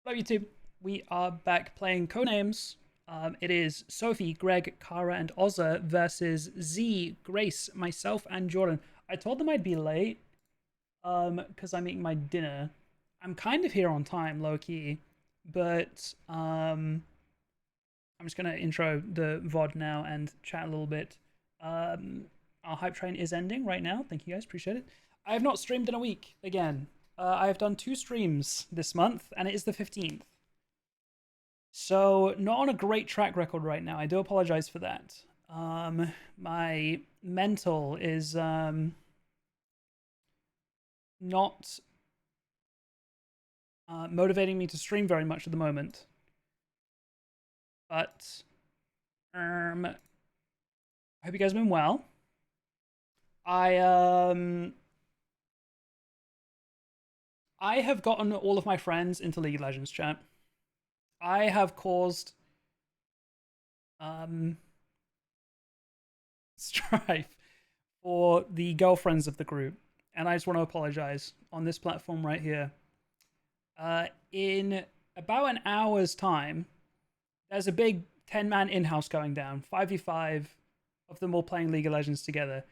Hello YouTube, we are back playing Codenames. It is Sophie, Greg, Kara, and Ozza versus Z, Grace, myself, and Jordan. I told them I'd be late, because I'm eating my dinner. I'm kind of here on time, low-key, but, I'm just gonna intro the VOD now and chat a little bit. Our hype train is ending right now. Thank you guys, appreciate it. I have not streamed in a week, again. I have done 2 streams this month, and it is the 15th. So, not on a great track record right now. I do apologize for that. My mental is not motivating me to stream very much at the moment. But I hope you guys have been well. I have gotten all of my friends into League of Legends chat. I have caused strife for the girlfriends of the group, and I just want to apologize on this platform right here. In about an hour's time, there's a big 10-man in-house going down, 5v5 of them all playing League of Legends together.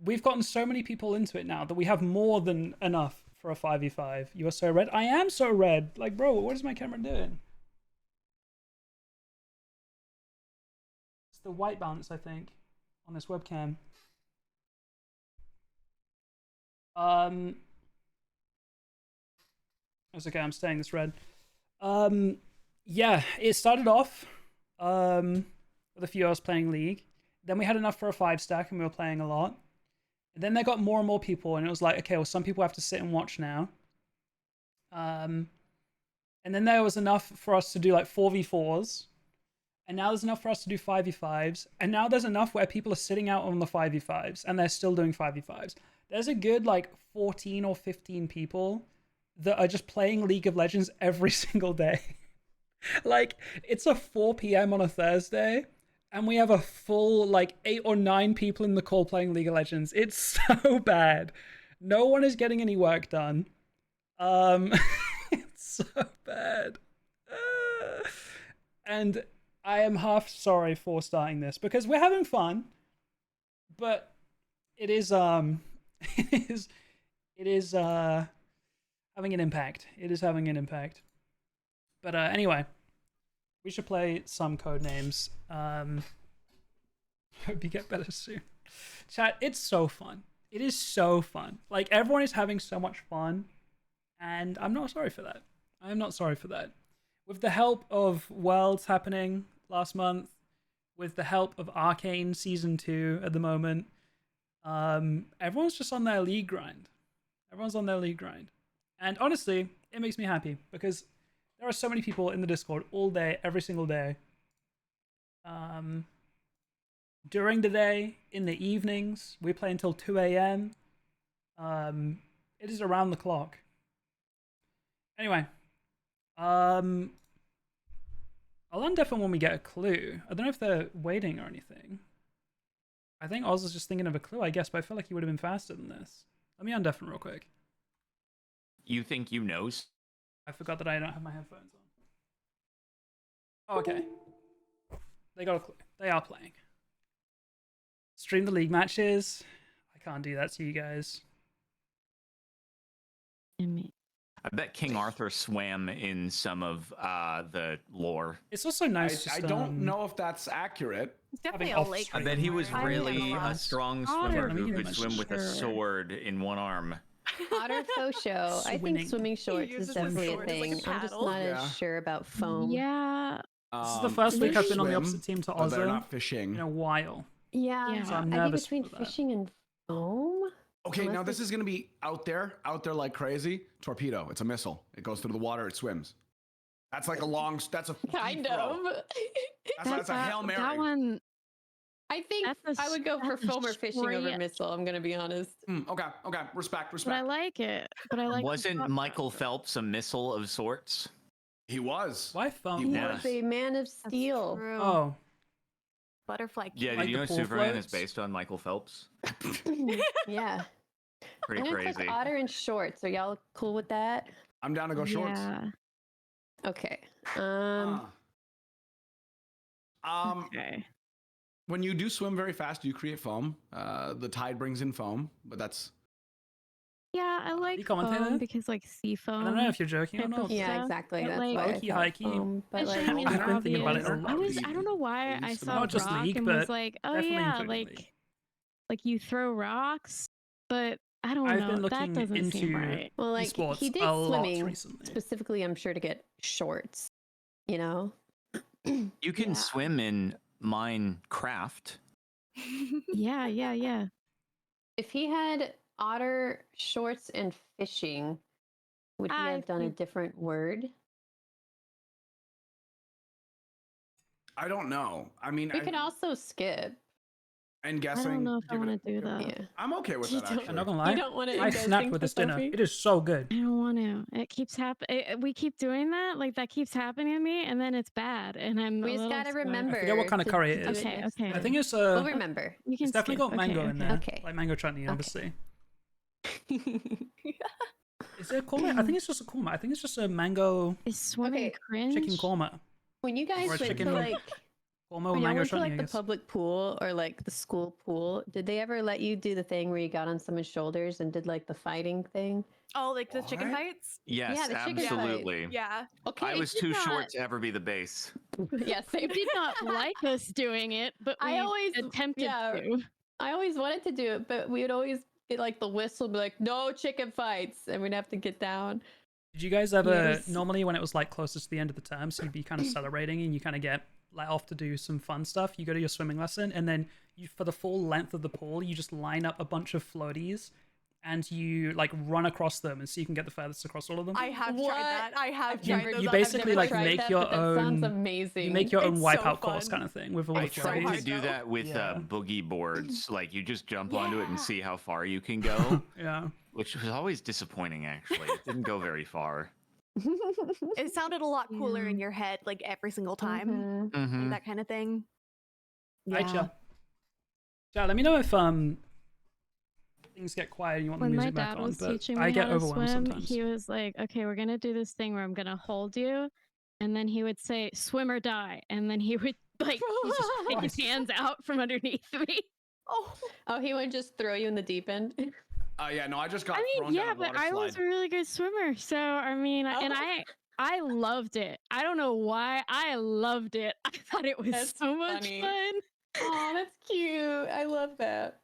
We've gotten so many people into it now that we have more than enough for a 5v5. You are so red. I am so red. Like, bro, what is my camera doing? It's the white balance, I think, on this webcam. It's okay, I'm staying this red. Yeah, it started off with a few of us playing League. Then we had enough for a 5-stack and we were playing a lot. And then there got more and more people, and it was like, okay, well, some people have to sit and watch now. And then there was enough for us to do like 4v4s. And now there's enough for us to do 5v5s. And now there's enough where people are sitting out on the 5v5s and they're still doing 5v5s. There's a good like 14 or 15 people that are just playing League of Legends every single day. Like, it's a 4 p.m. on a Thursday, and we have a full like 8 or 9 people in the call playing League of Legends. It's so bad. No one is getting any work done. It's so bad. And I am half sorry for starting this because we're having fun, but it is it is having an impact. It is having an impact. But anyway, we should play some Codenames. Hope you get better soon. Chat, it's so fun. It is so fun. Like, everyone is having so much fun, and I'm not sorry for that. I'm not sorry for that. With the help of Worlds happening last month, with the help of Arcane Season 2 at the moment, everyone's just on their League grind. Everyone's on their League grind. And honestly, it makes me happy because there are so many people in the Discord all day, every single day. During the day, in the evenings, we play until 2 a.m. It is around the clock. Anyway, I'll undef them when we get a clue. I don't know if they're waiting or anything. I think Oz is just thinking of a clue, I guess, but I feel like he would have been faster than this. Let me undef him real quick. You think you know? I forgot that I don't have my headphones on. Oh, okay. They got a clue. They are playing. Stream the League matches. I can't do that to you guys. I bet King Arthur swam in some of the lore. It's also nice. I don't know if that's accurate. It's definitely a lake. I bet he was really a strong swimmer who could Otter. swim with a sword in one arm. Otter faux show. I think swimming shorts is definitely a thing. Like a I'm just not as sure about foam. Yeah. This is the first week I've been on the opposite team to They're Ozza not fishing. in a while. Yeah. So I'm I think nervous between for that. fishing and foam. Okay, Unless now this is gonna be out there like crazy. Torpedo. It's a missile. It goes through the water. It swims. That's like a long. That's a Kind deep throw. of. That's a Hail Mary. That one. I think That's a I would go for foam or fishing over straight- missile. I'm gonna be honest. Okay. Respect. But I like it. But I like. the Wasn't thought Michael process. Phelps a missile of sorts? He was. Why phone? He Yeah. was a man of steel. True. Oh, Butterfly. Yeah, Like did you the know pool Superman floats? is based on Michael Phelps? Yeah. Pretty I'm gonna crazy. click otter in shorts. Are y'all cool with that? I'm down to go shorts. Yeah. Okay. Okay. When you do swim very fast, you create foam. The tide brings in foam, but that's Yeah, I like you commenting foam there? because like sea foam. I don't know if you're joking or type not. of Yeah, stuff, exactly. but, That's like, why I Low-key, thought high-key. foam, but It's, like, I mean, I've been thinking about it a obvious. lot. I don't know why I Least saw Not just rock League, and but was like, oh definitely yeah, including League. like you throw rocks, but I don't I've know. been That looking doesn't seem into right. well, like esports he did a lot swimming recently. specifically, I'm sure, to get shorts. You know. You can Yeah. swim in Minecraft. Yeah. If he had otter shorts and fishing, would he I have done a think- different word? I don't know. I mean, We could also skip. and I guessing. don't know if I give it want to do give it- that. Yeah. I'm okay with You that don't- actually. I'm not gonna You lie. don't want to. I snapped with this dinner. It is so good. I don't want to. It keeps happening. We keep doing that. Like that keeps happening to me, and then it's bad. And I'm. We a just little gotta scared. remember. I forget what kind of to- curry to it do is. Okay, next okay. I time. think it's We'll remember. You can it's definitely skip. got mango okay, in there, Okay. like mango chutney, Okay. obviously. Is it a korma? I think it's just a korma. I think it's just a mango Is swimming Okay, cringe? chicken korma. When you guys Or went chicken to like, Korma with when y'all mango went to chutney, like I the guess. public pool or like the school pool, did they ever let you do the thing where you got on someone's shoulders and did like the fighting thing? Oh, like the chicken What? fights? Yes, the chicken fight. absolutely. Yeah. Okay. I was did too not- short to ever be the base. yeah, same. They did not like us doing it, but we I always attempted yeah, to. I always wanted to do it, but we would always get like the whistle, be like, "No chicken fights," and we'd have to get down. Did you guys ever Yes. normally when it was like closest to the end of the term, so you'd be kind of celebrating and you kind of get let off to do some fun stuff. You go to your swimming lesson and then you, for the full length of the pool, you just line up a bunch of floaties and you like run across them and so you can get the furthest across all of them. I have What? tried that. I have I've tried never- those. you I've basically never like tried make that. your but that sounds own. amazing. You make your own It's so wipeout course fun. kind of thing with all I the It's so tried floaties. to do that with Yeah. boogie boards. Like you just jump onto it and Yeah. see how far you can go, Yeah. which was always disappointing. Actually, it didn't go very far. It sounded a lot cooler Yeah. in your head, like every single time, Mhm. Mhm. like that kind of thing. Hi, Chill. Chill, let me know if things get quiet and you want the When my music back dad on, was but teaching I me get how to overwhelmed swim, sometimes. he was like, "Okay, we're gonna do this thing where I'm gonna hold you," and then he would say, "Swim or die," and then he would like he just take his Christ. hands out from underneath me. Oh, Oh, he would just throw you in the deep end. Yeah, no, I just got I thrown mean, yeah, down a but water I slide. was a really good swimmer, so I mean, and Oh. I loved it. I don't know why, I loved it. I thought it was That's so much funny. fun. Oh, that's cute. I love that.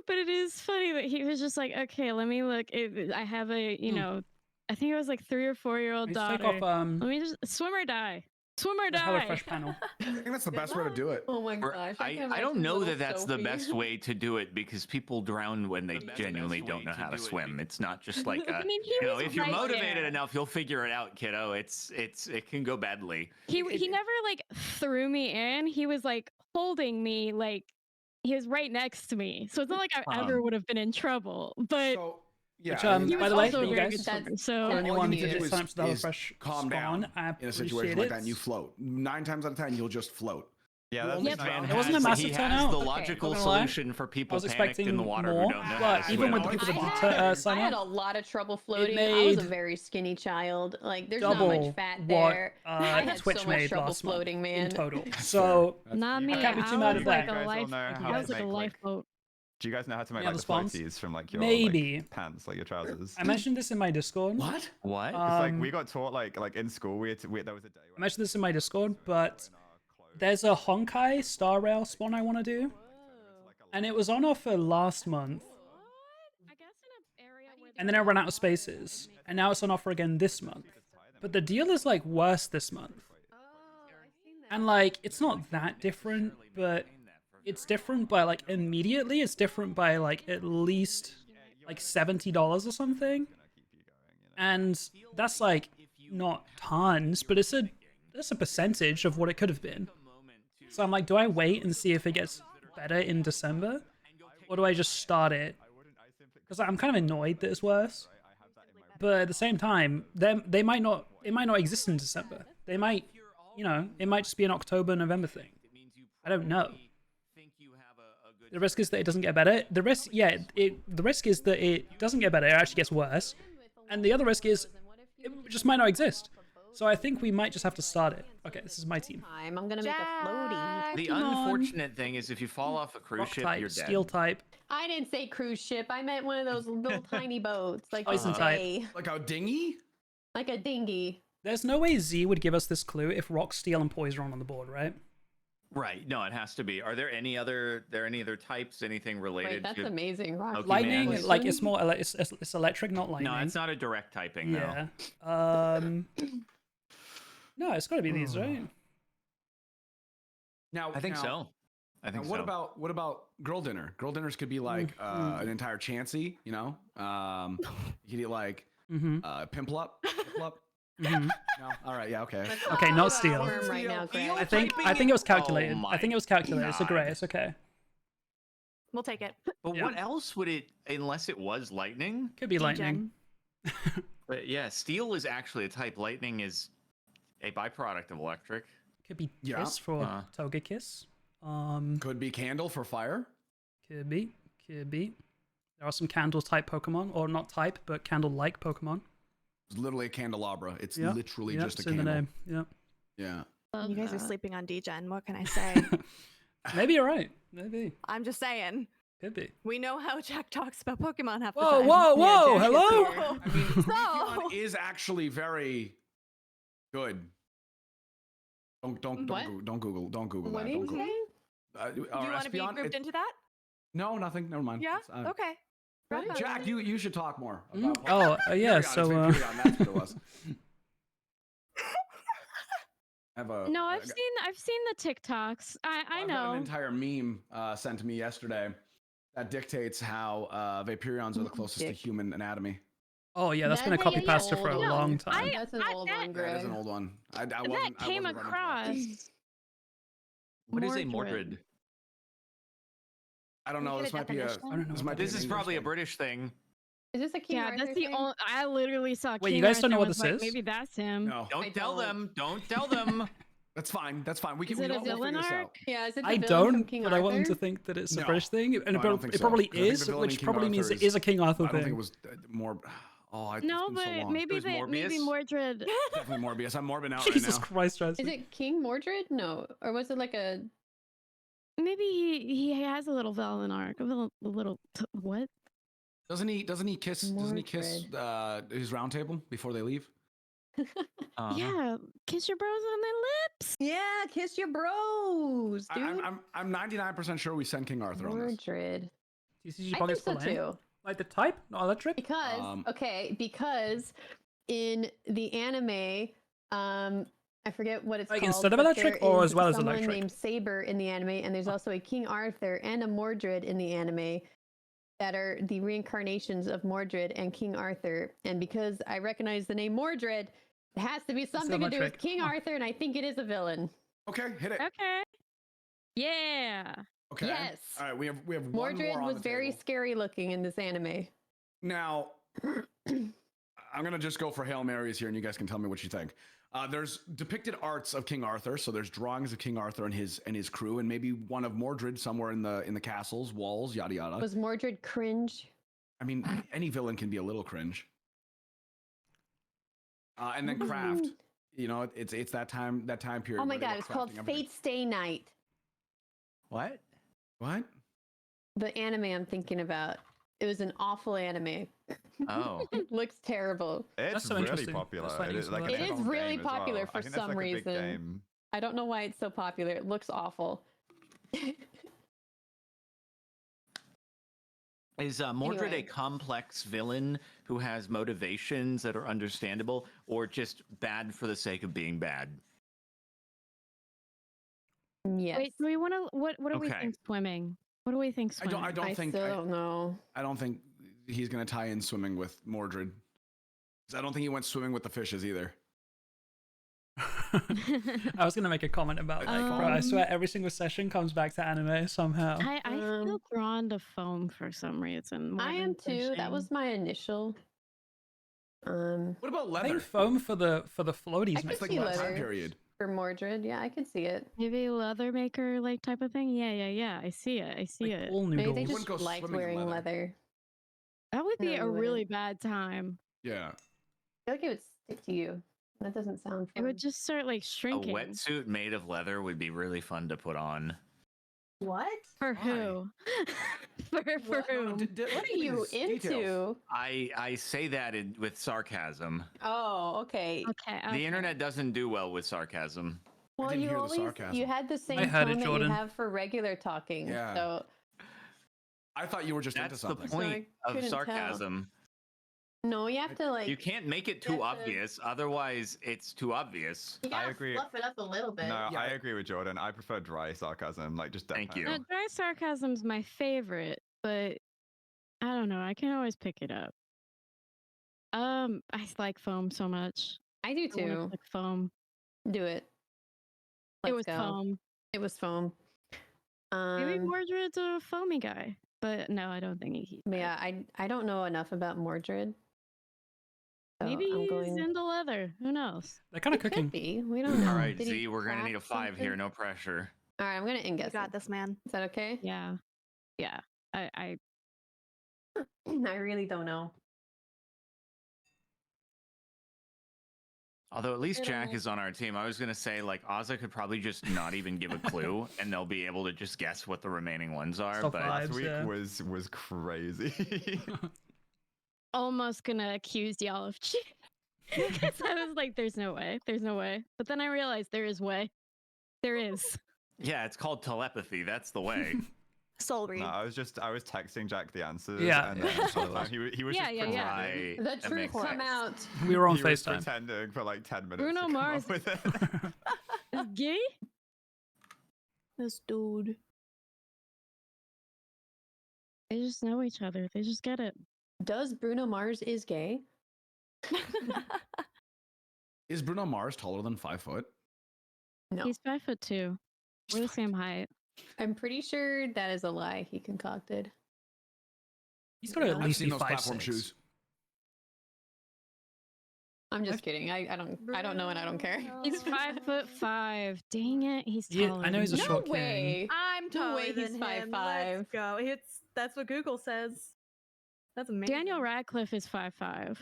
But it is funny that he was just like, okay, let me look. I have a, you know, I think it was like 3 or 4-year-old Let's take daughter. off Let me just swim or die. Swim or the die. HelloFresh panel. I think that's the best way to do it. Oh my Or- gosh. I don't know that that's the best way to do it because people drown when they genuinely don't know how to swim. It's not just like I mean, he you know, was if you're right motivated there. enough, you'll figure it out, kiddo. It can go badly. He never like threw me in. He was like holding me, like he was right next to me. So it's not like I ever would have been in trouble. But So yeah, Which, I mean, he by was the way, also a you very guys- good swimmer. That's- So For all you anyone need who to do just is- sign up to the is HelloFresh calm spawn, down I in a appreciate situation like that, it. and you float. 9 times out of 10, you'll just float. Yeah, Well, that's yep. drown. There wasn't a massive he has turnout. the Okay, logical not gonna lie. solution for I people was panicked expecting in the water more, who don't know how but to even swim. with the people I that had, did sign I had up, a lot of trouble floating. I made was a very skinny child. Like, there's double not much fat what there. I had Twitch so much made trouble last month floating, man. in total. So not me. I can't be I too mad was at like that. a You guys all life. know I how was to like a make, like, lifeboat. Do you guys know how to make Yeah, like the the spawns? floaties from like your Maybe. like, pants, like your trousers? I mentioned this in my Discord. What? What? It's like Um, we got taught like in school. There was a day. I mentioned this in my Discord, but there's a Honkai Star Rail spawn I want to do, and it was on offer last month, I guess in an area where and then I ran out of spaces, and now it's on offer again this month. But the deal is like worse this month, and like it's not that different, but it's different by like immediately. It's different by like at least like $70 or something, and that's like not tons, but it's a percentage of what it could have been. So I'm like, do I wait and see if it gets better in December, or do I just start it? Because I'm kind of annoyed that it's worse, but at the same time, they might not. It might not exist in December. They might, you know, it might just be an October, November thing. I don't know. The risk is that it doesn't get better. The risk, yeah, the risk is that it doesn't get better. It actually gets worse, and the other risk is it just might not exist. So I think we might just have to start it. Okay, this is my team. I'm gonna make a floaty. The Come on. unfortunate thing is if you fall off a cruise Rock ship, type, you're dead. steel type. I didn't say cruise ship. I meant one of those little tiny boats, like Poison a type. day. Like a dinghy? Like a dinghy. There's no way Z would give us this clue if rock, steel, and poison are on the board, right? Right. No, it has to be. Are there any other types? Anything related Wait, that's to amazing. Rock. Pokemon? Lightning, Poison? like it's more, it's electric, not lightning. No, it's not a direct typing. Yeah. No. No, it's got to be these, right? Now, I think now, so. I think now so. what about girl dinner? Girl dinners could be like an entire chancy, you know. You could eat like pimple up. Mhm. No, all right, yeah, okay. Okay, not steel. Worm right now, Greg. I think it was calculated. Oh I think it was calculated. It's a God. gray. It's okay. We'll take it. But Yeah. what else would it, unless it was lightning? Could be lightning. But yeah, steel is actually a type. Lightning is a byproduct of electric. Could be Yeah. kiss for toga kiss. Could be candle for fire. Could be. There are some candle type Pokemon, or not type, but candle like Pokemon. It's literally a candelabra. It's Yep, literally yep, just a it's in the candle. name. Yep. Yeah. You guys are sleeping on Degen. What can I say? Maybe you're right. Maybe. I'm just saying. Could be. We know how Jack talks about Pokemon half the Whoa, time. whoa! Jack is Hello. here. I mean, So- Pokemon is actually very good. Don't What? Google What that. are you Don't Google. saying? You want to be Espeon, grouped it- into that? No, nothing. Never mind. Yeah. It's, Okay. What? Right. Jack, you should talk more. Mm, About oh, yeah. Vaporeon, So, it's Vaporeon, that's what it was. I have a, No, I I've seen the TikToks. I I've got know. an entire meme sent to me yesterday that dictates how Vaporeons are the closest to Dick. human anatomy. oh yeah, that's been a That's copy an pasta for a old long one. time. That's an old one, That Greg. is an old one. I that wasn't. I came wasn't running for that. across. What is a Mordred? I don't Can we know. get This a might be a. definition? I don't know. This what might that be This an is English probably a thing. British thing. Is this a King Yeah, Arthur that's the thing? only. I literally saw. Wait, you King guys don't know Arthur what and was this like, is? Maybe that's him. No, Don't I tell don't. them. Don't tell them. that's fine. That's fine. We can. Is we it a know, we'll villain figure this arc? out. Yeah, is it the I villain from don't, King but Arthur? I want them to think that it's a No. British thing, and No, I don't think it so, probably 'cause I think is, the villain in which King probably means Arthur it is a King Arthur I don't think thing. it was more. Oh, it's No, been so but long. maybe was maybe Morbius? Mordred. Definitely Morbius. I'm Morbin out Jesus right now. Christ, Jazz. Is it King Mordred? No, or was it like a? Maybe he has a little villain arc. A little what? Doesn't he kiss his round table before they leave? Uh-huh. Yeah, kiss your bros on the lips. Yeah, kiss your bros, dude. I'm 99% sure we sent King Arthur on this. Mordred. TCG I think Pockets so for land? too. Like the type, not electric? Because because in the anime, I forget what it's Like called. instead of but electric there or is as well as someone electric? named Saber in the anime, and there's also a King Arthur and a Mordred in the anime that are the reincarnations of Mordred and King Arthur. And because I recognize the name Mordred, it has to be something to do with electric. King Huh. Arthur, and I think it is a villain. Okay, hit it. Okay. Yeah. Okay. Yes. All right, we have one Mordred more on was the very table. scary looking in this anime. Now, I'm gonna just go for Hail Marys here, and you guys can tell me what you think. There's depicted arts of King Arthur, so there's drawings of King Arthur and his crew, and maybe one of Mordred somewhere in the castle's walls, yada yada. Was Mordred cringe? I mean, any villain can be a little cringe. And then craft, you know, it's that time period. Oh my where they god, were it's called crafting everything. Fate Stay Night. What? What? The anime I'm thinking about. It was an awful anime. Oh. It looks terrible. It's so really interesting. popular. That's finding It is, some like, of an that. It is actual really game as well. popular I for think that's, some like, a big reason. game. I don't know why it's so popular. It looks awful. Is Mordred Anyway. a complex villain who has motivations that are understandable, or just bad for the sake of being bad? Yes. Wait, do we want to? What do we Okay. think swimming? What do we think swimming? I don't think still don't know. I don't think he's gonna tie in swimming with Mordred. 'Cause I don't think he went swimming with the fishes either. I was gonna make a comment about like, bro, I swear every single session comes back to anime somehow. I feel drawn to foam for some reason. more I than am too. That fishing. was my initial. What about I leather? think foam for the floaties I makes could It's like see what leather. time period? For Mordred, yeah, I could see it. Maybe leather maker like type of thing. Yeah. I see it. I see like it. wool Maybe noodles. they wouldn't just go liked swimming in wearing leather. leather. That would be No, a you really wouldn't. bad time. Yeah. I feel like it would stick to you. That doesn't sound It fun. would just start like A shrinking. wetsuit made of leather would be really fun to put on. What? For Why? who? for whom? What are you into? I say that with sarcasm. Oh, okay. Okay. The internet doesn't do well with sarcasm. Well, didn't you hear the always sarcasm. you had the same heard it, tone that Jordan. you have for regular talking. Yeah. So I thought you were just into That's the something. point I of couldn't tell. sarcasm. no, you have to like. You can't make it you too have to- obvious, otherwise it's too obvious. You I gotta agree. fluff it up a little bit. No, Yeah. I agree with Jordan. I prefer dry sarcasm, like just Thank deadpan. you. Dry sarcasm's my favorite, but I don't know. I can always pick it up. I like foam so much. I do I wanna too. click foam. Do it. It Let's was go. foam. It was foam. Maybe Mordred's a foamy guy, but no, I don't think he's. But yeah, I don't know enough about Mordred. So Maybe I'm he's going. into leather. Who knows? They're kind It of cooking. could be. We don't know. All right, Did he Z, we're gonna need a craft 5 here. something? No pressure. All right, I'm gonna You guess. got this, man. Is that okay? Yeah, yeah. I I really don't know. Although at least Jack Little- is on our team. I was gonna say like Ozza could probably just not even give a clue, and they'll be able to just guess what the remaining ones are. Stuff But like- Last Vibes, week yeah. was crazy. almost gonna accuse y'all of cheating because I was like, "There's no way. There's no way." But then I realized there is way. There is. yeah, it's called telepathy. That's the way. Soul read. No, I was texting Jack the answers. Yeah. And then sometime he was Yeah, just yeah, yeah. Right. The that truth makes come sense. out. We were on he was FaceTime. pretending for like 10 minutes. Bruno to come up Mars. with it. Is gay? This dude. They just know each other. They just get it. Does Bruno Mars is gay? Is Bruno Mars taller than 5 foot? No. He's 5'2". We're the same height. I'm pretty sure that is a lie he concocted. He's got to at I've least seen be those 5'6". platform shoes. I'm just kidding. I don't know and I don't care. He's 5'5". Dang it, he's Yeah, taller. I know he's a than me. short No way. I'm No taller way he's than him. 5'5". Let's go. That's what Google says. That's amazing. Daniel Radcliffe is 5'5".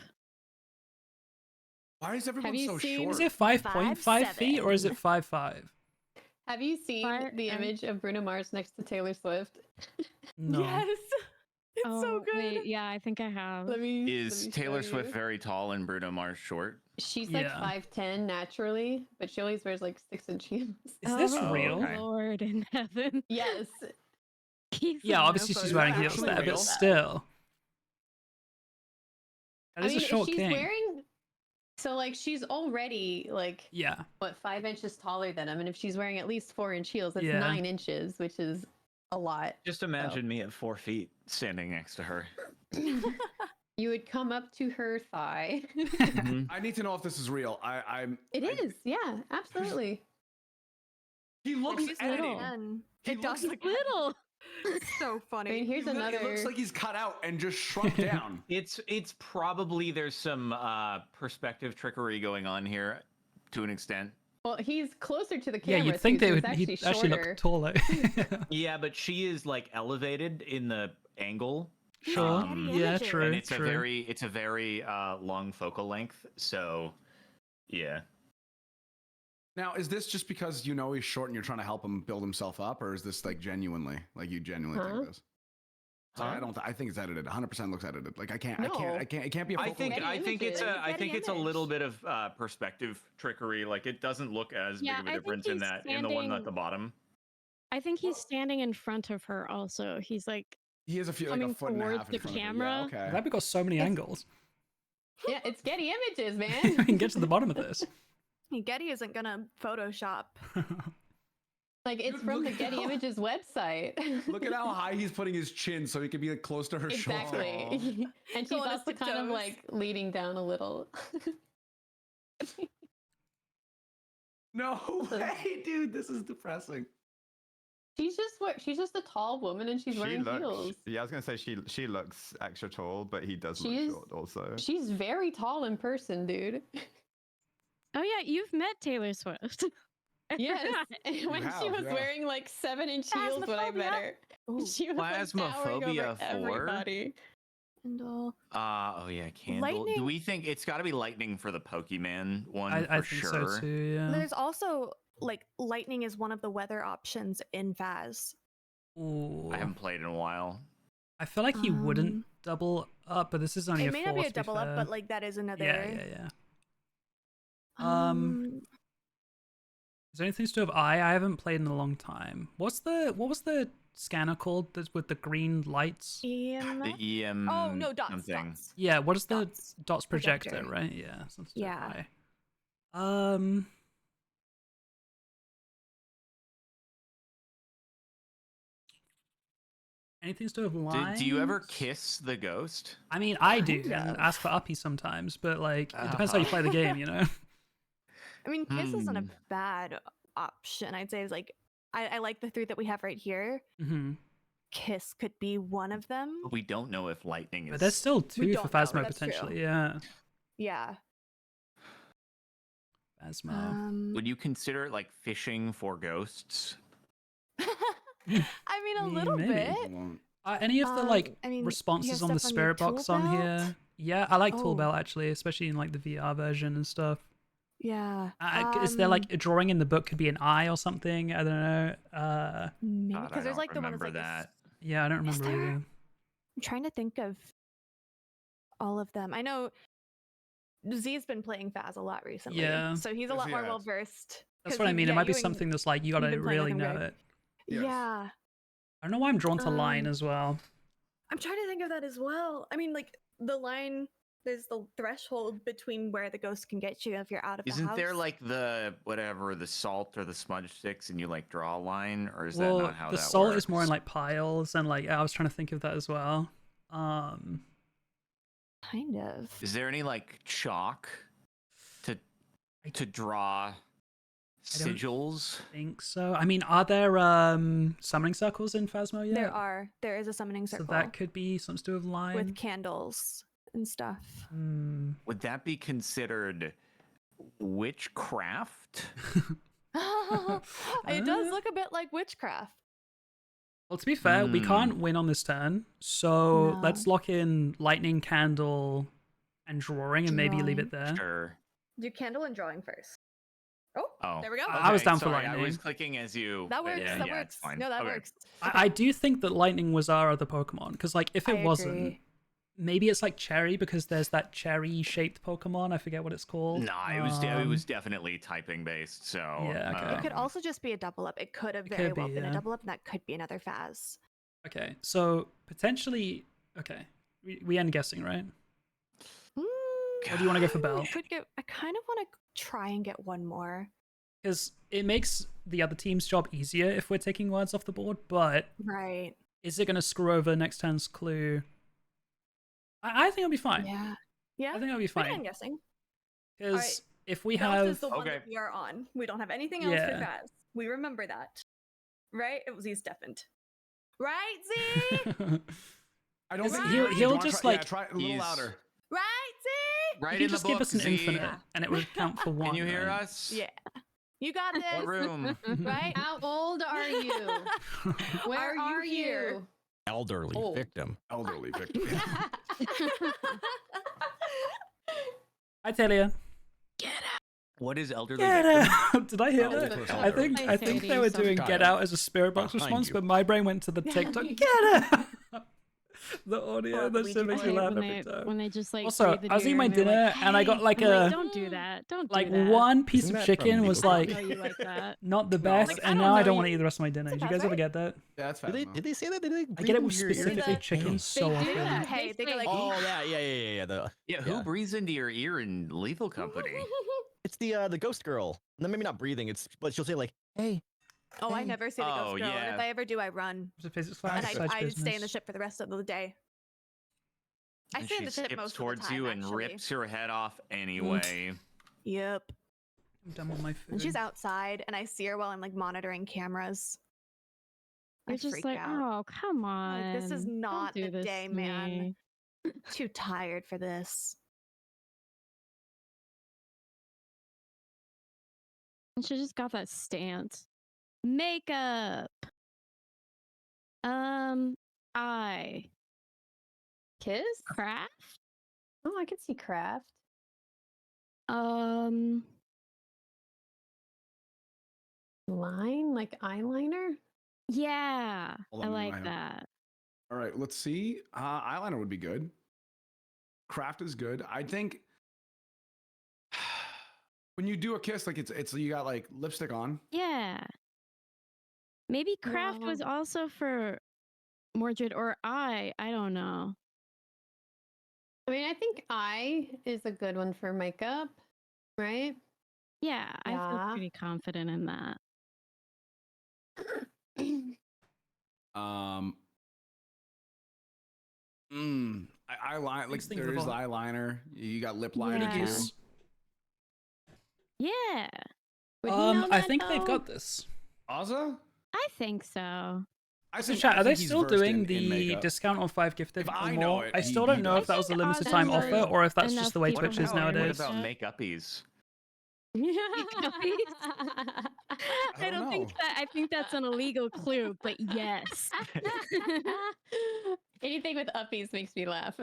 Why is everyone you so seen- short? Is it 5.5 feet or is it 5'5"? Have you seen the image of Bruno Mars next to Taylor Swift? No. Yes. It's so good. Wait, yeah, I think I have. Is Taylor Swift very tall and Bruno Mars short? She's like Yeah. 5'10" naturally, but she always wears like 6-inch heels. Is this Oh, real? okay. Lord in heaven. Yes. He's Yeah, in obviously no she's photo. wearing Is that heels actually there, real? but still. That I is mean, a short if she's king. wearing, so like she's already like Yeah. what 5 inches taller than him, and if she's wearing at least 4-inch heels, that's Yeah. 9 inches, which is a lot. Just imagine me at 4 feet standing next to her. You would come up to her thigh. I need to know if this is real. I'm. It I- is, yeah, absolutely. He looks He's edited. little. He It does looks look Little. It's so funny. I mean, here's It another. looks like he's cut out and just shrunk down. It's probably there's some perspective trickery going on here to an extent. Well, he's closer to the Yeah, camera. you'd think too, they so would. he's He'd actually shorter. look taller. Yeah, but she is like elevated in the angle. Sure. Um, Getty Yeah, images. true. and it's true. a very long focal length. So, yeah. Now, is this just because you know he's short and you're trying to help him build himself up, or is this like genuinely, like you genuinely Huh? think this? So Huh? I don't. I think it's edited. 100% looks edited. Like I can't. No. It can't be a I focal think length. Getty it's images. I think Getty it's a little image. bit of perspective trickery. Like it doesn't look as Yeah, big of a I think difference in he's that in the one at standing- the bottom. I think he's standing in front of her also. He's like, He has a few like a coming foot and a towards half in the front camera. Of it. Yeah, Glad okay. we got so many It's- angles. Yeah, it's Getty Images, we man. can get to the bottom of this. Getty isn't gonna Photoshop. Like it's Dude, from the look Getty how- Images website. Look at how high he's putting his chin so he can be like, close to her shoulder. Exactly. And she's Going also to kind of toes. like leaning down a little. No way, dude. This is depressing. She's just a tall woman and she's wearing heels. Yeah, I was gonna say she looks extra tall, but he does look She's- short also. She's very tall in person, dude. "Oh yeah, you've met Taylor Swift." I Yes. forgot. And when she have, was yeah. wearing like 7-inch heels when I met her, Ooh. she was like towering over Phasmophobia 4? everybody. Candle. Oh yeah, candle. Lightning- Do we think it's got to be lightning for the Pokemon one I for think sure? so too. Yeah. There's also like lightning is one of the weather options in Phas. Ooh. I haven't played in a while. I feel like he wouldn't double up, but this is only It a may 4. not be a to be double up, fair. but like that is another. Yeah. Is there anything to do with eye? I haven't played in a long time. What was the scanner called with the green lights? EMF? The EM. Oh no, dots. something. Dots. Yeah, what is the Dots. dots projector, Projector. right? Yeah. something to do with Yeah. eye. Anything to do with lines? Do you ever kiss the ghost? I mean, I do, Kind and of. ask for uppy sometimes, but like, it depends how you play the game, you know? I mean, kiss isn't a Hmm. bad option. I'd say it's like I like the 3 that we have right here. Mm-hmm. Kiss could be one of them. We don't know if lightning is. But there's still 2 for don't know, Phasmo that's true. potentially, yeah. Yeah. Phasmo. Would you consider it like fishing for ghosts? I mean, a little maybe. bit. Any of the like I mean, you responses have on the stuff on your spirit box tool on belt? here? Yeah, I like tool Oh. belt actually, especially in like the VR version and stuff. Yeah. Is there like a drawing in the book could be an eye or something? I don't know. Maybe God, I because there's don't like the one that's remember like that. Yeah, I don't remember there- either. I'm trying to think of all of them. I know Z's been playing Phas a lot recently. Yeah. So he's a Yes, lot he more has. well versed. That's what I mean. It might be something that's like you gotta been playing with really him, know Greg. it. Yes. Yeah. I don't know why I'm drawn to line Um, as well. I'm trying to think of that as well. I mean, like the line, there's the threshold between where the ghost can get you if you're out of the house. Isn't there like the whatever the salt or the smudge sticks and you like draw a line, or is that Well, not how the that salt works? is more in like piles, and like I was trying to think of that as well. Kind of. Is there any like chalk to draw don't sigils? Think so. I mean, are there summoning circles in Phasmo yet? There are. There is a summoning circle So that could be something to do with line. with candles and stuff. Would that be considered witchcraft? It does look a bit like witchcraft. Well, to be fair, we can't win on this turn, so No. let's lock in lightning, candle, and drawing, and maybe leave it there. Sure. Do candle and drawing first. Oh, there we go. I was down for sorry, I lightning. was clicking as you. That but works. Yeah, that yeah, works. It's fine. No, that Okay. works. I do think that lightning was our other Pokemon, because like if it I wasn't, agree. maybe it's like cherry because there's that cherry-shaped Pokemon. I forget what it's called. Nah, it was definitely typing based. So Yeah, okay. It could also just be a double up. It could have It very could well be, been yeah. a double up, and that could be another Phas. Okay, so potentially, okay, we end guessing, right? Or do you want to go for Bell? I kind of want to try and get one more. Because it makes the other team's job easier if we're taking words off the board, but Right. is it going to screw over next turn's clue? I think it'll be fine. Yeah. Yeah. I think it'll be We can fine. guessing. Because Alright, if we Ralph have... is the one Okay. that we are on. We don't have anything else Yeah. for Phas. We remember that. Right? It was Deafened. Right, Z? I don't think He'll do you wanna just, try, like- yeah, try a little He's- louder. Right, Z? Right you in just the give book, us an Z. infinite, and it would count for one. Can you hear right? us? Yeah. You got this. What room? Right? How old are you? Where are you here? you? Elderly Oh. victim. Elderly victim. Hi, Talia. What is elderly? Get victim? out! Did I hear Oh, that? it's I think Hi, I think they Sadie. were doing Some "Get child Out" as a spirit box behind response, you. but my brain went to the TikTok. Get out! The audio Or that Luigi still makes me Boy. laugh when every they time. when they just like Also, breathe the I was eating my and they're dinner like, and I got "Hey." like I'm a don't do that. Don't like do that. one piece Isn't of that chicken from was Legal like I don't know you like that. not the best, like, I and don't now I know don't want to you- eat the rest of my dinner. It's Do you a guys ever right? get that? Yeah, that's Did they, Phasmo. did they say that? Did they I get it breathe with into your ear? specifically The- chicken so They do often. that. Hey, they go like, Oh, that, yeah. Yeah, who breathes into your ear in Lethal Company? It's the ghost girl. No, maybe not breathing. But she'll say like, "Hey." Oh, I Hey. never see the ghost Oh, girl. And yeah. if I ever do, I run. It's a physics And class. such I stay in the business. ship for the rest of the day. I And stay in she the ship skips most towards of the time, you and actually. rips your head off anyway. Yep. I'm done with my food. And she's outside, and I see her while I'm like monitoring cameras. I You're just freak like, out. oh, come on. Like, this is Don't not do the this day, to man. me." Too tired for this. And she just got that stance. Makeup. Eye. Kiss? Craft? Oh, I can see craft. Um, Line, like eyeliner? yeah, Hold I on, like I have- that. All right, let's see. Eyeliner would be good. Craft is good. I think when you do a kiss, like it's you got like lipstick on. Yeah. Maybe craft was also for Mordred or I don't know. I mean, I think eye is a good one for makeup, right? Yeah, I feel Yeah. pretty confident in that. Eyeliner, like These things there is evolve. eyeliner. You got lip liner Yeah. too. Yeah, Would he know I that, think they've though? got this. Ozza? I think so. I So think, chat, I are they think he's still versed doing in the makeup. discount on 5 gifted If or I more? know it, I still don't know does. if that was a I limited think time Ozzy offer knows or if that's enough just the way people Twitch is know What nowadays. about makeup. make-uppies? I don't think know. that. I think that's an illegal clue, but yes. Anything with uppies makes me laugh.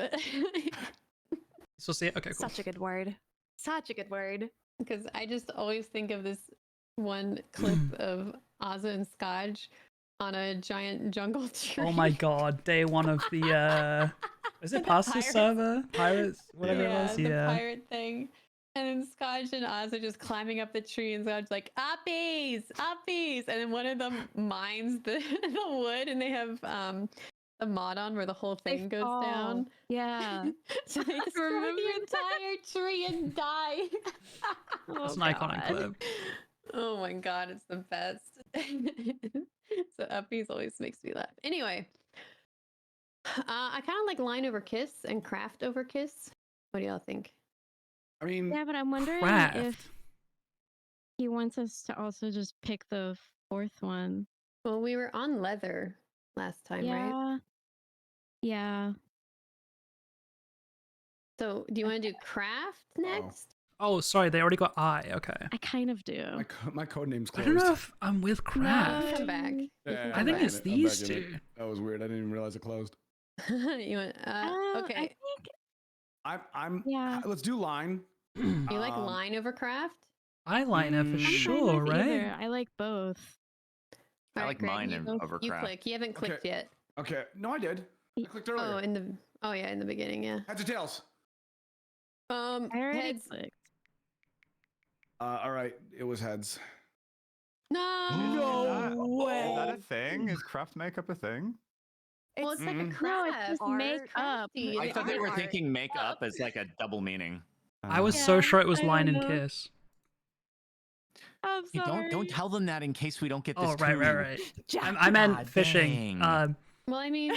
So see it? Okay, cool. Such a good word. Such a good word. Because I just always think of this one clip of Ozza and Scotch on a giant jungle tree. Oh my god, day one of the is it The past the pirates. server? Pirates? Whatever it was? the Yeah. pirate thing. And then Scotch and Oz are just climbing up the tree, and Scotch's like, uppies, uppies. And then one of them mines the wood, and they have the mod on where the whole thing goes down. Yeah. So they destroy remember the entire tree and die. That's an iconic clip. Oh my god, it's the best. So uppies always makes me laugh. Anyway, I kind of like line over kiss and craft over kiss. What do y'all think? I mean, Yeah, but I'm wondering Craft. if he wants us to also just pick the fourth one. Well, we were on leather last time, right? Yeah. Yeah. So, do you want to do craft next? Oh, sorry, they already got I. Okay. I kind of do. my code name's I closed. don't know if I'm with craft. Come back. You Yeah, can I come think back. it's I'm these back in it. two. That was weird. I didn't even realize it closed. You want? Okay. I think, I'm. yeah. Let's do line. You like Um, line over craft? Eyeliner for I'm fine sure, with right? either. I like both. I All like Greg, mine you, over you craft. click. You haven't clicked yet. Okay. No, I did. I clicked Oh, earlier. in the beginning, yeah. Heads or tails? I already Heads. clicked. All right. It was heads. No. Is that a thing? Is craft makeup a thing? Well, it's like a Mm-mm. craft. No, it's just art, makeup. crafty. I It's thought they were art. thinking make-up as like a double meaning. I was Yeah, so sure it was I line don't and know. kiss. I'm Hey, sorry. don't tell them that in case we don't get this. Oh, right, clue. right. Jack. I meant God fishing. dang. Well, I mean,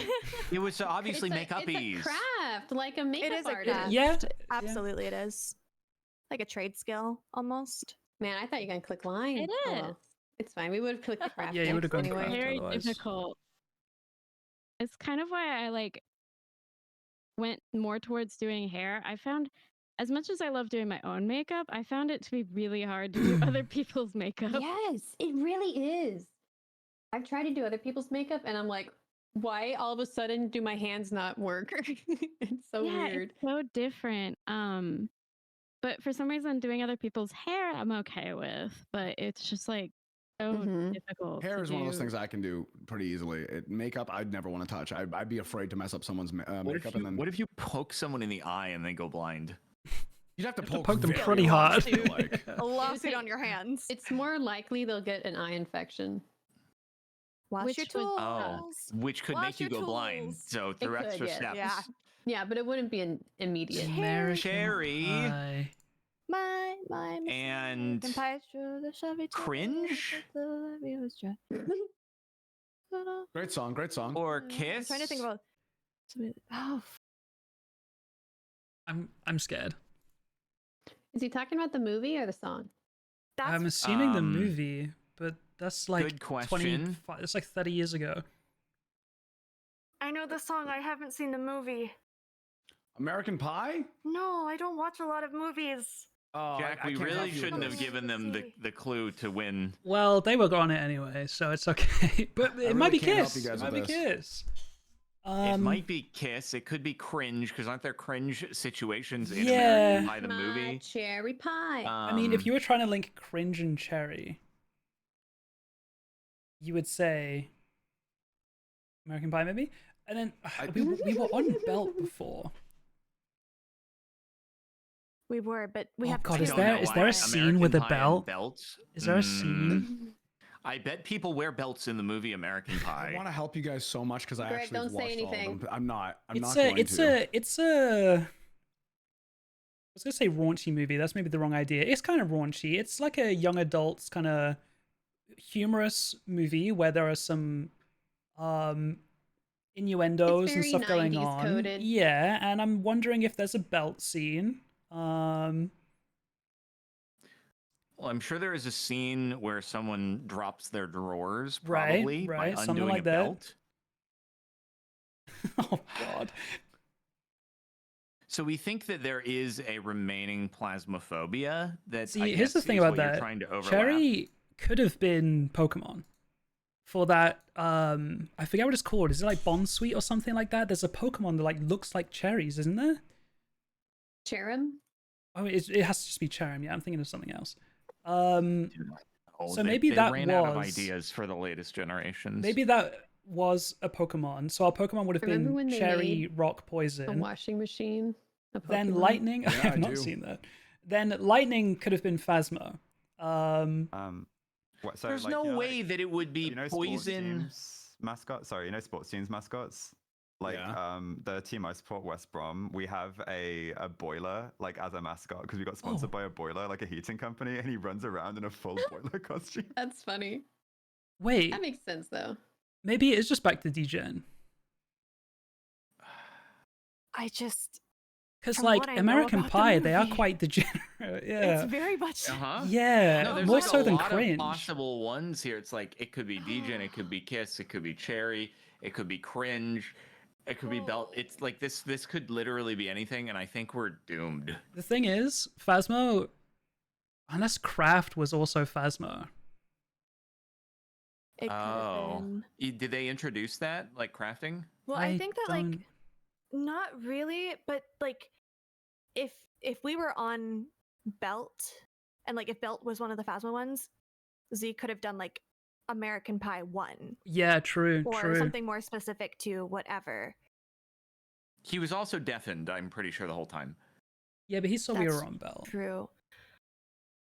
It was obviously it's make-uppies. a craft, like a makeup is a artist. craft. Yeah. Absolutely, it is. Like a trade skill, almost. Man, I thought you were gonna click line. It Oh, is. well. It's fine. We would have clicked craft. Yeah, you would've next gone anyway. craft. Very otherwise. difficult. It's kind of why I went more towards doing hair. I found, as much as I love doing my own makeup, I found it to be really hard to do other people's makeup. Yes, it really is. I've tried to do other people's makeup, and I'm like, why all of a sudden do my hands not work? It's so Yeah, weird. it's so different. But for some reason, doing other people's hair, I'm okay with. But it's just like so Mhm. difficult. Hair to is one of those do. things I can do pretty easily. Makeup, I'd never want to touch. I'd be afraid to mess up someone's makeup. What if you poke someone in the eye and they go blind? You'd have to You have to poke, poke them very pretty hard. I feel like. A lawsuit take- on your hands. It's more likely they'll get an eye infection. Wash which your would- tools. Oh, which could Wash make you your go blind. tools. So through could, extra yes. steps. Yeah. Yeah, but it wouldn't be an immediate. American Cherry. Pie. My Miss And American Pie show the Chevy cringe? Great song, great song. Or I'm kiss. trying to think about. Oh, I'm scared. Is he talking about the movie or the song? that's I'm assuming the Um, movie, but that's like good question. It's like 30 years ago. I know the song. I haven't seen the movie. American Pie? No, I don't watch a lot of movies. Oh, Jack, I we can't really help you with shouldn't have this. given them the clue to win. Well, they were on it anyway, so it's okay. But it might really be can't help Kiss. you It guys might be with this. Kiss. It might be kiss. It could be cringe, because aren't there cringe situations in Yeah. American Pie the My movie? cherry pie. I mean, if you were trying to link cringe and cherry, you would say American Pie, maybe. And then we were on Belt before. We were, but we Oh have God, two. is there a American scene with a Pie and belt? belts? Is there a scene? I bet people wear belts in the movie American Pie. I want to help you guys so much because I Greg, actually don't say watched all of anything. them. But I'm not. I'm It's not a, going it's to. a. I was gonna say raunchy movie. That's maybe the wrong idea. It's kind of raunchy. It's like a young adults kind of humorous movie where there are some innuendos and very stuff going 90s on. coded. Yeah, and I'm wondering if there's a belt scene. Well, I'm sure there is a scene where someone drops their drawers, Right, probably right, by something undoing like a that. belt. Oh God. So we think that there is a remaining plasmophobia that See, here's the thing about that. Trying to overlap. Cherry could have been Pokemon. For that, I forget what it's called. Is it like Bond Sweet or something like that? There's a Pokemon that like looks like cherries, isn't there? Cherim? Oh, it has to just be Cherim. Yeah, I'm thinking of something else. So They maybe that ran out of was ideas for the latest generations. maybe that was a Pokemon. So our Pokemon would have Remember been when they Cherry, made Rock, A Poison. washing machine? A Then Pokemon? Lightning. I Yeah, have I not do. seen that. Then Lightning could have been Phasmo. So, There's like, no you know, way like, that it would be you know, sports poison. teams mascots. Sorry, you know, sports teams mascots. Like, Yeah. the team I support, West Brom, we have a boiler like as a mascot because we got sponsored by a boiler, like a heating company, and he runs around in a full boiler costume. That's funny. Wait, That makes sense, though. maybe it's just back to DGen. I just. Because From like what I know American about the Pie, they are movie, quite degenerate. Yeah. It's very much. Uh-huh. Yeah, No, there's more like so a than lot cringe. of possible ones here. It's like it could be Degen, it could be Kiss, it could be Cherry, it could be Cringe, it could be Belt. It's like this could literally be anything, and I think we're doomed. The thing is, Phasmo, unless Craft was also Phasmo. It could have been. Did they introduce that, like crafting? Well, I I think that don't- like not really, but like if we were on Belt and like if Belt was one of the Phasma ones, Z could have done like American Pie 1 Yeah, true, or true. something more specific to whatever. He was also deafened, I'm pretty sure, the whole time. Yeah, but he saw we That's were on Bell. True.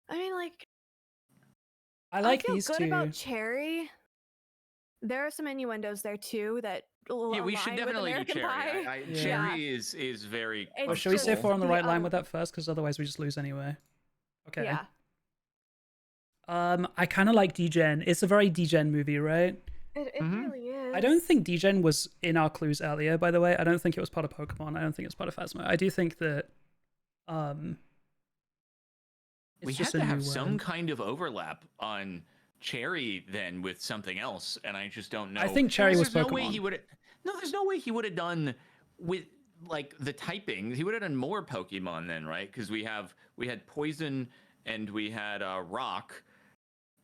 I mean, like I like feel these good two. about Cherry. There are some innuendos there too that Yeah, we should align with definitely do American Cherry. Pie. Yeah. Cherry is very. It's Oh, shall we say if we're on the right line the with that first? Because otherwise we just lose anyway. Okay. Yeah. I kind of like DGen. It's a very DGen movie, right? It really is. I don't think DGen was in our clues earlier, by the way. I don't think it was part of Pokemon. I don't think it's part of Phasmo. I do think that it's We had just to a have new some word. kind of overlap on Cherry then with something else, and I just don't know. I think Cherry was There's no way Pokemon. he would. No, there's no way he would have done with like the typing. He would have done more Pokemon then, right? Because we had Poison and we had Rock,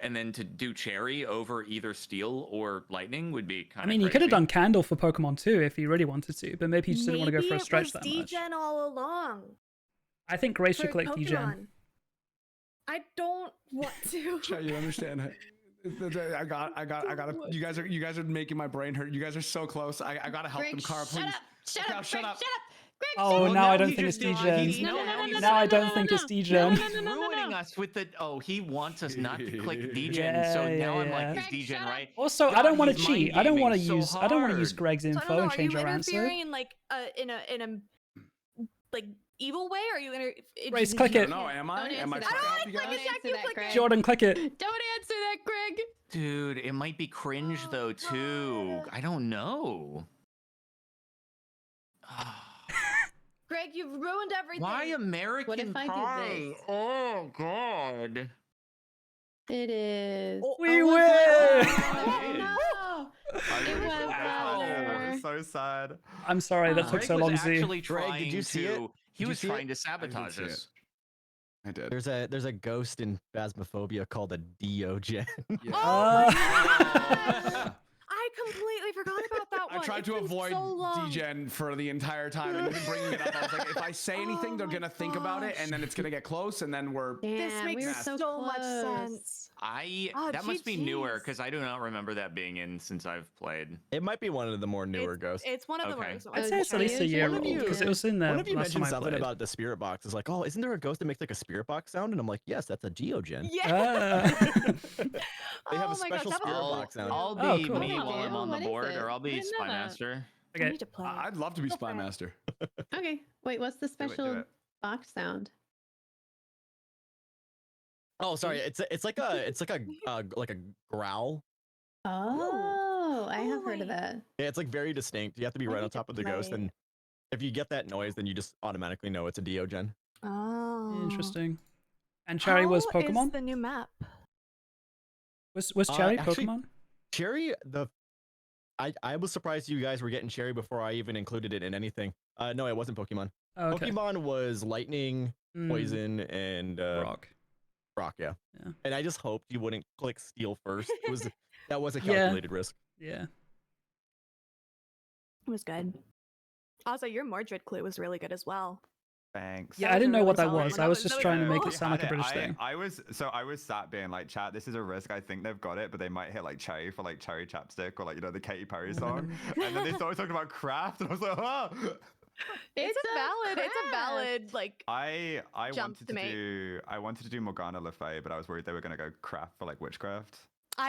and then to do Cherry over either Steel or Lightning would be kind I of. mean, he could have done Candle for Pokemon too if he really wanted to, but maybe he just didn't want to go for a stretch that much. Degen all along. I think Grace should for collect DGen. Pokemon. I don't want to. Chat, you understand? I got. You guys are making my brain hurt. You guys are so close. I gotta help Greg, them, Car. Please. shut Okay, up, shut Greg, up. shut up. Greg, Oh, Well, now I don't he think it's just- DGen. he's- Now I don't think it's DGen. He's ruining us with the. Oh, he wants us not to click DGen. Yeah, so yeah, now I'm yeah. like, is Greg, DGen shut up. right? Also, I God, don't want to he's cheat. I don't want to mind-gaming so use. I don't want to use hard. Greg's So I info don't know. and Are change you our answer. interfering in like in a evil way? Or are you Grace, click it. No, am I? Don't Am I answer trying that. to help you Don't guys? answer that, Greg. Jordan, click it. Don't answer that, Greg. Dude, it might be cringe though too. I don't know. Greg, you've ruined everything. Why American if I do Pie? this? Oh God. It is. We was win! it? No. I It really was felt bad. better. It was so sad. I'm sorry that took Greg so was long, Z. actually Greg, trying did you see it? to. He Did you was see trying it? to sabotage see it. us. I did. There's a ghost in Phasmophobia called a Diogen. Oh my Uh, God! I I completely forgot about that I one. tried It's to been avoid so long. degen for the entire time, and even bringing it up, I was like, if I say anything, Oh they're my gonna think about it, and then it's gonna get close, and then we're. This Damn, makes we were so much close. sense. Oh, That must be newer GGs. because I do not remember that being in since I've played. It might be one of the more newer ghosts. It's one of the Okay. worst I'd ones. say it's at least a year One of old you- because it was in there One of you last time mentioned I something played. about the spirit box. It's like, oh, isn't there a ghost that makes like a spirit box sound? And I'm like, yes, that's a geogen. Yeah. They have Oh a my gosh, special that was spirit I'll, box sound. I'll Oh, be cool. me Oh, while I'm cool. on the What is board, it? or I'll be didn't know Spy that. Master. I Okay. need to play. I'd love to be Go Spy for it. Master. Okay. Wait, what's the Do it, do special it. box sound? Oh, sorry. It's like a growl. Oh, I have heard of Ooh. that. Yeah, it's like very distinct. You have to be I right need on to top of the ghost, play and it. if you get that noise, then you just automatically know it's a Diogen. Oh. Interesting. And Cherry was How is Pokemon? the new map? Was Cherry actually- Pokemon? Cherry, I was surprised you guys were getting Cherry before I even included it in anything. No, it wasn't Pokemon. Oh, okay. Pokemon was lightning, Mm, poison, and rock. rock. Yeah. Yeah. And I just hoped you wouldn't click steel first. That was a Yeah. calculated risk. Yeah. It was good. Also, your Mordred clue was really good as well. Thanks. Yeah, That I was a didn't know really what that solid was. one. I That was was- just that was trying to make cool. it sound like a had British thing. I was sat being like, chat, this is a risk. I think they've got it, but they might hit like Cherry for like Cherry Chapstick or like, you know, the Katy Perry song. And then they started talking about craft, and I was like, oh. It's a valid like. I Jump wanted to to make. do Morgana Le Fay, but I was worried they were gonna go craft for like witchcraft.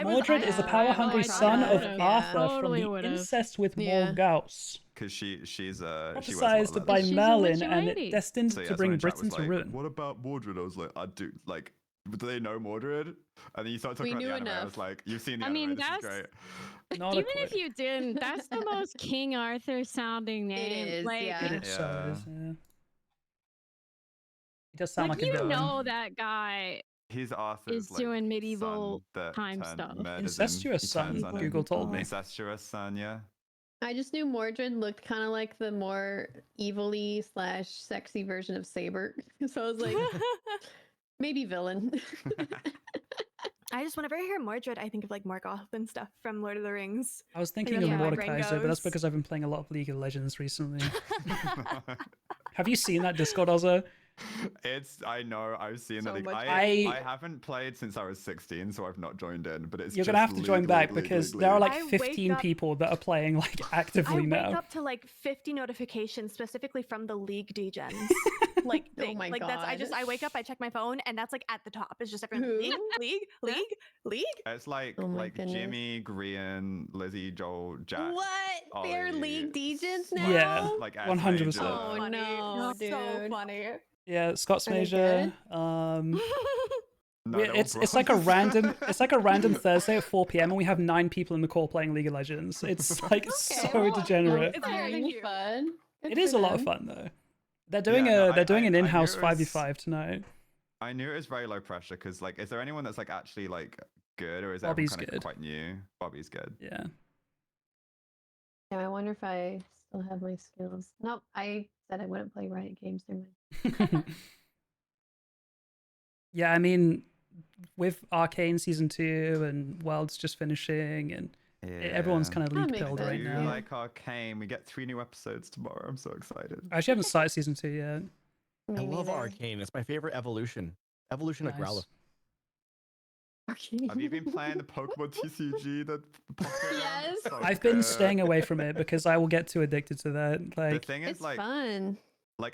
Mordred is the I power-hungry would've son of would've. Arthur Totally from the would've. incest with Yeah. Morgause, Because she's she wears a lot of prophesized by leather. She's a Merlin witchy and lady. destined So yeah, to bring someone in chat Britain was to like, ruin. what about Mordred? I was like, I do like. Do they know Mordred? And then you start talking We about the knew anime. I enough. was like, you've seen the I anime. mean, This is that's- great. Not a Even if clue. you didn't, that's the most King Arthur sounding name. is, like, yeah. It is, so it Yeah. is, yeah. He does sound like, you a villain. know that guy. He's Arthur's Is doing medieval son that time turned- stuff. murders him. Incestuous He son, turns on him. Google told me. Incestuous son, yeah. I just knew Mordred looked kind of like the more evilly / sexy version of Saber. So I was like, maybe villain. I just whenever I hear Mordred, I think of like Morgoth and stuff from Lord of the Rings. I was thinking that's of where my Mordekaiser, brain but that's goes. because I've been playing a lot of League of Legends recently. Have you seen that Discord, Ozzo? I know, I've seen So that. much I haven't played since I was 16, so I've not joined in. But it's You're gonna have to join back because there are like I wake 15 up- people that are playing like I actively wake now. up to like 50 notifications specifically from the League degens. Like, Oh my like that's God. I wake up, I check my phone, and that's like at the top. It's just everyone Who? League. It's like Oh my like goodness. Jimmy, Grian, Lizzie, Joel, Jack. What? They're Ollie, League Degens now? Yeah. Like 100%. Oh, Funny. no, So dude. funny. Yeah, Scott's Are they Major. No, they're all It's like a bronze. random Thursday at 4 p.m. and we have 9 people in the call playing League of Legends. It's like so well, degenerate. It's They're having cute. fun. Good It is for a lot of them. fun though. They're doing no, they're doing I an knew in-house it was- 5v5 tonight. I knew it was very low pressure because like, is there anyone that's like actually like good, or is Bobby's everyone kind good. of quite new? Bobby's good. Yeah. Yeah, I wonder if I still have my skills. Nope, I said I wouldn't play Riot games. Never mind. Yeah, I mean, with Arcane season 2 and Worlds just finishing, and everyone's kind of That league makes pilled sense, right Do now. you like Arcane? We get 3 new episodes tomorrow. I'm so excited. I actually haven't started season 2 yet. I Me love neither. Arcane. It's my favorite evolution. Evolution of Growlithe. Nice. Arcane. Have you been playing the Pokemon TCG? The pocket? Yes. So I've been good. staying away from it because I will get too addicted to that. The Like, thing is, It's like, fun.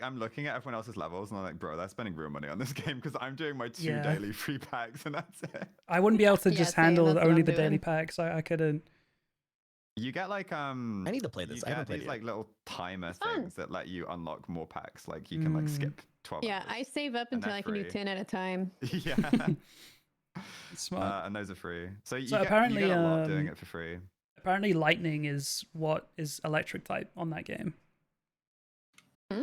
I'm looking at everyone else's levels and I'm like, bro, they're spending real money on this game because I'm doing my 2 Yeah. daily free packs and that's it. I wouldn't be able to Yeah, just same, handle that's what only I'm the daily doing. packs. I couldn't. You get like I need to play this. You I haven't get played these it yet. like little timer It's fun. things that let you unlock more packs. Like you can like Mm. skip 12. Yeah, I hours. save up And until they're I can do free. 10 at a time. Yeah. Smart. And those are free. So you So get, apparently, you get a lot doing it for free. Apparently, lightning is what is electric type on that game. Hmm?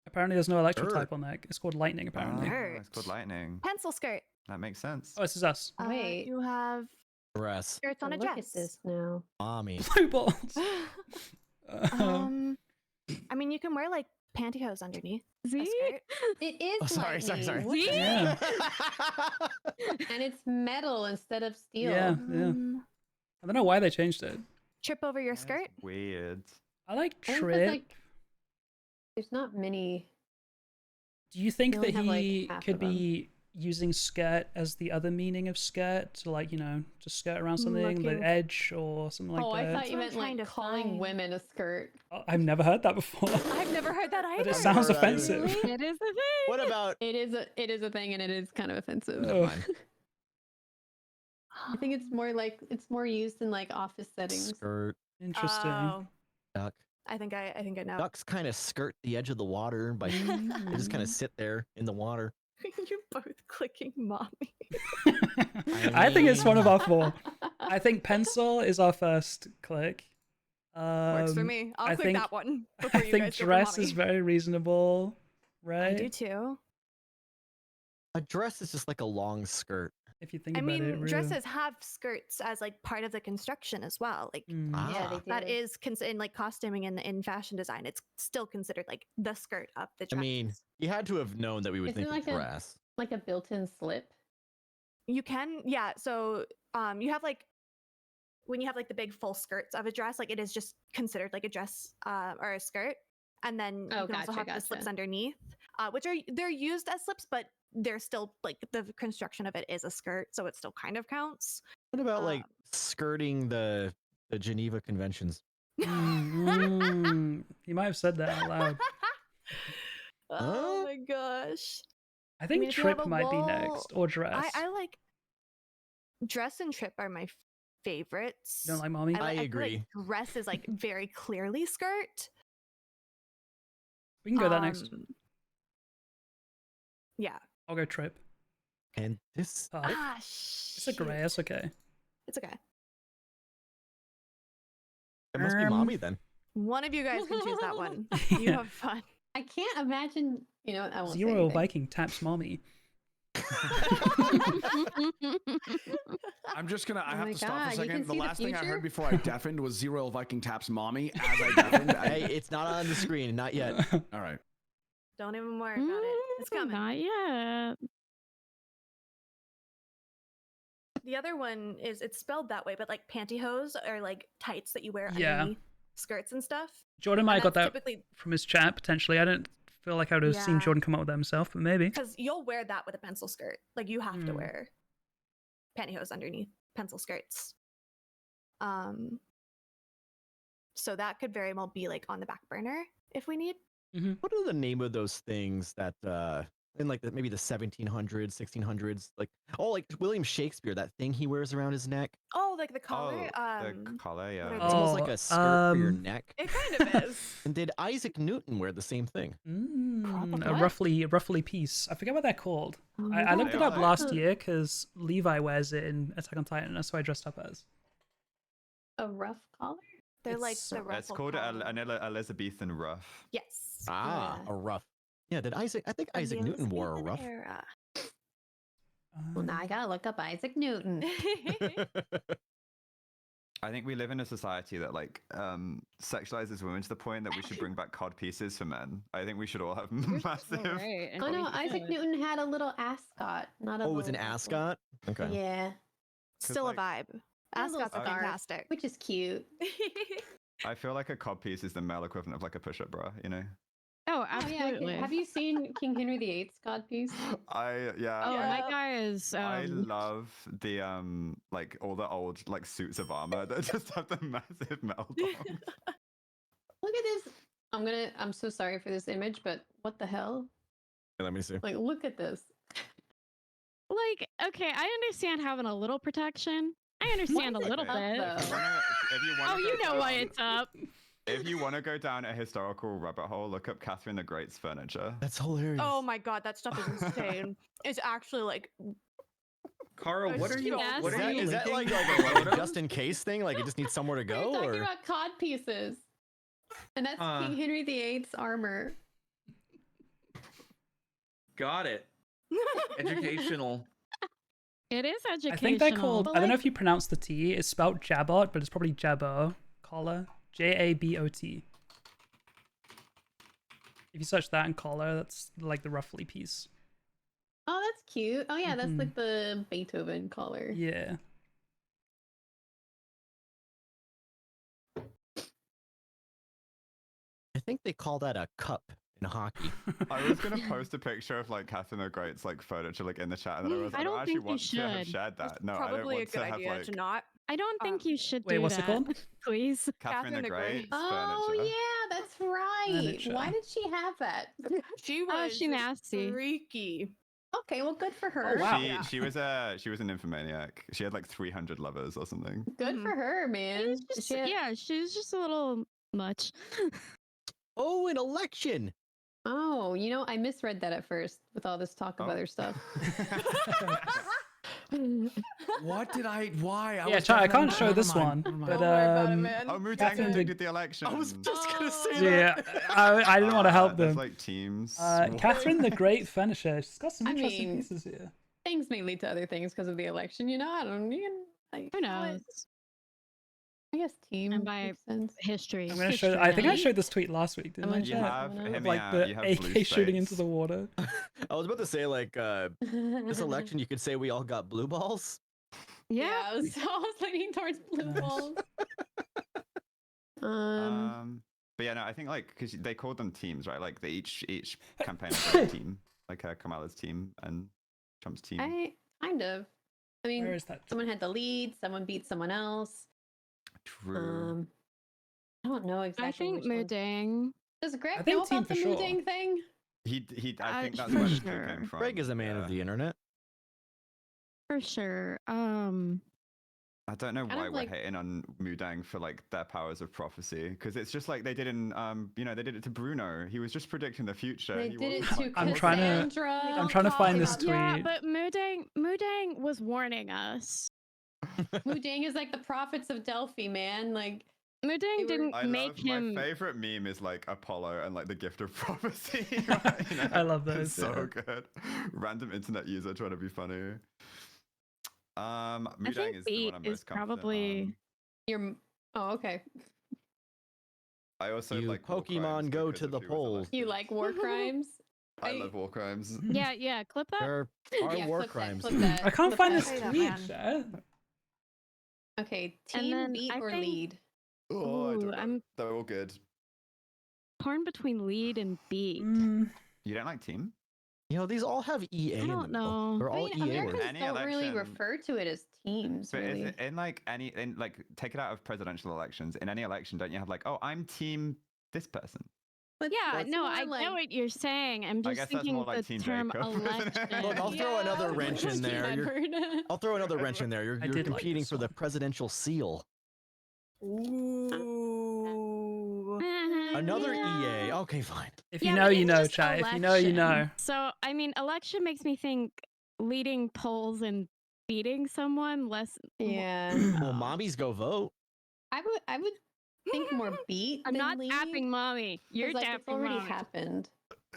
Apparently, there's no electric Sure. type on that. It's called lightning. Apparently. It's called lightning. Pencil skirt. That makes sense. Oh, this is us. Wait. You have Dress. skirts on a Look dress. at this now. Mommy. Blue balls. I mean, you can wear like pantyhose underneath a See? skirt. It is Oh, sorry. lightning. What See? the Yeah. And it's metal instead of steel. Yeah. Yeah. I don't know why they changed it. trip over your That's skirt. weird. I like I think trip. that's, like, there's not many. Do you think we that only have, like, he half could of 'em. be using skirt as the other meaning of skirt to, like, to skirt around something, the Looking- edge or something like Oh, I that? thought you That's meant what I'm trying like to calling find. women a skirt. Oh, I've never heard that before. I've never heard that either. But it I've sounds never heard that either. offensive. It is a thing. What about It is a thing, and it is kind of offensive. Oh. Fine. I think it's more used in like office settings. skirt, Interesting. Oh, duck? I think I know. Ducks kind of skirt the edge of the water by they just kind of sit there in the water. You're both clicking mommy. I think it's one of mean- our 4. I think pencil is our first click. Works for me. I'll I click think- that one. I Before you think guys go for dress is mommy. very reasonable, right? I do too. A dress is just like a long skirt. If you think I about it, mean, really. dresses have skirts as like part of the construction as well. Like Mm. Yeah, they Ah, do. that is in like costuming and in fashion design. It's still considered like the skirt of the I dress. mean, you had to have known that we would Isn't think it of like a- dress. like a built-in slip. You can, yeah. So you have like when you have like the big full skirts of a dress, like it is just considered like a dress or a skirt. And then you Oh, can also gotcha, have the slips gotcha. underneath, which they're used as slips, but they're still like the construction of it is a skirt, so it still kind of counts. What about like Um, skirting the Geneva Conventions? You might have said that out loud. Oh Huh? my gosh. I think mean, if you have trip a might be wall- next, or dress. I like dress and trip are my favorites. You don't like mommy? I feel like agree. dress is like very clearly skirt. We can go that next. Yeah. I'll go trip. And this Oh, Ah, it's a gray. That's okay. It's okay. it must be mommy then. One of you guys can choose that one. You have fun. I can't imagine. You know, I won't say Zero anything. Viking taps mommy. I'm just gonna. I Oh have my to stop for a God, you second. can The see the last thing I future? heard before I deafened was Zero Viking taps mommy as I deafened. Hey, it's not on the screen, not yet. All right. Don't even worry about it. It's coming. Not yet. The other one is it's spelled that way, but like pantyhose are like tights that you wear Yeah. underneath skirts and stuff. Jordan might And have got that's that typically from his chat, potentially. I don't feel like I would have seen Yeah. Jordan come up with that himself, but maybe. because you'll wear that with a pencil skirt. Like you have to Hmm. wear pantyhose underneath pencil skirts. So that could very well be like on the back burner if we need. What are the name of those things that in like maybe the 1700s, 1600s, like like William Shakespeare, that thing he wears around his neck? Oh, like the collar. The collar, yeah. what are It's almost like Oh, a skirt for your um, neck. It kind of is. And did Isaac Newton wear the same thing? A Probably. roughly piece. I forget what they're called. I looked it They up are. last year because Levi wears it in Attack on Titan. That's what I dressed up as. A rough collar. They're like It's- the It's ruffle called collar. an Elizabethan ruff. Yes. Ah, Yeah. a ruff. Yeah, did Isaac? I think From Isaac the Newton wore a Elizabethan ruff. era. Well, now I gotta look up Isaac Newton. I think we live in a society that like sexualizes women to the point that we should bring back cod pieces for men. I think we should all have massive. Right. Oh no, Isaac Newton had a little ascot, not a. Oh, it was an little ruffle. ascot. Okay. Yeah, Still like- a vibe. And a little Ascots are scarf. fantastic. which is cute. I feel like a cod piece is the male equivalent of like a push-up bra. You know. Oh, Oh yeah, absolutely. have you seen King Henry VIII's God piece? Yeah. Oh, Yeah. my guy is. I love the like all the old like suits of armor that just have the massive metal domes. Look at this. I'm so sorry for this image, but what the hell? Yeah, let me see. Like, look at this. Like, okay, I understand having a little protection. I understand a is it little up, bit. though? If you wanna Oh, you go know why down- it's up. If you want to go down a historical rabbit hole, look up Catherine the Great's furniture. That's hilarious. Oh my god, that stuff is insane. It's actually like Carl, what are you? Yes. What Is are that, you is that linking? like a just in case thing? Like it just needs somewhere to We're go, talking or about cod pieces, and that's King Henry VIII's armor. Got it. Educational. It is educational. I think they're called. But I don't know like- if you pronounce the T. It's spelled Jabot, but it's probably Jabot collar. Jabot. If you search that in collar, that's like the roughly piece. Oh, that's cute. Oh yeah, that's Mhm. like the Beethoven collar. Yeah. think they call that a cup in hockey. I was gonna post a picture of like Catherine the Great's like furniture like in the chat, and then I was I I don't don't actually think you want to have should. shared That's that. No, I don't probably a want good to have idea like to not. I don't think you should Wait, do what's it that. called? Please. Catherine the Great's Oh furniture. yeah, that's right. Furniture. Why did she have that? She Oh, was she nasty. freaky. Okay, well, good for her. wow. She was an nymphomaniac. She had like 300 lovers or something. Good for her, man. Just, yeah, she's just a little much. Oh, an election. Oh, you know, I misread that at first with all this talk of Oh. other stuff. What did I? Why? Yeah, chat, I can't show this one, Never mind. but Don't worry about it, man. Oh, Mutang Catherine predicted the election. I was just gonna say yeah, that. I didn't want to help There's them. like teams. Catherine the Great finisher. She's got some I interesting mean, pieces here. Things may lead to other things because of the election, you know. I don't. You can, like, Who knows? I guess team And by makes sense. history. I'm gonna show. I think I showed this tweet last week, didn't I? Someone You Chat? have Of hear Of me like out, the you have AK blue shooting into states. the water. I was about to say like this election, you could say we all got blue balls. Yeah. I was leaning towards blue Nice. balls. But yeah, no, I think like because they called them teams, right? Like they each campaign had a team, like Kamala's team and Trump's team. I kind of. I mean, Where is that? someone had the lead. Someone beat someone else. True. I don't know exactly. I think which one. Mudang. Does Greg I think know team about the for sure. Mudang thing? I think that's for where the sure. came from. Greg is a man of the internet. For sure. I don't know Kind why of we're like- hating on Mudang for like their powers of prophecy, because it's just like they did in they did it to Bruno. He was just predicting the future. They He did it wasn't, to I'm trying to- Cassandra. I'm trying to find this about- tweet. Yeah, but Mudang was warning us. Mudang is like the prophets of Delphi, man. Like, Mudang They were- didn't I make love him. my favorite meme is like Apollo and like the gift of prophecy. Right? You know? I love It's those, so yeah. good. Random internet user trying to be funny. I Mudang think is the Beat one I'm is most confident probably. on. you're. Oh, okay. I also You like war Pokemon crimes go because to of the who was polls. elected. You like war crimes? I love war crimes. Yeah, clip that. There are Yeah, war clip that, crimes. clip that, I can't clip find that. this Say that, tweet, man. chat. Okay, And team, then beat, I or think- lead? Oh, I Ooh, don't know. I'm They're all good. torn between lead and beat. You don't like team? You know, these all have EA in don't the middle. know. They're I all mean, EA Americans words. Any don't really election- refer to it as teams, But really. in like take it out of presidential elections. In any election, don't you have like, oh, I'm team this person? But Yeah, that's no, more I like- know what you're saying. I'm I just guess that's thinking more like the Team term Jacob, isn't it? election. Look, I'll throw another wrench in there. Edward. I'll throw another wrench in there. You're I did like competing this for the one. presidential seal. Ooh. Another Yeah. EA. Okay, fine. If Yeah, you know, but you it's know, just chat. If you know, you know. election. So, I mean, election makes me think leading polls and beating someone less. Yeah. Well, mommies go vote. I would think more beat. I'm than not lead, tapping mommy. 'cause, You're like, it's tapping already mommy. happened.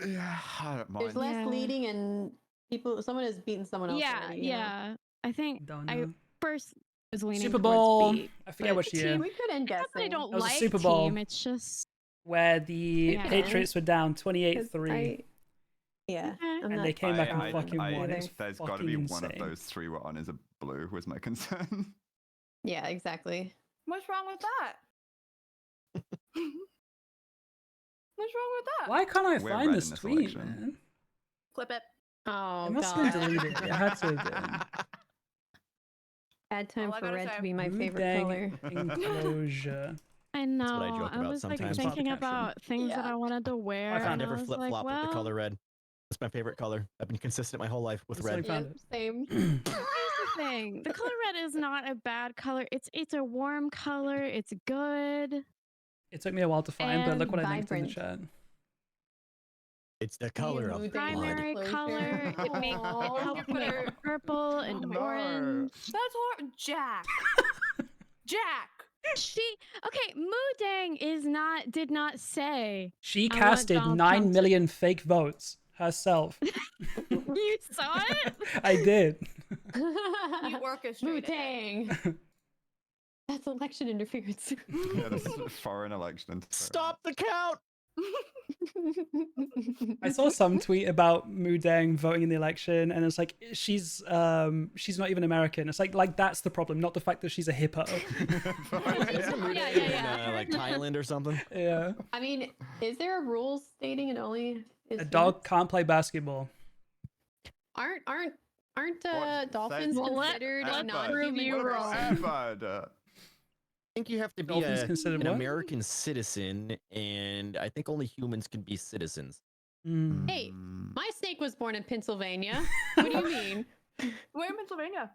Yeah, I don't There's mind. less Yeah. leading and someone has beaten someone else. Yeah, already, you know? yeah. I think Don't I know. first was leaning Super towards Bowl. beat. I forget but which year. We could end It's not that I guessing. don't That was a like Super Bowl. team. It's just Where the Yeah. Patriots were down 'Cause 28-3. Yeah. Okay. I'm And not they came back strong and on fucking won. either. It's There's got to fucking be one of insane. those three were on is a blue. Was my concern. Yeah, exactly. What's wrong with that? What's wrong with that? Why can't I We're find red this in this tweet, election. man? Clip it. Oh, It must God. have been deleted. It had to have been. Bad time All I for gotta red say. to be my favorite Dang color. enclosure. I know. what I joke about was like sometimes. thinking Spot protection. about things that Yeah. I wanted to wear. I found and Never I was flip like, flop with the well, color red. It's my favorite color. I've been consistent my whole life with That's red. like- found Yep, it. same. Here's the thing. The color red is not a bad color. It's a warm color. It's good. It took me a while to find, but look And what I linked in the vibrant. chat. It's the color of mood blood. Primary Closure. color. It makes Aw. it helps make purple and No. orange. That's hard. Jack. Jack. Okay, Mudang did not say. She I want casted Donald 9 Trump to- million fake votes herself. You saw it? I did. You orchestrated it. Wu-Tang. That's election interference. Yeah, this is foreign election. interference. Stop the count! I saw some tweet about Mudeng voting in the election, and it's like she's not even American. It's like that's the problem, not the fact that she's a hippo. Yeah. Like Thailand or something. Yeah. I mean, is there a rule stating it only is A dog humans? can't play basketball. Aren't What? dolphins Say- Well, considered let's non-human prove you What wrong. about persons? Evad? I think you have to be Dolphins considered an what? American citizen, and I think only humans can be citizens. Mm. Hey, Mm. my snake was born in Pennsylvania. What do you mean? Where in Pennsylvania?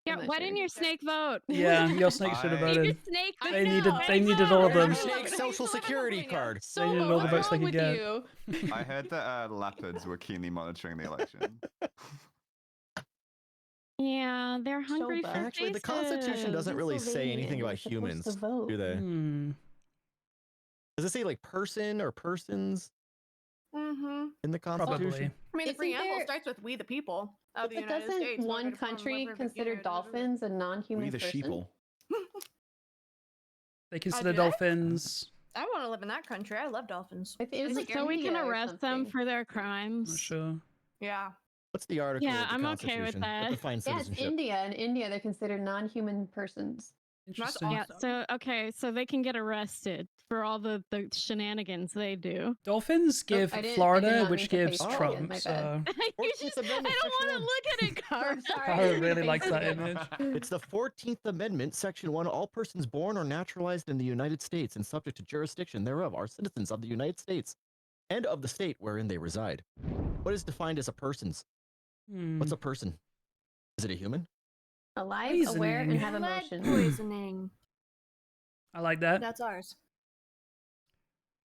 Yeah, I'm not why sure. didn't your snake vote? Yeah, your snake should have I- Your voted. snake I They vote. needed know, they I needed know. all of them. Where's your Snake snake's still social live in security Pennsylvania. card? So They needed all the what's votes they wrong could with get. you? I heard that leopards were keenly monitoring the election. Yeah, they're hungry bad. for Actually, the Constitution faces. doesn't really say anything about Pennsylvania, humans, you're supposed to vote. do they? Hmm. Does it say like person or persons Mm-hmm. in the Probably. Constitution? I mean, the Isn't preamble there- starts with "We the people of the But United doesn't States." one voted for and country were consider beginning." dolphins a non-human We the person? sheeple. They consider do they? dolphins. I want to live in that country. I love dolphins. I think it was like So we can India or arrest them something. for their Not crimes. sure. Yeah. What's the article Yeah, of the I'm okay with Constitution that that. defines Yeah, it's citizenship? India. In India, they're considered non-human persons. Interesting. Yeah, so okay, so they can get arrested for all the shenanigans they do. Dolphins give I did Florida, not mean which to face gives Oh, Trump. my bad. So You just, I don't Amendment, want to Section look at it, Car. I'm sorry. Cara I didn't mean really to likes face that it. image. It's the 14th Amendment, Section 1. All persons born or naturalized in the United States and subject to jurisdiction thereof are citizens of the United States and of the state wherein they reside. What is defined as a person's? Hmm. What's a person? Is it a human? Alive, aware, and Poisoning. have Lead emotions. poisoning. I like that. That's ours.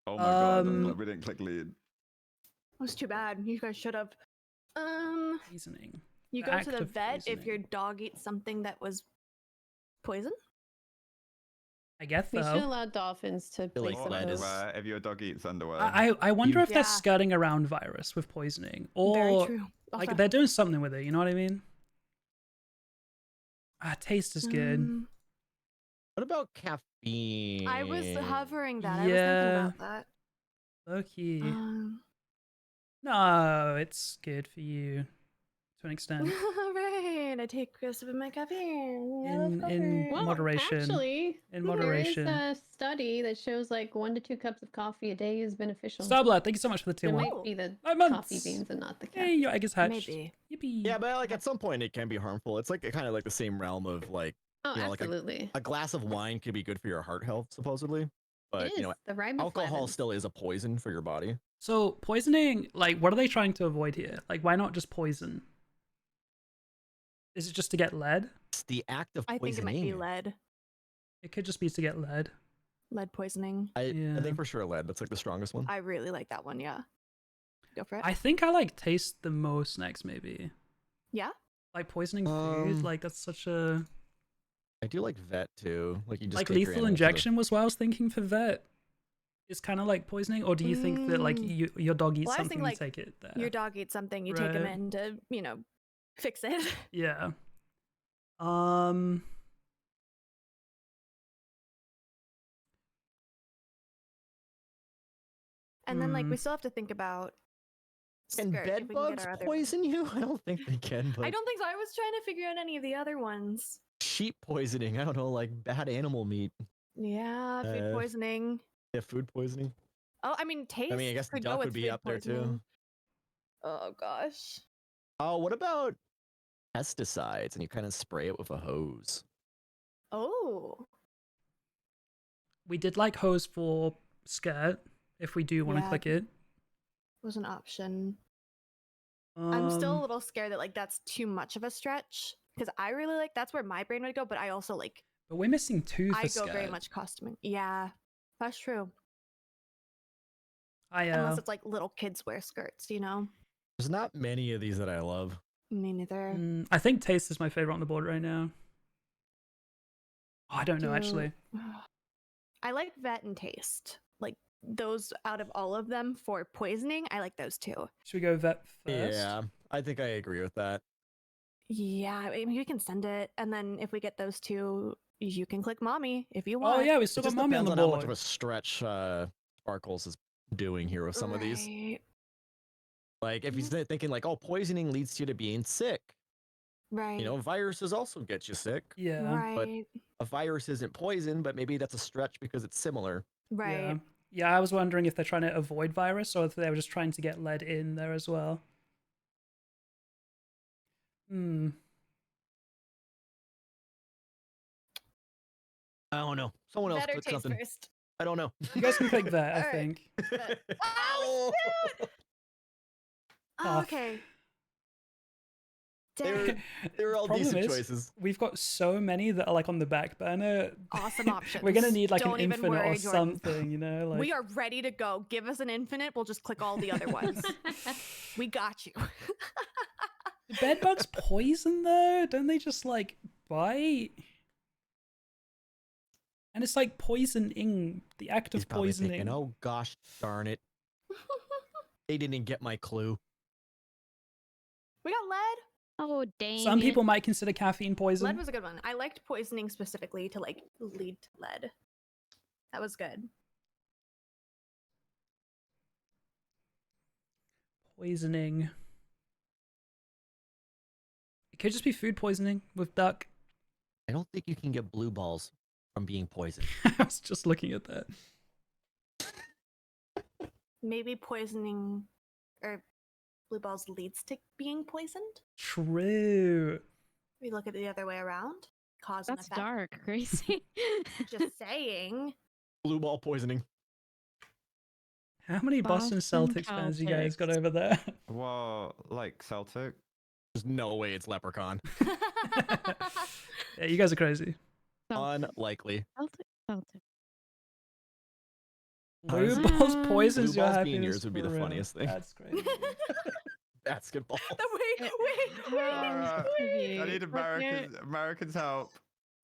Oh my god, I'm Um, glad we didn't click lead. That's too bad. You guys should have. Poisoning. You The go act to the of vet if your poisoning. dog eats something that was poison. I guess We should so. allow dolphins to feel place like some lead is- Underwear, if your dog eats underwear. I wonder You- if they're Yeah. skirting around virus with poisoning, Very or true. like Also- they're doing something with it. You know what I mean? Taste is good. What about caffeine? I was hovering that. I Yeah. was thinking about Low-key. that. No, it's good for you to an extent. Right. I take a sip of my caffeine. I love In coffee. Well, moderation. actually, In there moderation. is a study that shows like 1 to 2 cups of coffee a day is beneficial. Starblood, thank you so much for the tier It one. might be the 9 coffee months. beans and not the Hey, caffeine. your egg is hatched. Maybe. Yippee. Yeah, but like at some point it can be harmful. It's like kind of like the same realm of like Oh, you know, like absolutely. a glass of wine could be good for your heart health, supposedly. But It is. you know, The alcohol riboflavin. still is a poison for your body. So poisoning, like, what are they trying to avoid here? Like, why not just poison? Is it just to get lead? It's the act of I think poisoning. it might be lead. It could just be to get lead. Lead poisoning. I Yeah. think for sure lead. That's like the strongest one. I really like that one. Yeah. Go for it. I think I like taste the most next, maybe. Yeah. Like poisoning food, Um, like that's such a I do like vet too. Like you just like take your lethal animal to the- injection was what I was thinking for vet. It's kind of like poisoning, or do you think that like your dog eats Well, I was something, thinking, you like, take it there? Your dog eats something, you take him Right. in to, fix it. Yeah. And then like Hmm. we still have to think about Can skirt, bed if we can get bugs our other- poison you? I don't think they can. But I don't think so. I was trying to figure out any of the other ones. sheep poisoning. I don't know, like bad animal meat. Yeah, food Uh, poisoning. Yeah, food poisoning. Oh, I mean, taste. I mean, I guess could go duck with would be food up there too. poisoning. Oh gosh. Oh, what about pesticides? And you kind of spray it with a hose. Oh. We did like hose for skirt if we do want to Yeah. click it. Was an option. I'm still a Um, little scared that like that's too much of a stretch because I really like that's where my brain would go, but I also like But we're missing two for I go skirt. very much costuming. Yeah, that's true. I Unless it's like little kids wear skirts, There's not many of these that I love. Me neither. I think taste is my favorite on the board right now. Oh, I don't know Do- actually. I like vet and taste. Like those out of all of them for poisoning, I like those two. Should we go vet first? Yeah, I think I agree with that. Yeah, I mean, you can send it, and then if we get those two, you can click mommy if you Oh want. yeah, we It still got just mommy on depends the on how much of board. a stretch Sparkles is doing here with some of these. Right. Like if he's thinking like, oh, poisoning leads you to being sick. Right. You know, viruses also get you sick. Yeah. Right. A virus isn't poison, but maybe that's a stretch because it's similar. Right. Yeah. Yeah, I was wondering if they're trying to avoid virus or if they were just trying to get lead in there as well. Hmm. I don't know. Someone else Better click taste something. first. I don't know. You guys can click that, I All right. think. Oh, shit! Oh, Tough. okay. They were, Dang. they were all Problem decent is, choices. We've got so many that are like on the back burner. Awesome options. We're gonna need like Don't an even infinite worry, or Jordan. something, you know? Like We are ready to go. Give us an infinite. We'll just click all the other ones. We got you. Do bedbugs poison though? Don't they just like bite? And it's like poisoning, the act He's of probably poisoning. thinking, oh gosh darn it. They didn't get my clue. We got lead. Oh, dang. Some it. people might consider caffeine poison. Lead was a good one. I liked poisoning specifically to like lead to lead. That was good. Poisoning. It could just be food poisoning with duck. I don't think you can get blue balls from being poisoned. I was just looking at that. Maybe poisoning or blue balls leads to being poisoned. True. We look at it the other way around. Cause That's and effect. dark. Crazy. Just saying. Blue ball poisoning. How many Boston Boston Celtics fans you guys got Celtics. over there? Well, like Celtic. There's no way it's leprechaun. Yeah, you guys are crazy. Unlikely. Celtic. Blue Honestly, balls Wow. poisons Blue your balls being happiness yours would be for the real. funniest thing. That's crazy. Basketball. wait. Alright, I Wait, need but Americans help.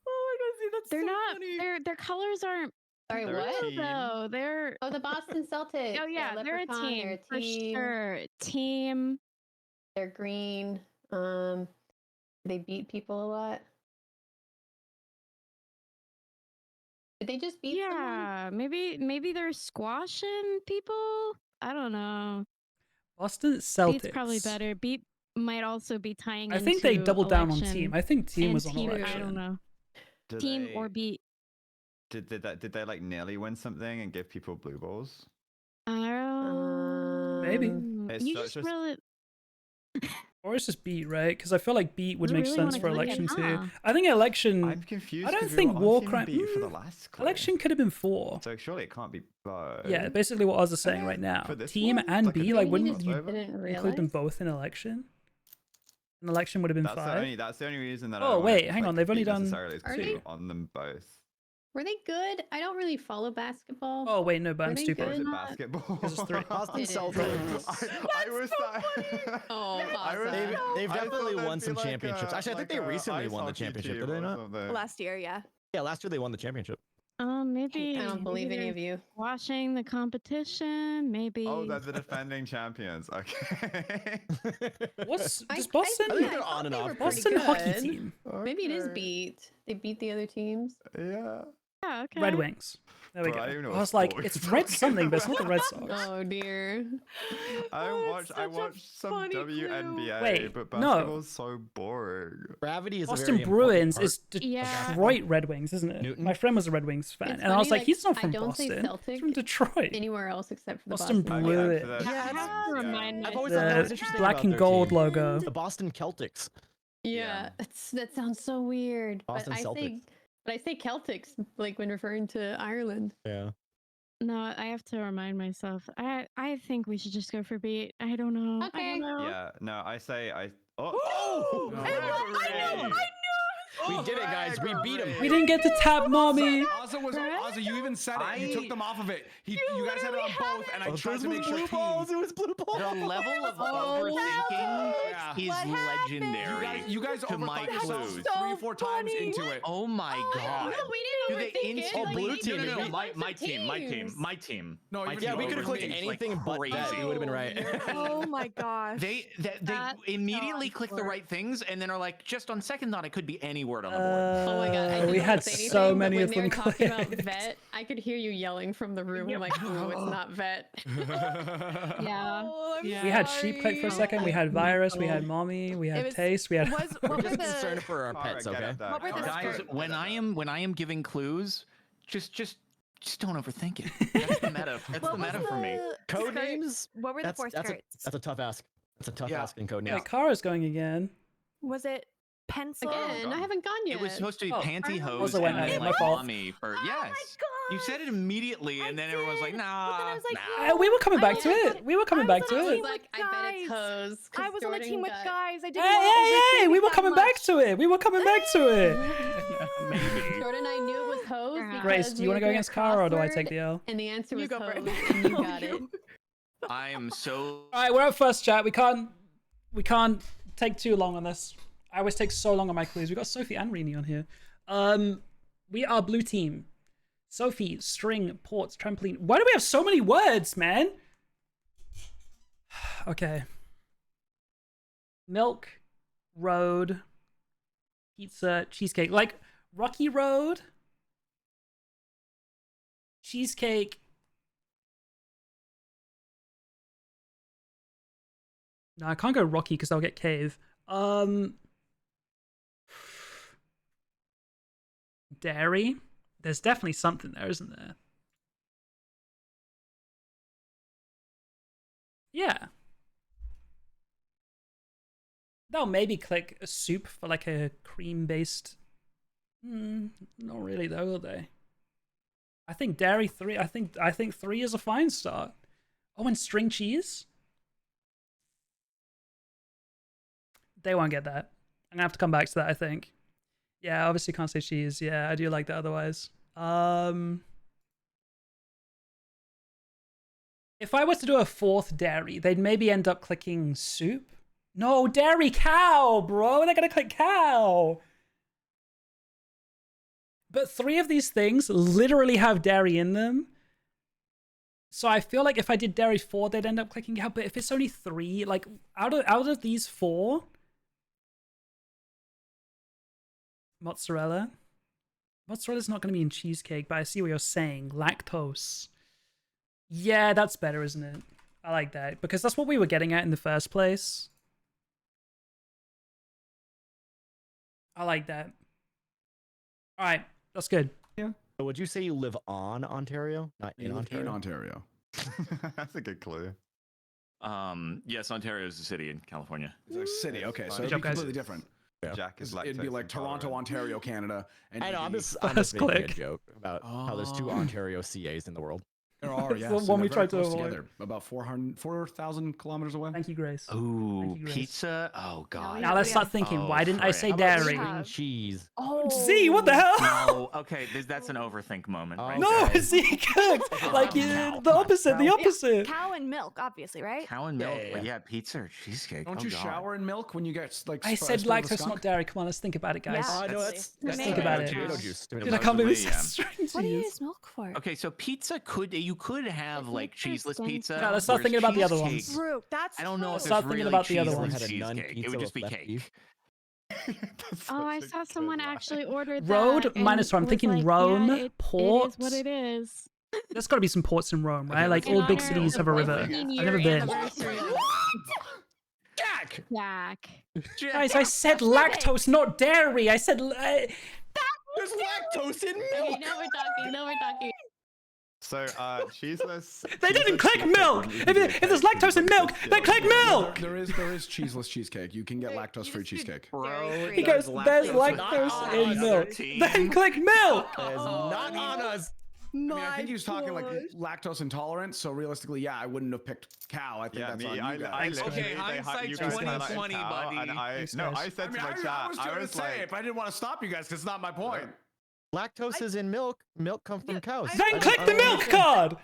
Oh my god, see, that's They're so not. funny. Their colors aren't Sorry, They're a what? team. though. They're. Oh, the Boston Celtics. Oh yeah, they're a Leprechaun, team They're a for team. sure. Team. They're green. They beat people a lot. Did they just beat someone? Yeah, maybe they're squashing people. I don't know. Boston Celtics. Beat's probably better. Beat might also be tying. I think they into doubled down on election team. I think team and was on team, election. I don't know. Did Team or they- beat. Did they like nearly win something and give people blue balls? Maybe. It's You such just a- really. Or it's just beat, right? Because I feel like beat would You make really sense wanna for click it, election too. huh? I think election. I'm confused. I don't 'cause we think were on war Team crime. beat for the last clue. Election could have been 4. So surely it can't be both. Yeah, basically what Oz is saying right now. For this Team one, and like a B, like team wouldn't you crossover? Didn't include them realize. both in election? An election would have been That's 5. that's the only reason that. I Oh, don't wanna wait, just, hang like, on, they've only beat done necessarily is 'cause Are we they? were on them both. Were they good? I don't really follow basketball. Oh wait, no, but I'm Were they stupid. Or is good? it Not- basketball? Because it's 3. Boston It is. Celtics. I was that. Oh, I was- awesome. They've I thought definitely that'd won be some like championships. Actually, I think they recently ice won the hockey championship, team did they or not? something. Last year, yeah. Yeah, last year they won the championship. Maybe. I don't believe any of you. Watching the competition, maybe. Oh, they're the defending champions. Okay. What's I- does I Boston? think they're thought on and they off. were pretty Boston hockey good. team. Maybe it is Okay. beat. They beat the other teams. Yeah. Yeah, okay. Red Wings. There we Bro, I go. don't even know I what was like, sport it's you're red talking something, but it's not the about. Red Sox. Oh dear. I that's such a watched some funny WNBA, Wait, but no. basketball's so boring. Gravity is a Boston very important Bruins part. is Yeah. Detroit Red Wings, isn't it? Newton? My friend was a Red Wings fan, It's and I was funny, like, he's not I from don't say Boston. Celtic He's from Detroit. anywhere else except for the Boston Boston Bruins. Okay, Blue- for that- I Yeah, have to remind I've always myself. thought that was The interesting black about and their gold team. logo. The Boston Celtics. Yeah, that sounds so weird. Boston but Celtics. I say Celtics like when referring to Ireland. Yeah. No, I have to remind myself. I think we should just go for beat. I don't know. I Okay. don't know. Yeah, no, I say I. Oh, Oh! no, I knew! We did it, guys. We beat him. We didn't get to tap mommy. Ozzy, you even said it. You took them off of it. You guys had it on both, and I tried to make sure blue team. balls. It was blue balls. The level of Oh, overthinking Yeah. is What happened? legendary. You guys to my overthought yourselves clues. 3 or 4 times funny. into it. Oh my god. No, we Do didn't they overthink it. instantly? blue No, team, no, no, we- my Lots of team. teams. No, My even Yeah, team we could have clicked overthinks like anything but that. crazy. We would have been right. Oh my gosh. They That immediately sounds click the worse. right things and then are like, just on second thought, it could be anywhere keyword on the board. Oh my god! I we didn't had say anything, so but many when of they were them talking about clicked. vet, I could hear you yelling from the room. I'm like, ooh, it's not vet. Yeah. Oh, I'm Yeah. We had sheep click for a second. We had virus. We had mommy. We had was- taste. We had. what were Just the concerned for our Alright, pets, get okay? it done. What were the Alright, Guys, skirt- get when it done. I am giving clues, just don't overthink it. That's the meta. That's what the was meta for me. Code skirt- names? What were the four That's skirts? a tough ask. That's a tough Yeah. ask in code Yeah. names. Wait, Kara's going again. Was it pencil? Again, I haven't gone yet. It was supposed to be Oh, pantyhose also went and out. then My like fault. mommy for Oh yes. my god! You said it immediately, and then everyone's like, did, nah. but then I was like, nah. We were coming I back was to on it. We were coming I back was to on I the it. team was with like, I bet it's guys. hose. 'cause I was on the team Jordan with got- guys. I didn't Hey, know hey, hey! overthinking We were that coming back much. to it. We were coming back to it. Maybe. Jordan, I knew it was hose. Grace, Grace, because do you want to we go did a against Kara or do I take crossword, the L? And the answer You was go for it. hose, and you got it. I am so. All right, we're at first chat. We can't take too long on this. I always take so long on my clues. We got Sophie and Rini on here. We are blue team. Sophie, string, ports, trampoline. Why do we have so many words, man? Okay. Milk, road, pizza, cheesecake. Like Rocky Road, cheesecake. No, I can't go Rocky because I'll get cave. Dairy. There's definitely something there, isn't there? Yeah. They'll maybe click a soup for like a cream-based. Not really though, will they? I think dairy 3. I think 3 is a fine start. Oh, and string cheese. They won't get that. I'm gonna have to come back to that, I think. Yeah, obviously can't say cheese. Yeah, I do like that otherwise. If I was to do a fourth dairy, they'd maybe end up clicking soup. No, dairy cow, bro. They're gonna click cow. But 3 of these things literally have dairy in them. So I feel like if I did dairy 4, they'd end up clicking cow. But if it's only 3, like out of these 4, mozzarella. Mozzarella's not going to be in cheesecake, but I see what you're saying. Lactose. Yeah, that's better, isn't it? I like that because that's what we were getting at in the first place. I like that. All right, that's good. So would you say you live on Ontario, not in Ontario? In Ontario. That's a good clue. Yes, Ontario is a city in California. It's a city. Okay, so Good it'd job, be guys. completely different. Yeah. Jack is It'd be lactose like Toronto, intolerant. Ontario, Canada. And I know, I'm it'd just First making a click. joke about how there's 2 Oh. Ontario CAs in the world. There are, It's yes. the and one they're we very tried to close avoid. together, about 4,000 kilometers away. Thank you, Grace. Ooh, Thank you, Grace. pizza. Oh god. Now let's we start have- thinking. Oh, Why didn't I say frick. How about dairy? string cheese? Oh, Z, what the hell? No. Okay, that's an overthink moment, right? No, Okay. Z cooked. Like Cow. the opposite. The Cow. opposite. cow and milk, obviously, right? Cow and milk. Yeah. But yeah, pizza or cheesecake. Don't oh, you God. shower in milk when you get like? I said spilled with a lactose, skunk? not dairy. Come on, let's think about it, guys. Yeah. No, Let's that's Let's think about it. Tomato juice. Tomato Dude, I juice. can't believe Supposedly, this is string What do you cheese. use milk for? Okay, so pizza could have like It's like cheeseless skin pizza. tone. Yeah, let's start whereas thinking about the other cheesecake- ones. True. That's I don't know true. if Start it's thinking really about the other cheeseless ones. Had a nun cheesecake. It pizza would with just be left cake. beef. That's Oh, I such a saw good someone lie. actually ordered Road that. and minus one. I'm was thinking like, Rome, yeah, it port. is what it is. There's got to be some ports in Rome, right? Okay, Like let's all go. big In honor cities of have a the river. 15-year I've never been. anniversary of Jack! Jack. Guys, I said lactose, not dairy. I said. There's lactose in Okay, milk. now we're talking. So, cheeseless. They didn't cheeseless click cheesecake milk. wouldn't If be if a there's cake, lactose in it's milk, just then click yellow. milk. There is cheeseless cheesecake. You can get lactose-free cheesecake. Dairy-free. He goes, there's lactose lactose in in the other milk. team. Then click milk. That is not on us. I mean, I think he was talking like lactose intolerant. So realistically, yeah, I wouldn't have picked cow. I think Yeah, that's me. on you I guys. literally, Okay, they hindsight you guys 2020, highlighted cow, and buddy. Thanks, no, guys. I said to my I chat, was I trying to was say like, it, but I didn't want to stop you guys because it's not my point. Lactose is in milk. Milk comes from cows. Then click the milk card.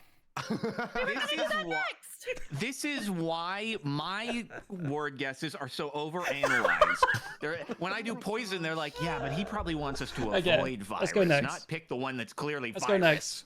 This is why my word guesses are so overanalyzed. When I do poison, they're like, yeah, but he probably wants us to Okay, avoid virus, let's go next. not pick the one that's clearly Let's virus. go next.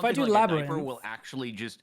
something do like a diaper labyrinth- will actually just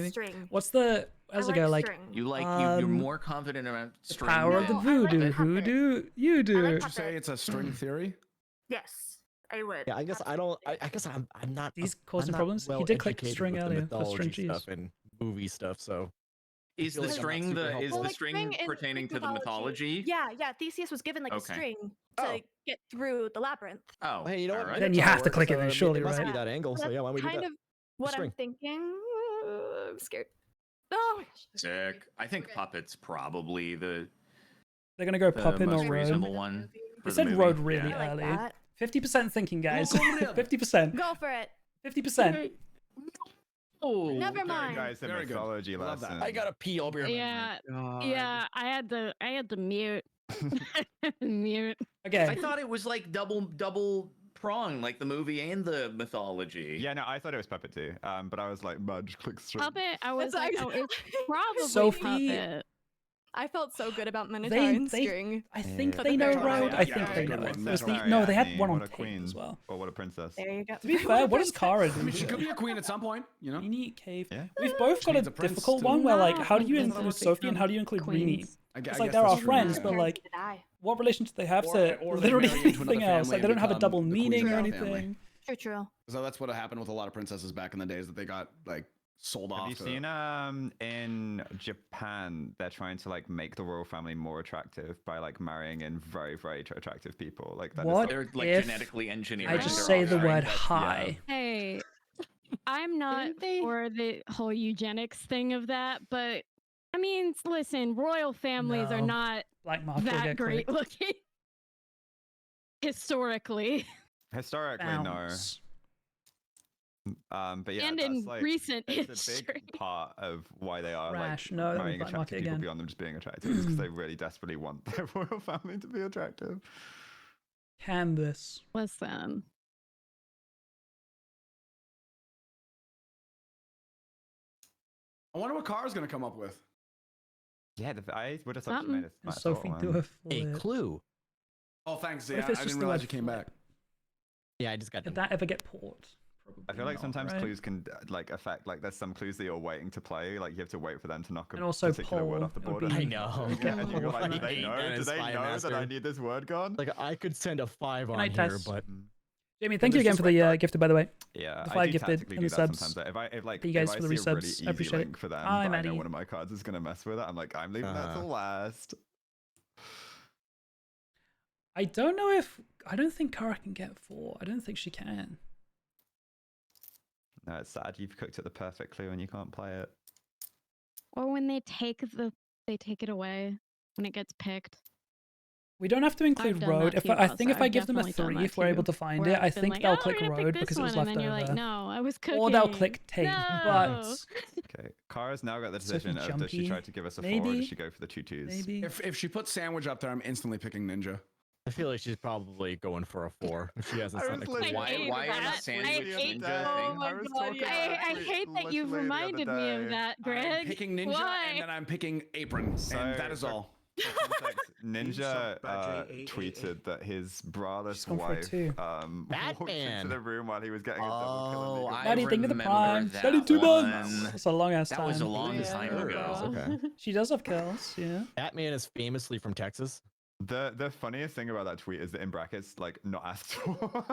anything. string. What's the how's I it go? like Like string. You like you're Um, more confident around the string. power of the No, I like voodoo. Who puppet. do you do? like Would you say puppet. it's a string theory? Yes, I would. Yeah, I guess I don't. I guess I'm not. These I'm causing not problems? He well did click educated string with the earlier for string mythology cheese. stuff and movie stuff. So Is feel the like I'm not string super the helpful. is Well, the like, string string in pertaining Greek to the mythology? Yeah, Theseus was given like a Okay. string to Oh. get through the labyrinth. Oh, Well, hey, you know what? all right. Then Maybe you that'll have to work, click it so then, it surely, must right? be that angle. So That's yeah, why don't we do kind that? of What I'm string. thinking, I'm scared. Oh my gosh. Sick. I think puppet's probably the They're gonna go the puppet most or reasonable road. one. They for the said movie. road really Yeah. I like early. that. 50% thinking, guys. Welcome to- 50%. Go for it. 50%. Oh, Never mind. Guys, a Very good. mythology Love that. lesson. I gotta pee. I'll be right Yeah, back. yeah. I had to mute. Mute. I Okay. thought it was like double prong, like the movie and the mythology. Yeah, no, I thought it was puppet too. But I was like, man, just click string. Puppet. I was That's like, actually- oh, it's probably Sophie- puppet. I felt so good about Minotaur They- and they- String. I think Yeah. they know Yeah, road. yeah, I think yeah, they good know one. it. It was That's the, right. no, they had Ariadne, one on what a tape queen. as well. Or what a princess. There you go. To be fair, what does Kara I mean, she do? could be a queen at some point, you know? Rini cave. Yeah. We've both got a needs a prince difficult too. one where, like, Not how do you like include those Sophie and how do you include Rini? queens. It's like they're our true, friends, yeah. but like, To die. what relation do they have Or- to or they literally marry into another anything else? family Like, they and don't have a become double the queen meaning of or that family. anything. True. So that's what happened with a lot of princesses back in the days that they got like sold off. Have you to- seen in Japan they're trying to like make the royal family more attractive by like marrying in very attractive people like that is What? They're like If genetically engineered. I just their say the offspring. word That's- high. Hey, I'm not Didn't they? for the whole eugenics thing of that, but I mean, listen, royal families are No. not Black mark will that get great clicked. looking historically, historically Bounce. but yeah and that's in like recent it's a history. big part of why they are Rash. like No, that was marrying black attractive market people again. beyond them just being attractive because they really desperately want their royal family to be attractive. Canvas. Listen, I wonder what Kara's gonna come up with. Yeah, I would have thought she Something. made a And smart Sophie thought do one. a A flip. clue. Oh, thanks, What Zia. if I it's just didn't the realize word you came flip? back. Yeah, I just got Did done. that ever get port? Probably I feel like not, sometimes right? clues can like affect like there's some clues that you're waiting to play like you have to wait for them to knock a And also particular word poll, off the it would board. be- I know. Yeah, and you're Poll like, do funny. they Hate know? that Do as they Spy know that I Master. need this word gone? Like I could send a 5 on night, here, Tess. but Jamie, thank you there's again just for the like gifted, by the way. Yeah, The I 5 do gifted tactically and do the that subs. sometimes. Like, if Thank you guys if for I the see a really resubs. I easy appreciate it. link for them, Hi, but I Maddie. know one of my cards is gonna mess with it, I'm like, I'm leaving that to last. I don't know if I don't think Kara can get 4. I don't think she can. No, it's sad. You've cooked at the perfect clue and you can't play it. or when they take it away when it gets picked. We don't have to include done road. that If too, I think if Elsa. I I've give them a definitely done 3, that if we're able too, to find where it, I I've been think like, they'll "Oh, click I'm gonna pick road this because it was one," left and then you're over. like, no, I was cooking. Or they'll click tape. No. But Okay, Kara's now got the Sophie decision of does she Jumpy? try to give us a 4 or Maybe. does she go for the 2-2s? maybe. If she puts sandwich up there, I'm instantly picking ninja. I feel like she's probably going for a 4 if she hasn't I sent a was clue. literally- Why is that. sandwich I ninja hate- a Oh thing? my I was God, talking I about it hate that you've literally the other reminded me of day. that, Greg. I'm picking ninja, Why? and then I'm picking apron, So- and that is all. For context, Ninja suck, Badger, tweeted that his brother's She's gone for a wife 2. walked into Batman. the room while he was getting a double kill. Oh, And I Daddy, think of the remember prime. that Daddy, 2 one. months. That's a long ass time. That was a long Yeah. time ago. Okay. She does have kills, yeah. Batman is famously from Texas. the funniest thing about that tweet is that in brackets, like not asked for.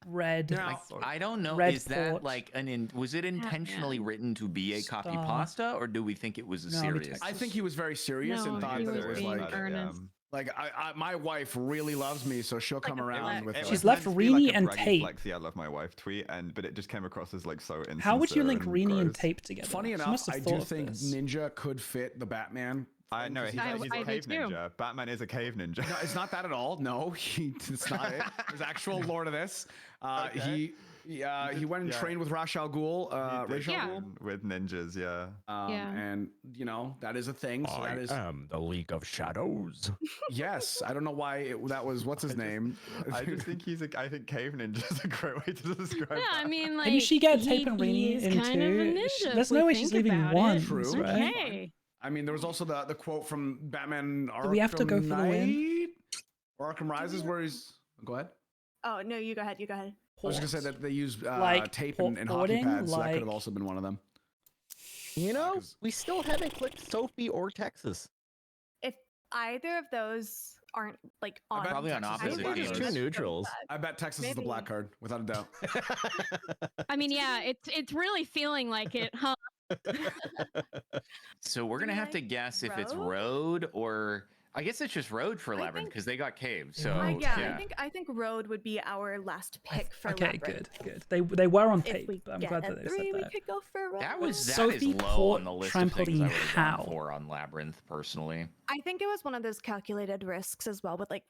Red. Now, I don't know. Red Is that port. like was it intentionally written to be a copy Star. pasta, or do we think it was a No, we serious? text- I think he was very serious No, and thought he that was it was being like, about it, earnest. like my wife really loves me, so she'll come a around threat. with. It She's was left meant to be like Rini a and braggy Tape. Flexy, I love my wife tweet, but it just came across as like so insincere. How would you link and Rini and gross. Tape together? Funny She enough, must have I thought do of think this. ninja could fit the Batman. I know he's, I- he's I a do cave too. ninja. Batman is a cave ninja. No, it's not that at all. No, it's not it. There's actual lore to this. Okay. He went and Yeah. trained with Ra's al Ghul, He did Ra's al Yeah. Ghul. with ninjas, yeah. Yeah. And you know that is a thing. So that is am the League of Shadows. yes. I don't know why that was. What's his I just- name? I just think I think cave ninja is a great way to describe. Yeah, I that. mean, like, Maybe she get Tape and he Rini is in kind of a 2. ninja. There's if no we way she's think leaving about 1. it. True. Right? Okay. I mean, there was also the quote from Batman Arkham Do we have to go for the win? Knight? Or Arkham Rises, where he's. Go ahead. Oh no, you go ahead. You go ahead. I was gonna say that they use Like tape and hockey porting, pads, so that could have like- also been one of them. You know, 'cause- we still haven't clicked Sophie or Texas. If either of those aren't like I on, bet Probably on Texas is I the opposite think black it's There's card. two just neutrals. I bet Texas is the black Maybe. card, without a doubt. I mean, yeah, it's really feeling like it, huh? So we're gonna have to Like guess if it's road? road or I guess it's just road for I labyrinth think- because they got caves. They So might. yeah, I think road would be our last pick for Okay, labyrinth. good. They were on If tape, we but I'm get glad a that they 3, said we that. could go for road. that is Sophie low Port on the list of things I would trampoline, have how? gone for on labyrinth personally. I think it was one of those calculated risks as well with like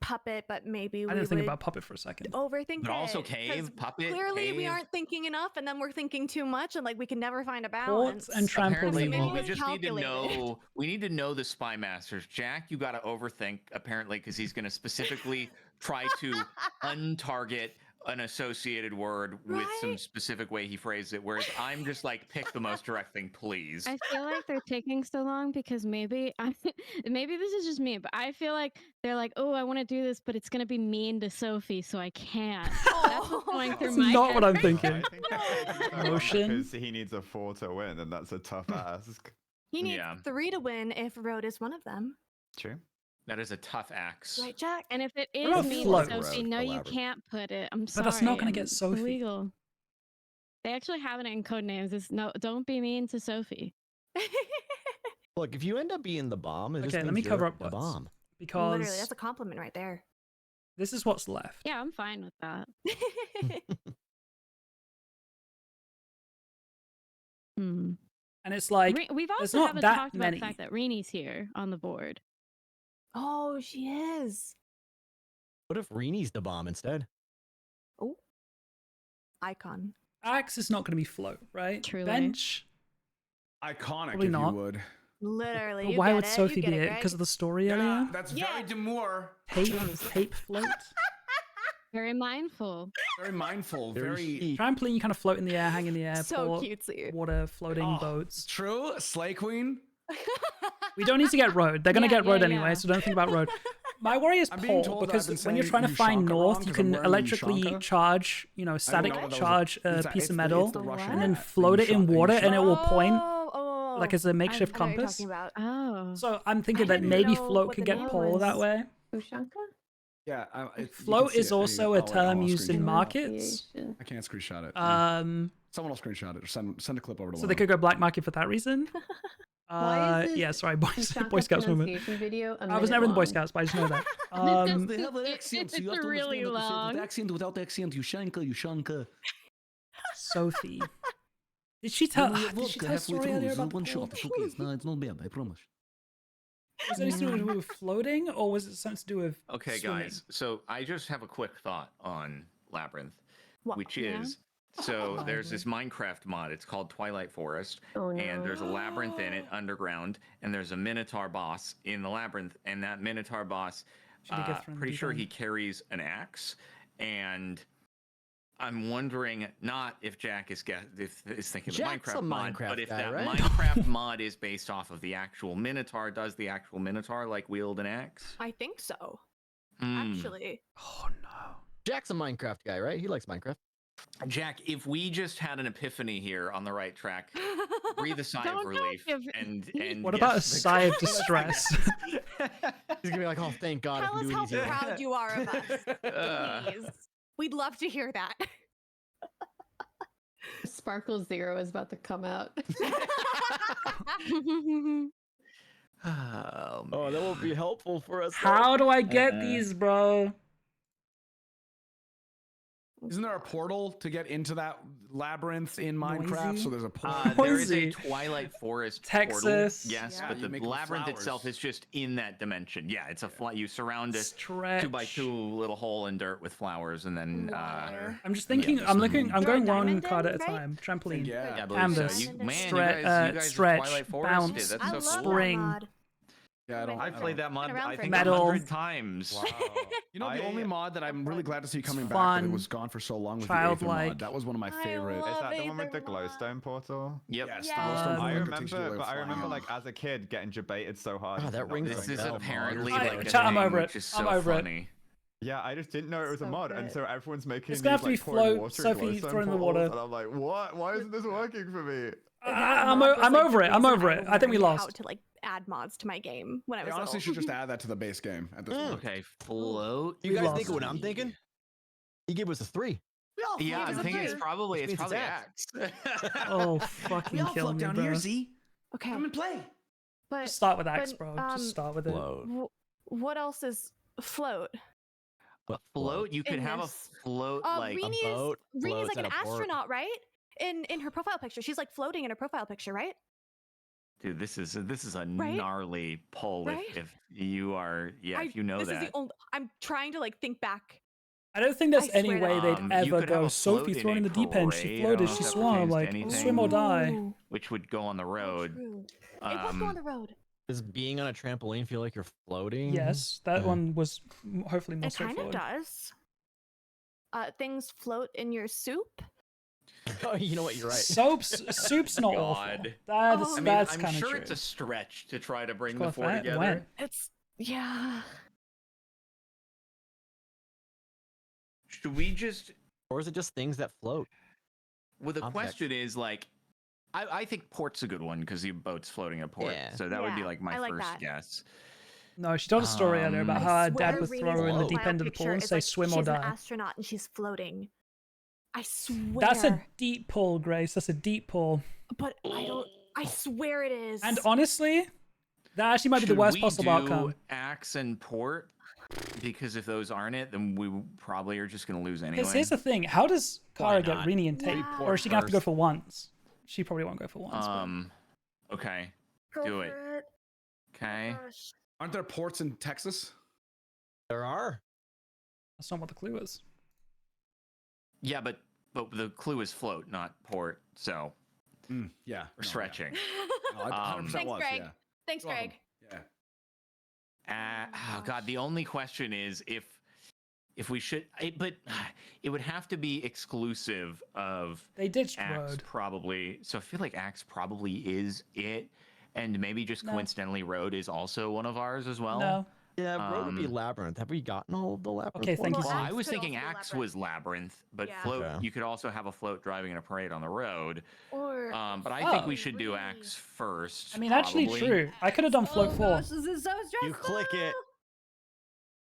puppet, but maybe I we didn't think would about puppet for a second. overthink But also it, 'cause cave, puppet, Clearly, we cave. aren't thinking enough, and then we're thinking too much, and like we can never find a Ports balance. and Apparently, trampoline. maybe we it's just need to calculated. know. We need to know the spy masters. Jack, you got to overthink apparently because he's going to specifically try to untarget an associated word with some Right? specific way he phrased it. Whereas I'm just like, pick the most direct thing, please. I feel like they're taking so long because maybe maybe this is just me, but I feel like they're like, oh, I want to do this, but it's gonna be mean to Sophie, so I can't. That's what's going through That's my not head. what I'm I thinking. think they're taking so long Motion. because he needs a 4 to win, and that's a tough ask. He needs Yeah. 3 to win if road is one of them. True. That is a tough axe. Right, Jack? And if it about is mean float? to Sophie, Road, no, you elaborate. can't put it. I'm But sorry. that's not gonna get it's Sophie. illegal. They actually have it in Codenames. It's no, don't be mean to Sophie. Look, if you end up being the bomb, it just Okay, let means me cover you're up the what's bomb. Literally, because that's a compliment right there. this is what's left. Yeah, I'm fine with that. Hmm. And it's like We've there's also not haven't that talked about many. the fact that Reenie's here on the board. Oh, she is. What if Reenie's the bomb instead? Oh, icon. Axe is not going to be float, right? Truly. Bench. Iconic, Probably if not. you would. Literally. But you why get would it, you Sophie get be it? Greg. Because of the story Yeah, earlier? that's Yeah. very demure. Tape float. Very mindful. Very mindful. Very Very chic. Trampoline, you kind of float in the air, hang in the air. So port, cutesy. Water, floating Oh, boats. True. Slay Queen. We don't need to get road. They're going to Yeah, get road yeah, anyway, yeah. so don't think about road. My worry is I'm being pole, told that I've because been when you're saying trying to find Ushanka north, wrong you 'cause I'm can wearing electrically Ushanka. charge, static know that was a- charge a it's a- piece it's of the- metal, it's the Russian and then hat, the float it in Ushanka- water, and it will point Oh, like as a makeshift I know what you're compass. talking about. Oh. So I'm thinking that didn't maybe know float what could the get name pole that was. way. Ushanka? Yeah. you Float can see is it. There you also go. a Oh, wait, term I'll used in screenshot it. markets. Pronunciation. I can't screenshot it. Someone will screenshot it or send a clip over to So one they of could go black market for that reason. Why is this Yeah, sorry, Boy Ushanka Scouts moment. pronunciation video a I was minute never in the Boy long? Scouts, but I just know that. They have an accent, so you have to really understand that with long. accent, without the accent. Ushanka. Sophie. Did she tell a story earlier about the pole? It's okay. It's not bad. I promise. Was it anything to do with floating, or was it something to do with Okay, swimming? guys. So I just have a quick thought on labyrinth, What? which Yeah? is so there's this Minecraft mod. It's called Twilight Forest, Oh no. and there's a labyrinth in it underground, and there's a Minotaur boss in the labyrinth, and that Minotaur boss, Should he get thrown pretty deep sure end? he carries an axe, and I'm wondering not if Jack is thinking Jack's the a Minecraft mod, Minecraft but if guy, that right? Minecraft mod is based off of the actual Minotaur. Does the actual Minotaur like wield an axe? I think so. Hmm. Actually. Oh no. Jack's a Minecraft guy, right? He likes Minecraft. Jack, if we just had an epiphany here on the right track, breathe a sigh of Don't relief give- and What about a guess the- sigh of distress? He's gonna be like, "Oh, thank God, I Tell can us do how it easier." proud you are of us. Uh, Please. We'd love to hear that. Sparkle Zero is about to come out. oh, Oh, that won't be helpful for us. How do I get these, bro? Isn't there a portal to get into that labyrinth in Minecraft? Noisy? So there's a portal. there is a Noisy. Twilight Forest Texas. portal. Yes, Yeah. but You the make them labyrinth flowers. itself is just in that dimension. Yeah, it's a flat. You surround a Stretch. 2x2 little hole in dirt with flowers, and then Water. I'm just thinking. Yeah, I'm so looking. I'm Throw a going one diamond card in, at a right? time. Trampoline. Yeah. I believe Canvas. so. Man, Stretch, stretch, Twilight Forest bounce, did. I That's so love cool. that Spring. mod. Yeah, I don't. I've played that mod. Been around I for think Metal. 100 times. Wow. You know, the I- only mod that I'm really glad to see coming back Fun, that it was gone for so long was the childlike. Aether mod. That was one of my I favorite. love Is that the one with Aether the mod. glowstone portal? Yep. Yes, Yeah. the glowstone I one that remember, takes you away but I flying remember off. like as a kid getting debated so hard. Ah, for that not rings doing a This is bell. apparently I- like a chat, I'm thing, over it. which is I'm so over it. funny. Yeah, I just didn't know it was a So mod, and good. so everyone's making It's gonna have to these, be like, pouring float, water Sophie, glowstone throw in the portals, water. and I'm like, what? Why isn't this working for me? I'm That mod was, I'm like, over the it. I'm reason over I it. I think we learned How lost. to like add mods to my game when I They was honestly little. should just add that to the base game at this point. Okay, float. You We guys lost. think of what I'm thinking? He gave us a 3. Yeah, I'm thinking it's probably Which means it's axe. Oh, fucking kill me, bro. Z. Okay. Come and play. But Just start with Axe, but, bro. Just start with it. Float. what else is float? A float? You could In have this. a float like Rini boat is floats like at an a port. astronaut, right? In her profile picture, she's like floating in her profile picture, right? dude, this is a Right? gnarly poll Right? if you are if you know this that. is the only. I'm trying to like think back. I don't think there's I any swear to way they'd You ever could have go, a float Sophie, in thrown in the it, deep end. She Corey. I floated, don't she know if that swam. pertains to Like, anything. swim or die. Ooh, which would go on the oh, road. true. It would go on the road. Does being on a trampoline feel like you're floating? Yes, that one was hopefully more It kind of straightforward. does. Things float in your soup. Oh, you know what? You're right. Soup's not awful. God. That's, Oh, I mean, that's I'm kind of sure true. it's a stretch to try to bring Just the go four with that, together. when? It's yeah. Should we just? Or is it just things that float? Well, the Objects. question is like, I think port's a good one because your boat's floating at port. Yeah. So that would be Yeah, like my I like first that. guess. No, she told a story earlier about I how her dad swear would Rini's throw her in the float. deep end of the picture pool and is say like swim or she's an die. astronaut and she's floating. I swear. That's a deep pull, Grace. That's a deep pull. But I don't. I swear it is. And honestly, that actually might be the worst possible outcome. Axe and port? Because if those aren't it, then we probably are just going to lose anyway. Because here's the thing: how does Kara get not? Rini and Tate, Yeah. or is she gonna have to go First. for once? She probably won't go for once. but- Okay. Go do it. for it. Okay. Gosh. Aren't there ports in Texas? There are. That's not what the clue is. Yeah, but the clue is float, not port. So Yeah. we're stretching. No, it 100% Thanks, was, Greg. yeah. Thanks, You're welcome. Greg. Yeah. Oh God, the only question is if we should, but it would have to be exclusive of They ditched Axe Road. probably. So I feel like Axe probably is it, and maybe just No. coincidentally Road is also one of ours as well. No. Yeah, Road would be Um, Labyrinth. Have we gotten all of the Labyrinth? Okay, thank you, ones? Well, Sam. I was could thinking also be Axe was Labyrinth, but Yeah. float Okay. you could also have a float driving in a parade on the road. Or But I think we Oh. should do Axe first. I mean, actually, probably. true. I could have done Float 4. Gosh, this is so stressful. You click it.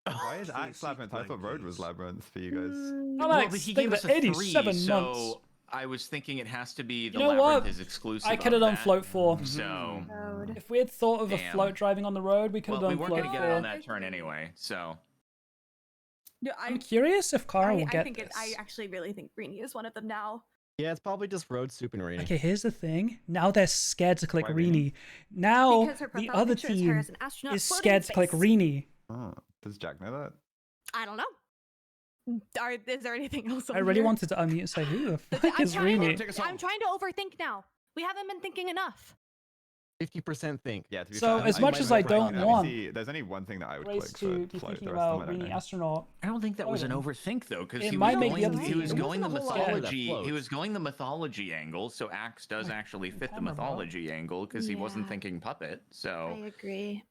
Why is Axe Labyrinth? I thought Road was Labyrinth for you guys. Oh, Well, Alex, but he think gave of us it, a 87 3, months. so I was thinking it has to be the You know Labyrinth what? is exclusive. I could have of done that. Float 4. So Road. If we had thought of a Damn. float driving on the road, we could have well, we done weren't Float going to 4. get it on that turn anyway. So No, I'm curious if Kara will I get think this. I actually really think Greenie is one of them now. Yeah, it's probably just Road, Soup, and Rainy. Okay, here's the thing. Now they're scared to click Why Rini. Now Because her the profile other picture is her team as an astronaut is floating scared in to click space. Rini. Oh, does Jack know that? I don't know. Is there anything else? I over really here? wanted to unmute and say, who the But fuck I'm is trying Rini? Take us I'm home. trying to overthink now. We haven't been thinking enough. 50% think. Yeah, to be So, fair, as much might as I click don't Let me want see, there's only one thing that I would Grace click to for be float. thinking The rest of about them I don't Rini know. astronaut. I don't think that was an Oh. overthink though, because It he might was make going, the other he was team. going the It wasn't a whole lot that mythology. He floats. was going the mythology angle, so Axe does actually fit the camera, bro. mythology angle because he wasn't Yeah. thinking puppet. I So agree.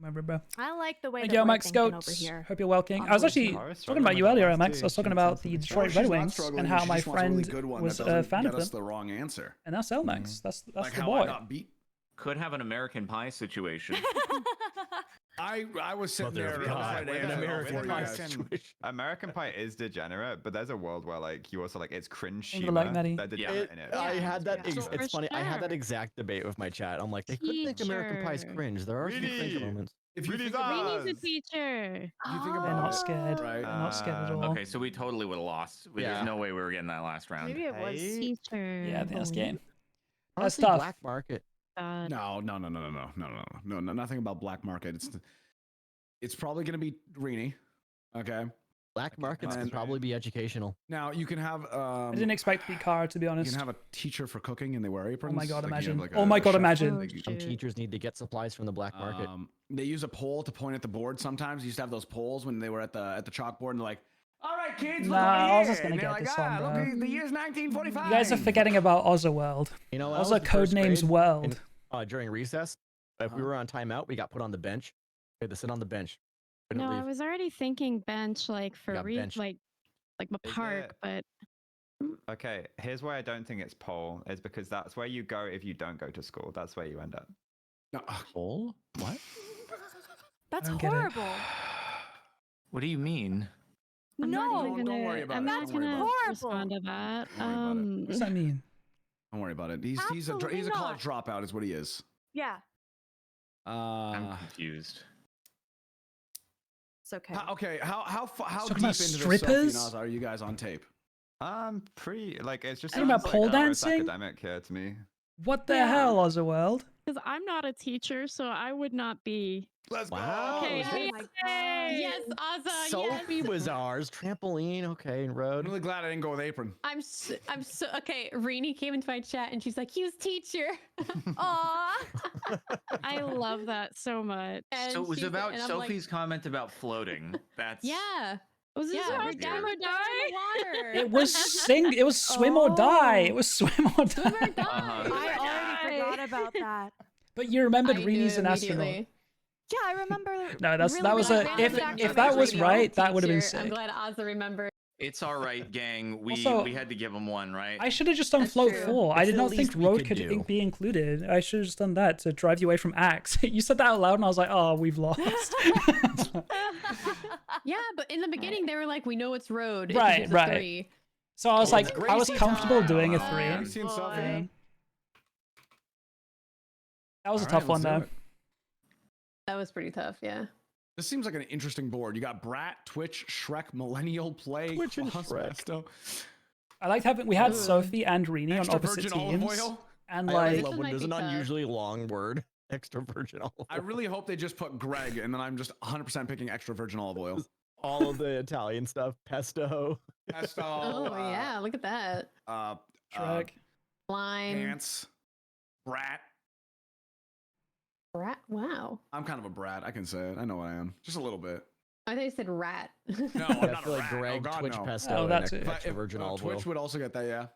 Remember, bro. I like the way Thank that you, we're Mike thinking over Scouts. here. Hope you're welcome. On I was board. actually I was talking about struggling you with earlier, that Max. too. I was talking She about said the something Detroit she's Red not Wings struggling, and how she my just wants a really friend good one was that a doesn't fan get of us them. the wrong answer. And that's Elmax. That's Like the how I boy. got beat. could have an American Pie situation. I was sitting Mother there. of God, right an answer American for you Pie guys. situation. American Pie is degenerate, but there's a world where like you also like it's cringe Think of the like, humor. Maddie. They're degenerate in it. I Yeah. had that. Yeah. It's funny. I had that sure. exact debate with my chat. I'm like, they could think American Pie's Teacher. cringe. There are some cringe Really? moments. If you Really think about does. Rini's a teacher. If you think Oh. They're about not it, scared. right? They're not scared at all. Okay, so we totally would have lost. Yeah. There's no way we were getting that last round. Maybe it was. Hey. Teacher. Yeah, I think that's game. That's Honestly, tough. Black Market. God. No, nothing about black market. It's probably gonna be Rini. Okay. Black markets and- can probably be educational. Now you can have I didn't expect to be Kara, to be you honest. can have a teacher for cooking and they wear aprons. Oh my god, Like, you have, imagine. like, Oh my a god, chef. imagine. Oh, Some shoot. teachers need to get supplies from the black market. They use a pole to point at the board. Sometimes they used to have those poles when they were at the chalkboard and they're like, "All right, kids, look Nah, over I was here." just gonna And they're get like, this one, look, bro. the year's 1945. You guys are forgetting about Otherworld. You know, when I was Other in first Codenames grade, World. during recess, if we Huh? were on timeout, we got put on the bench. We had to sit on the bench. Couldn't No, I leave. was already thinking bench, like for got benched. like a Is park, it- but Okay, here's why I don't think it's pole is because that's where you go if you don't go to school. That's where you end up. No, Oh, what? That's I don't get it. horrible. What do you mean? I'm No, not even don't gonna. worry about I'm it, not don't worry gonna about it. respond to that. Don't worry about it. What does that mean? don't worry about it. He's a Absolutely college not. dropout, is what he is. Yeah, I'm Uh, confused. it's okay. how Talking deep about into this strippers? Sophie Naz are you guys on tape? Pretty like it's just Talking about sounds pole like, it's dancing? academic here to me. What the Yeah. hell, Ozerworld? Because I'm not a teacher, so I would not be. Let's Wow. go. Okay, Oh yay! my god. Yes, Ozza. Sophie yes. was ours. Trampoline. Okay, and I'm road. really glad I didn't go with apron. I'm so okay. Rini came into my chat and she's like, "He was teacher." Aw. I love that so much. And So it was she's- about and I'm like, Sophie's comment about floating. That's Yeah. Was this Yeah, about we're Game down or in the Die? water. It was it was swim or die. It Oh. was swim or die. Swim or die. Uh-huh. I already forgot about that. But you remembered I Rini's knew an astronaut. immediately. Yeah, I remember. No, that really was really a glad if that if Rini that was was right, that would have been Teacher. I'm sick. glad Ozza remembered. it's all right, gang. We Also- we had to give him one, right? I should have just done That's float true. 4. I It's did the not think least we road could could do. be included. I should have just done that to drive you away from axe. You said that out loud and I was like, oh, we've lost. Yeah, but in the beginning they were like, "We know it's road." Right, It's a right. 3. So I was Oh, like, it's I was Gracie comfortable time. doing a Oh, 3. have you seen Sophie? Yeah. That was a All tough right, one let's do though. it. That was pretty tough. Yeah. This seems like an interesting board. You got Brat, Twitch, Shrek, Millennial, Play, Twitch and Claus, Shrek. Pesto, I liked having we had Ooh. Sophie and Rini on extra opposite virgin olive teams. oil. And I always like love when might there's be an tough. unusually long word. Extra virgin olive I oil. really hope they just put Greg, and then I'm just 100% picking extra virgin olive oil. All of the Italian stuff. Pesto. Pesto. Oh yeah, look at that. Shrek. Line. Pants. Brat. Rat. Wow. I'm kind of a brat. I can say it. I know what I am. Just a little bit. I thought you said rat. No, I I'm not feel a like rat. Greg, oh, God, Twitch no. pesto, Oh, and that's extra, it. extra virgin olive Twitch oil. would also get that, yeah.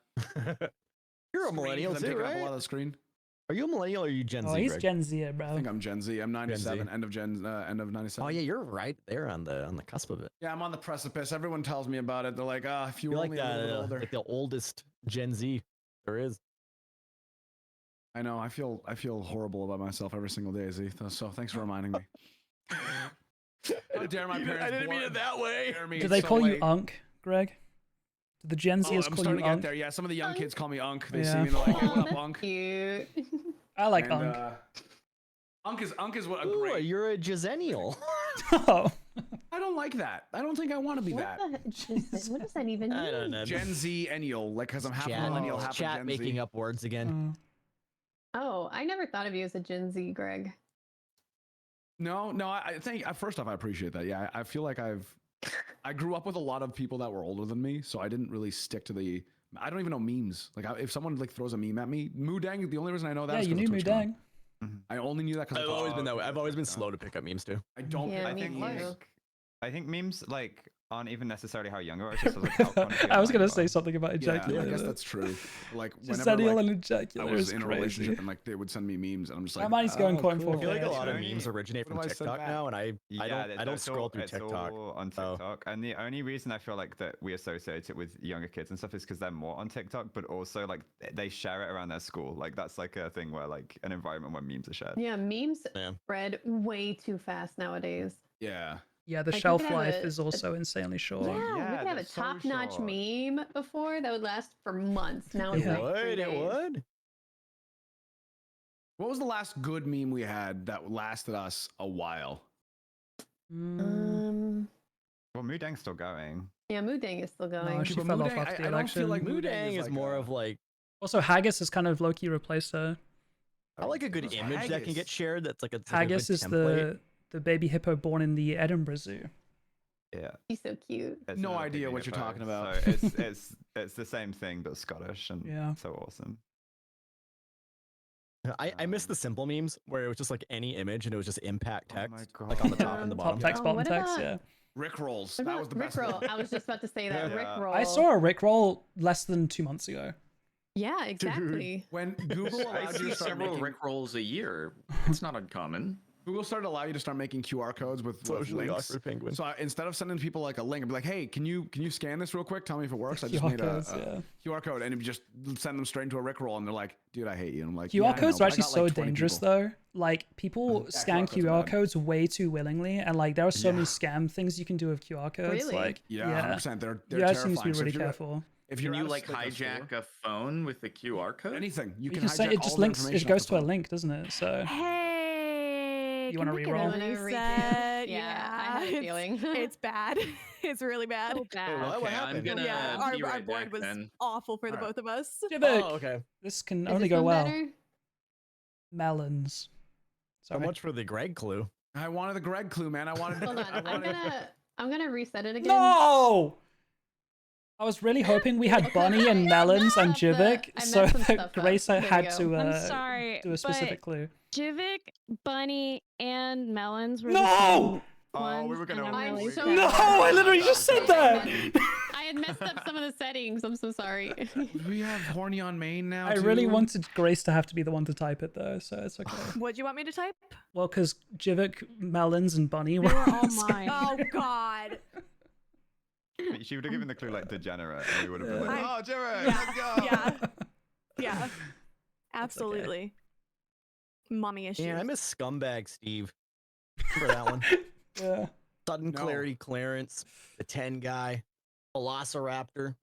You're a Screen, millennial 'cause I'm too, taking up a right? lot of the screen. Are you a millennial or are you Gen Oh, Z, he's Greg? Gen Z, I bro. think I'm Gen Z. I'm 97. Z. End of 97. Oh yeah, you're right there on the cusp of it. Yeah, I'm on the precipice. Everyone tells me about it. They're like, if you You're were like only a little bit older. like the oldest Gen Z there is. I know. I feel horrible about myself every single day, Z. So thanks for reminding me. How dare my parents? I didn't mean it that way. Do they call you Unk, Greg? Do the Gen Zers I'm call starting you to get Unk? there. Yeah, some of the young Unk. kids call me Unk. They Yeah. see me and they're like, hey, Oh, what up, that's Unk? cute. I like And, Unk. Unk is what a Ooh, great. you're a Gisenial. Oh. I don't like that. I don't think I want to be What that. what does that even mean? I don't know. Gen Z ennial, like because I'm half Chat, millennial, half a chat Gen making Z. up words again. Oh, I never thought of you as a Gen Z, Greg. No, I think first off, I appreciate that. Yeah, I feel like I grew up with a lot of people that were older than me, so I didn't really stick to the. I don't even know memes. Like if someone like throws a meme at me, Moodang. The only reason I know that Yeah, is you 'cause knew of TwitchCon. Moodang. I only knew that because I've always been that way. I've always been slow to pick up memes too. I don't. Yeah, I me think too. I think memes like aren't even necessarily how young you are. It's just like how confident I was you gonna are. say something about Yeah, I ejaculator. guess that's true. Like Just whenever Daniel like, and I ejaculator was is in a crazy. relationship and like they would send me memes, and I'm just like, My mind's going coin cool. for I feel like a lot of Only- memes originate what from have I said TikTok back? now, and I don't that's scroll through it's TikTok. all on so- TikTok, and the only reason I feel like that we associate it with younger kids and stuff is because they're more on TikTok, but also like they share it around their school. Like that's like a thing where like an environment where memes are shared. Yeah, memes Yeah. spread way too fast nowadays. Yeah. Yeah, the Like, you shelf could have life a- is also insanely short. Yeah, we yeah, could have a they're so top-notch short. meme before that would last for months. Now it's Yeah. like 3 It days. would. What was the last good meme we had that lasted us a while? Mm, Well, Moodang's still going. Yeah, Moodang is still going. No, she But fell off Moodang, after the I don't feel election. like Moodang is like more a- of like Also, Haggis has kind of low-key replaced her. I like a good What's image that can get Haggis? shared. That's like a it's like a Haggis good is template. the baby hippo born in the Edinburgh Zoo. Yeah. He's so cute. It's No another idea big what you're hippo, talking about. So it's the same thing but Scottish and Yeah. so awesome. I miss the simple memes where it was just like any image and it was just impact Oh my text, like on the top and the Um, bottom. Top text, Oh, bottom what text, about- yeah. Rick rolls. What That about was the best. Rickroll? one. I was just about to say that. Yeah. Rickroll. I saw a Rickroll less than 2 months ago. Yeah, exactly. When Google I allowed you see to start several making, Rick rolls a year. It's not uncommon. Google started to allow you to start making QR codes with Socially links. awkward penguin. So instead of sending people like a link, I'd be like, "Hey, can you scan this real quick? Tell me if it works." I just QR made codes, a yeah. QR code, and it just send them straight into a Rickroll, and they're like, "Dude, I hate you." And I'm like, QR "Yeah, I codes know, are but I actually got, so like, 20 dangerous people." though. Like people scan QR codes are QR bad. codes way too willingly, and like there are so many Yeah. scam things you can do with QR codes. Really? Like Yeah, 100%. They're you guys need to terrifying. be So really if you're- careful. If Can you're you at a, like a store- hijack a phone with the QR code? anything, you You can say hijack it all just the links. It information goes off to a the phone. link, doesn't it? So Hey, You can wanna we get reroll? a You wanna reset? Yeah, I had a feeling. It's bad. It's really bad. So bad. what? Okay, I'm happened? gonna Yeah, be our right board back was then. awful for the Alright. both of us. Jivik, Oh, okay. this can Is only this go one well. better? Melons. So Sorry. much for the Greg clue. I wanted the Greg clue, man. I wanted. Hold on. I wanted I'm gonna reset it again. No! I was really hoping we had Bunny and Melons and Jivik, I so messed some that stuff up. Grace There we had go. to I'm sorry, do a specific clue. Jivik, Bunny, and Melons were the No! same Oh, we ones, were gonna. and I'm I'm really so sad. No, I literally just said that. I had messed up some of the settings. I'm so sorry. Do we have horny on main now? I really too? wanted Grace to have to be the one to type it though, so it's okay. What'd you want me to type? Well, because Jivik, Melons, and Bunny They were were all mine. Oh God. She would have given the clue like degenerate, and we would have been Yeah. like, I- "Oh, Jared, Yeah, let's go!" yeah, yeah. Absolutely. Mommy issues. Yeah, I miss Scumbag Steve. Remember that one? Yeah. Sudden No. Clarity Clarence, the 10 guy, Velociraptor.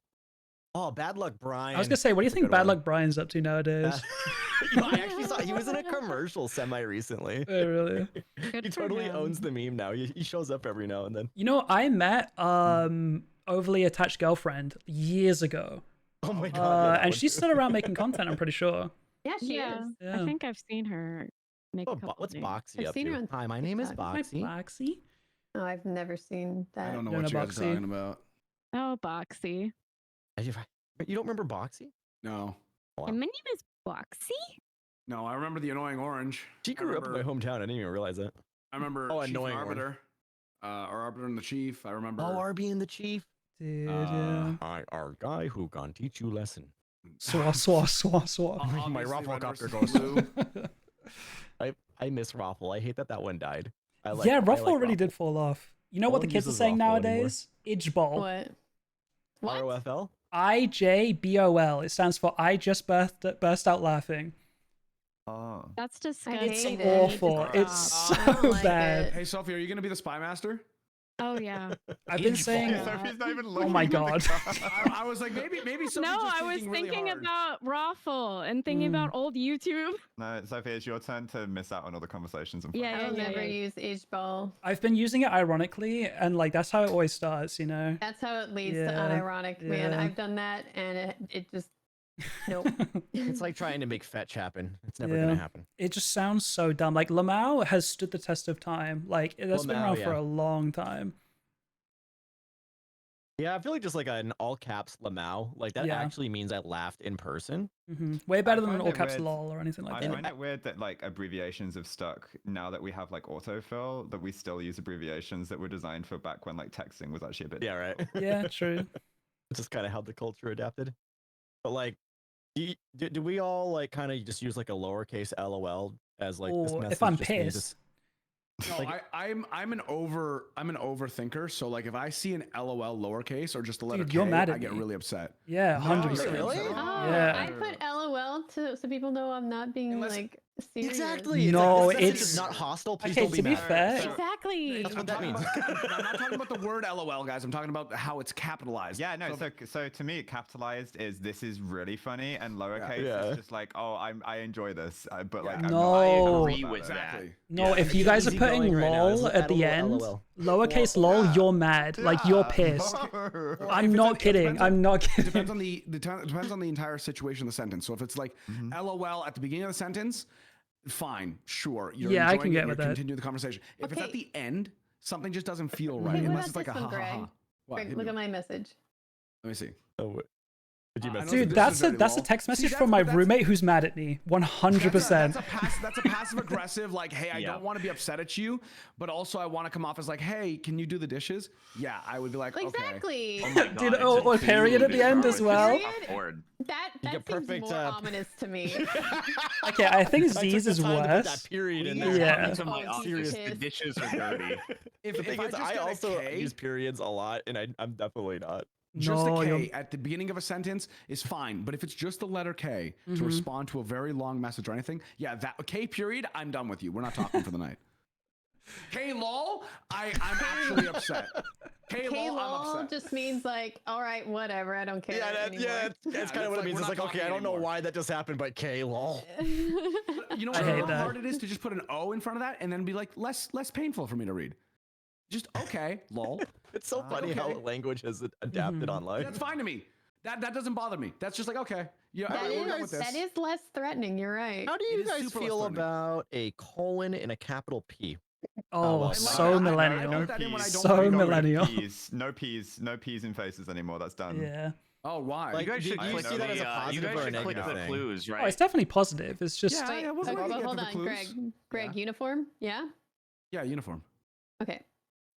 Oh, Bad Luck Brian. I was gonna say, what do you That's a think good Bad one. Luck Brian's up to nowadays? You know, I actually saw he was in a commercial semi recently. Oh, really? Good He for totally him. owns the meme now. He shows up every now and then. You know, I met overly attached girlfriend years ago, Oh my god. yeah, that and one she's too. still around making content. I'm pretty sure. Yeah, she Yeah, is. Yeah. I think I've seen her make a Oh, couple what's videos. Boxy I've up seen her to? on Hi, my name is TikTok. Hi, Boxy. Boxy. Oh, I've never seen that. I don't know Don't what know you guys are Boxy. talking about. Oh, Boxy. You don't remember Boxy? No, Wow. And my name is Boxy. no. I remember the annoying orange. She I grew up in my remember- hometown. I didn't even realize that. I remember Oh, Chief and annoying orange. Arbiter, or Arbiter and the Chief. I remember. Oh, Arby and the Chief. Did I our guy who can teach you lesson. Swah, swah, swah, swah. My Obviously, Red Rufflecopter versus goes. Blue. I miss Raffle. I hate that one died. Yeah, I Ruffle like really did fall off. You know No what the one kids are uses saying Ruffle anymore. nowadays? Idgebol. What? What? ROFL. IJBOL. It stands for I just burst out laughing. Oh. That's I disgusting. hate It's it. awful. Stop. It's I so don't like bad. it. Hey, Sophie, are you gonna be the spy master? Oh yeah. I've been Idgebol. saying. Yeah. Sophie's not even Oh looking my at the god. card. I was like, maybe Sophie's No, just I was thinking really thinking hard. about Raffle and thinking about old YouTube. No, Sophie, it's your turn to miss out on all the conversations. And Yeah, I fun. will never yeah. use H-ball. I've been using it ironically, and like that's how it always starts, you know. That's how it leads to Yeah, unironic, man. yeah. I've done that, and it just nope. It's like trying to make fetch happen. It's never Yeah. gonna happen. It just sounds so dumb. Like Lamau has stood the test of time. Like that's been Lamau, around for yeah. a long time. Yeah, I feel like just like an all caps Lamau. Like that Yeah. actually means I laughed in person. Way better than an find all it caps weird. lol or anything like I that. find it weird that like abbreviations have stuck now that we have like autofill, that we still use abbreviations that were designed for back when like texting was actually a bit. Yeah, right. Yeah, true. It's just kind of how the culture adapted. But like, do we all like kind of just use like a lowercase LOL as like this Or message? if I'm just means pissed. No, Like- I'm an overthinker. So like if I see an LOL lowercase or just the letter Dude, you're K, mad at I get me. really upset. Yeah, No, 100%. you're Really? upset. Oh, Yeah. I put LOL so people know I'm not being Unless- like serious. Exactly. It's No, like, this message it's- is not hostile. Please Okay, don't be to be mad. fair, So- Exactly. That's what that talking means. about- I'm not talking about the word LOL, guys. I'm talking about how it's capitalized. Yeah, no. So So to me, capitalized is this is really funny, and lowercase Yeah. is just like, oh, I enjoy this, but like Yeah. I'm No. not I cool agree about with it. that. exactly. No, Yeah. if you guys are Easy putting going right now. lol It's at the LOL. end, lowercase lol, yeah. you're mad. Like you're Yeah. pissed. No. I'm not kidding. I'm not It kidding. depends on the depends on the entire situation of the sentence. So if it's like LOL at the beginning of the sentence, fine, sure. You're Yeah, I enjoying can it, get you're with that. Continue the conversation. If it's at Okay. the end, something just doesn't feel Hey, right what unless about it's like a this ha one, ha Greg? ha. What? Greg, Hit look me. at my message. Let me see. Oh, what? Did you I mess know with Dude, this that's is a very that's a lol. text See, message that's from a- my that's- roommate who's mad at me. 100%. That's a passive aggressive, like, hey, I Yeah. don't want to be upset at you, but also I want to come off as like, hey, can you do the dishes? Yeah, I would be like, okay. Exactly. Oh my God, Did it's or a period at the clue, end bro. as It's well? just a board. That You seems get perfect, more ominous to me. Okay, I think I took Z's the is time to put worse. that period in Please there. Yeah. come into my Oh, office. serious. The dishes are dirty. If, The thing if is, just I get a also K, use periods a lot, and I'm definitely not. just No, a you're- K at the beginning of a sentence is fine, but if it's just the letter K Mm-hmm. to respond to a very long message or anything, yeah, that K period, I'm done with you. We're not talking for the night. K lol, I'm actually upset. K lol, I'm K-lol upset. just means like, all right, whatever, I don't care Yeah, anymore. that's kind of what it means. It's like, okay, I don't know why that just happened, but K lol. You know I what? hate How that. hard it is to just put an O in front of that and then be like less painful for me to read. Just okay, lol. It's so funny how okay. language has adapted online. That's fine to me. That doesn't bother me. That's just like okay. Yeah, That we're done with is, this. that is less threatening. You're right. How do It you is guys super feel threatening. about a colon and a capital P? Oh, well, so I millennial. put that in when I don't So read. millennial. No P's in faces anymore. That's done. Yeah. Oh, why? Like, You guys do should you click see that as a you positive guys or a should click negative the thing? clues, Oh, right? it's definitely positive. It's just Yeah, Wait, yeah, we'll okay, get well, to hold the on, clues. Greg, Yeah. uniform? Yeah? Yeah, uniform. Okay.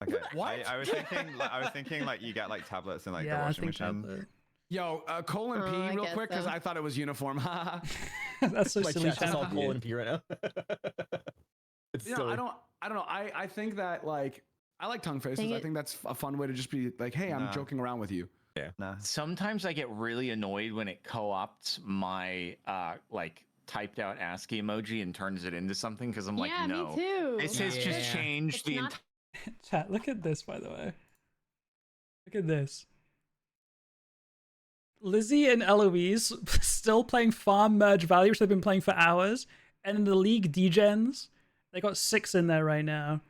Okay. What? I was thinking like you get like tablets and like yeah, the I washing think machine. tablet. Yo, colon P I real guess quick because so. I thought it was uniform. That's so My silly. chat's just all Chat. colon P right now. It's You know, silly. I don't know. I think that like I like tongue faces. Dang I it. think that's a fun way to just be like, hey, I'm Nah. joking around with you. Nah. Sometimes I get really annoyed when it co-opts my like typed out ASCII emoji and turns it into something because I'm like, yeah, no. me too. This has just Yeah. changed It's the not- entire. Chat, look at this, by the way. Look at this. Lizzie and Eloise still playing Farm Merge Valley, which they've been playing for hours. And in the League Degens, they got 6 in there right now.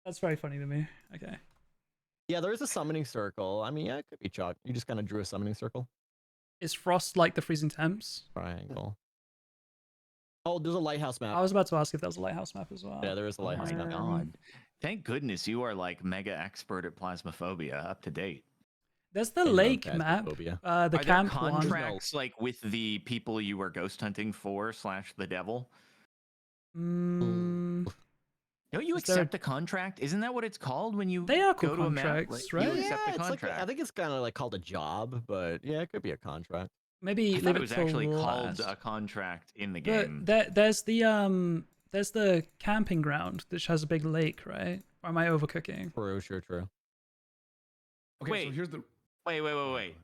That's very funny to me. Okay. Yeah, there is a summoning circle. I mean, yeah, it could be chalk. You just kind of drew a summoning circle. Is Frost like the freezing temps? Triangle. Oh, there's a lighthouse map. I was about to ask if there's a lighthouse map as well. Yeah, there is a Oh lighthouse my map. god. Thank goodness you are like mega expert at phasmophobia, up to date. There's the I love lake map, Phasmophobia. the Are there camp one. contracts like with the people you were ghost hunting for / the devil? Mm, Don't you Is there a- accept a contract? Isn't that what it's called when you They are go called to a map? contracts, You right? accept Yeah, the it's like contract. I think it's kind of like called a job, but yeah, it could be a contract. maybe I leave thought it was till actually last. called a contract in the But game. there's the camping ground which has a big lake, right? Or am I overcooking? True, true. Okay, so Wait. here's the. Wait.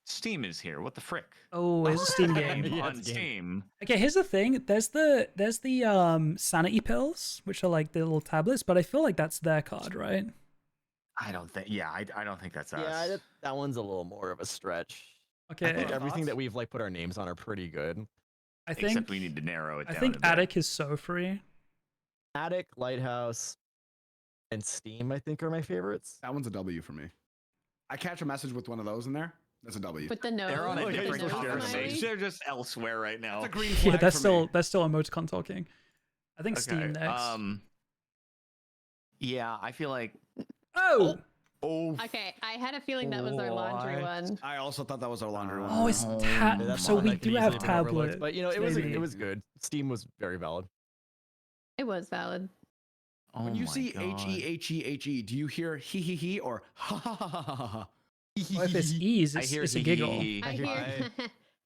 Steam is here. What the frick? Oh, it's a Steam game. Yeah, on it's a game. Steam. Okay, here's the thing. There's the sanity pills, which are like the little tablets, but I feel like that's their card, right? I don't think. Yeah, I don't think that's us. Yeah, that one's a little more of a stretch. Okay, I think everything Thoughts? that we've like put our names on are pretty good. I think Except we need to narrow it I down. think a bit. Attic is so free. Attic, Lighthouse, and Steam, I think, are my favorites. That one's a W for me. I catch a message with one of those in there. That's a W. With the nose. They're on a Oh, yeah, different you switched yours. conversation. They're just elsewhere right now. That's a green Yeah, flag that's for me. still emoticon talking. I think Steam next. Yeah, I feel like. Oh, Okay, I had a feeling that was our laundry one. I also thought that was our laundry one. oh, it's Oh, tab. That's So one we that could do have easily be overlooked, tablet. but you know, it maybe. was good. Steam was very valid. It was valid. Oh When you my see God. HEHEHE, do you hear he or ha ha ha ha ha ha? Well, if it's E's, I it's, hear it's a hee, giggle. hee, hee. I hear.